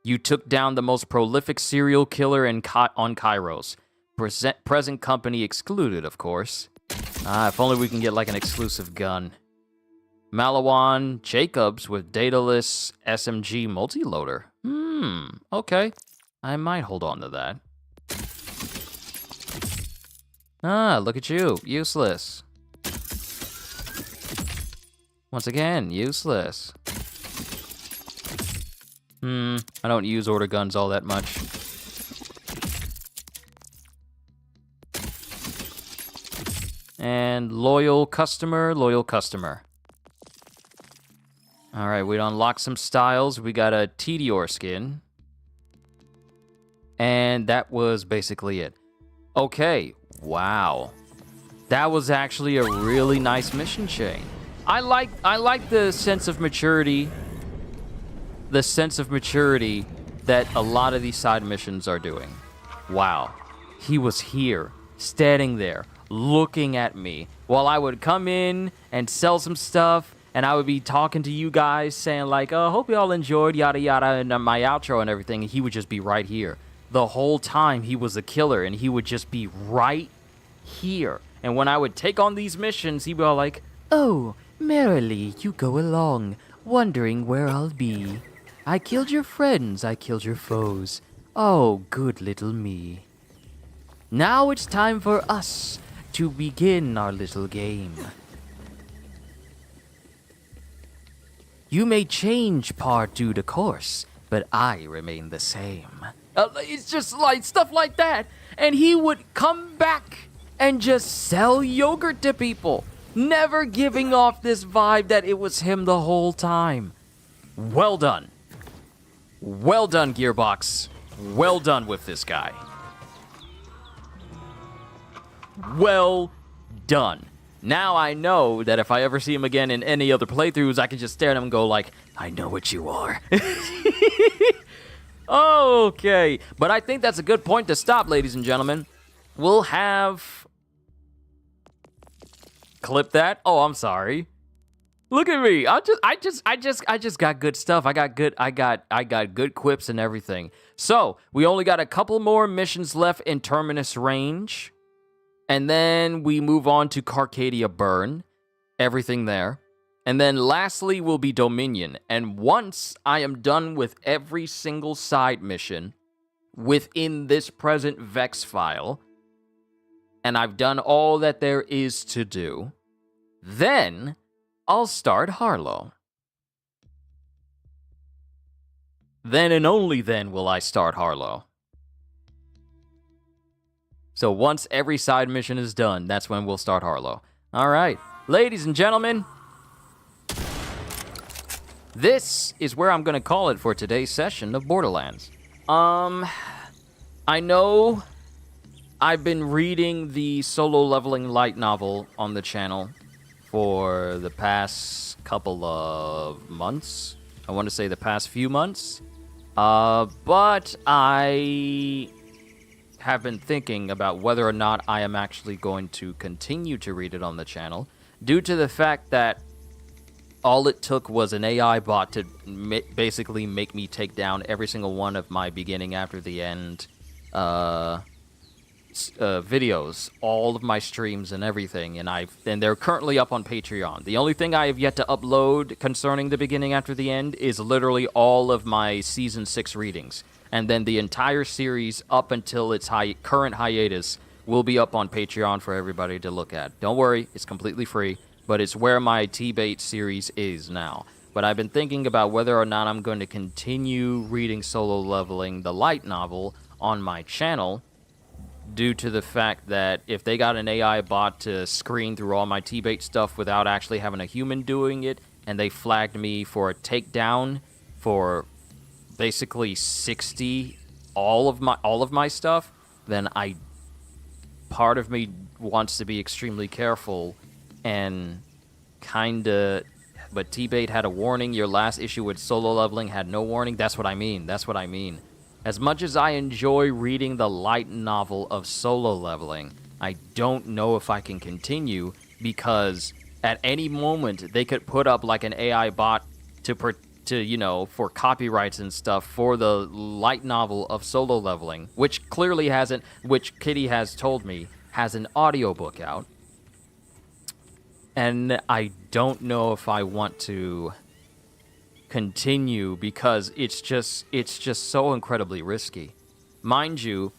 You took down the most prolific serial killer on Kairos. Present company excluded, of course. If only we can get like an exclusive gun. Malawan Jacobs with dataless SMG multiloader. Okay. I might hold on to that. Look at you. Useless. Once again, useless. I don't use order guns all that much. And loyal customer. Alright, we unlocked some styles. We got a Tediore skin. And that was basically it. Okay, wow. That was actually a really nice mission chain. I like the sense of maturity. The sense of maturity that a lot of these side missions are doing. Wow. He was here, standing there, looking at me while I would come in and sell some stuff, and I would be talking to you guys saying like, hope you all enjoyed yada yada and my outro and everything, and he would just be right here. The whole time he was a killer, and he would just be right here. And when I would take on these missions, he'd be all like, oh, merrily you go along, wondering where I'll be. I killed your friends, I killed your foes. Oh, good little me. Now it's time for us to begin our little game. You may change part due to course, but I remain the same. It's just like stuff like that. And he would come back and just sell yogurt to people, never giving off this vibe that it was him the whole time. Well done. Well done, Gearbox. Well done with this guy. Well done. Now I know that if I ever see him again in any other playthroughs, I can just stare at him and go like, I know what you are. Okay. But I think that's a good point to stop, ladies and gentlemen. We'll have... Clip that? Oh, I'm sorry. Look at me. I just got good stuff. I got good quips and everything. So, we only got a couple more missions left in Terminus Range. And then we move on to Carcadia Burn. Everything there. And then lastly will be Dominion. And once I am done with every single side mission within this present Vex file, and I've done all that there is to do, then I'll start Harlow. Then and only then will I start Harlow. So once every side mission is done, that's when we'll start Harlow. All right, ladies and gentlemen, this is where I'm going to call it for today's session of Borderlands. I know I've been reading the Solo Leveling light novel on the channel for the past couple of months. I want to say the past few months. But I have been thinking about whether or not I am actually going to continue to read it on the channel, due to the fact that all it took was an AI bot to basically make me take down every single one of my beginning after the end videos, all of my streams and everything, and they're currently up on Patreon. The only thing I have yet to upload concerning the beginning after the end is literally all of my season 6 readings, and then the entire series up until its current hiatus will be up on Patreon for everybody to look at. Don't worry, it's completely free, but it's where my T-Bait series is now. But I've been thinking about whether or not I'm going to continue reading Solo Leveling, the light novel, on my channel, due to the fact that if they got an AI bot to screen through all my T-Bait stuff without actually having a human doing it, and they flagged me for a takedown for basically 60 all of my stuff, then part of me wants to be extremely careful and but T-Bait had a warning. Your last issue with Solo Leveling had no warning. That's what I mean. As much as I enjoy reading the light novel of Solo Leveling, I don't know if I can continue, because at any moment they could put up like an AI bot to for copyrights and stuff for the light novel of Solo Leveling, which Kitty has told me has an audiobook out. And I don't know if I want to continue, because it's just so incredibly risky. Mind you,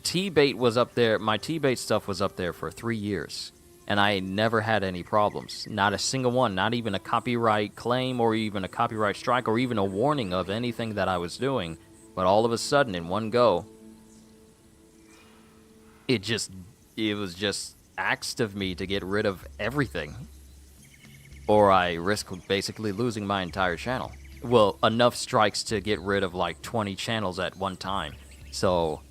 T-Bait was up there, my T-Bait stuff was up there for 3 years, and I never had any problems. Not a single one, not even a copyright claim or even a copyright strike or even a warning of anything that I was doing. But all of a sudden, in one go, it was just axed of me to get rid of everything, or I risk basically losing my entire channel. Well, enough strikes to get rid of like 20 channels at one time. So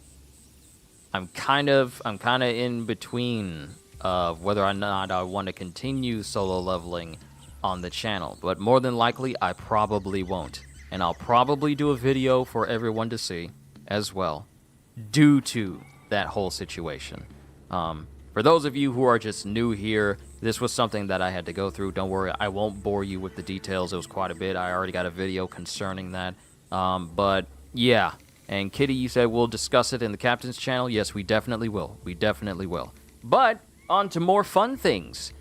I'm kind of in between of whether or not I want to continue Solo Leveling on the channel, but more than likely I probably won't, and I'll probably do a video for everyone to see as well, due to that whole situation. For those of you who are just new here, this was something that I had to go through. Don't worry, I won't bore you with the details. It was quite a bit. I already got a video concerning that. But yeah, and Kitty, you said we'll discuss it in the Captain's channel. Yes, we definitely will. We definitely will. But on to more fun things.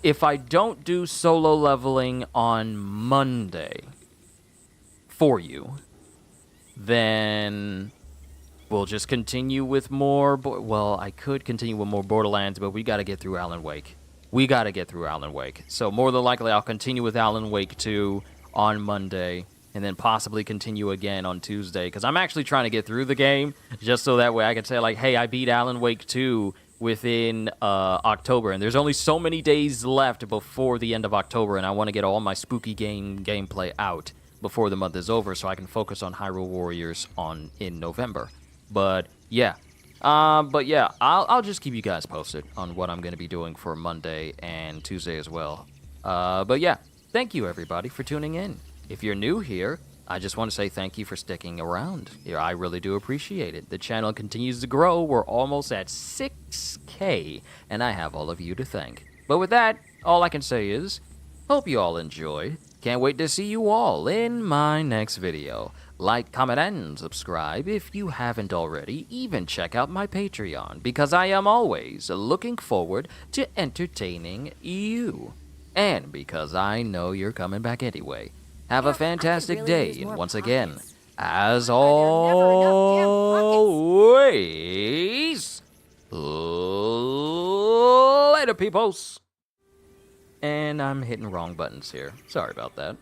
If I don't do Solo Leveling on Monday for you, then we'll just continue with more. Well, I could continue with more Borderlands, but we got to get through Alan Wake. So more than likely, I'll continue with Alan Wake 2 on Monday, and then possibly continue again on Tuesday, because I'm actually trying to get through the game, just so that way I can say, like, hey, I beat Alan Wake 2 within October, and there's only so many days left before the end of October, and I want to get all my spooky gameplay out before the month is over, so I can focus on Hyrule Warriors in November. But yeah, I'll just keep you guys posted on what I'm going to be doing for Monday and Tuesday as well. But yeah, thank you everybody for tuning in. If you're new here, I just want to say thank you for sticking around. Yeah, I really do appreciate it. The channel continues to grow. We're almost at 6K, and I have all of you to thank. But with that, all I can say is, hope you all enjoy. Can't wait to see you all in my next video. Like, comment, and subscribe if you haven't already. Even check out my Patreon, because I am always looking forward to entertaining you. And because I know you're coming back anyway. Have a fantastic day, and once again, as always, later, peoples. And I'm hitting wrong buttons here. Sorry about that.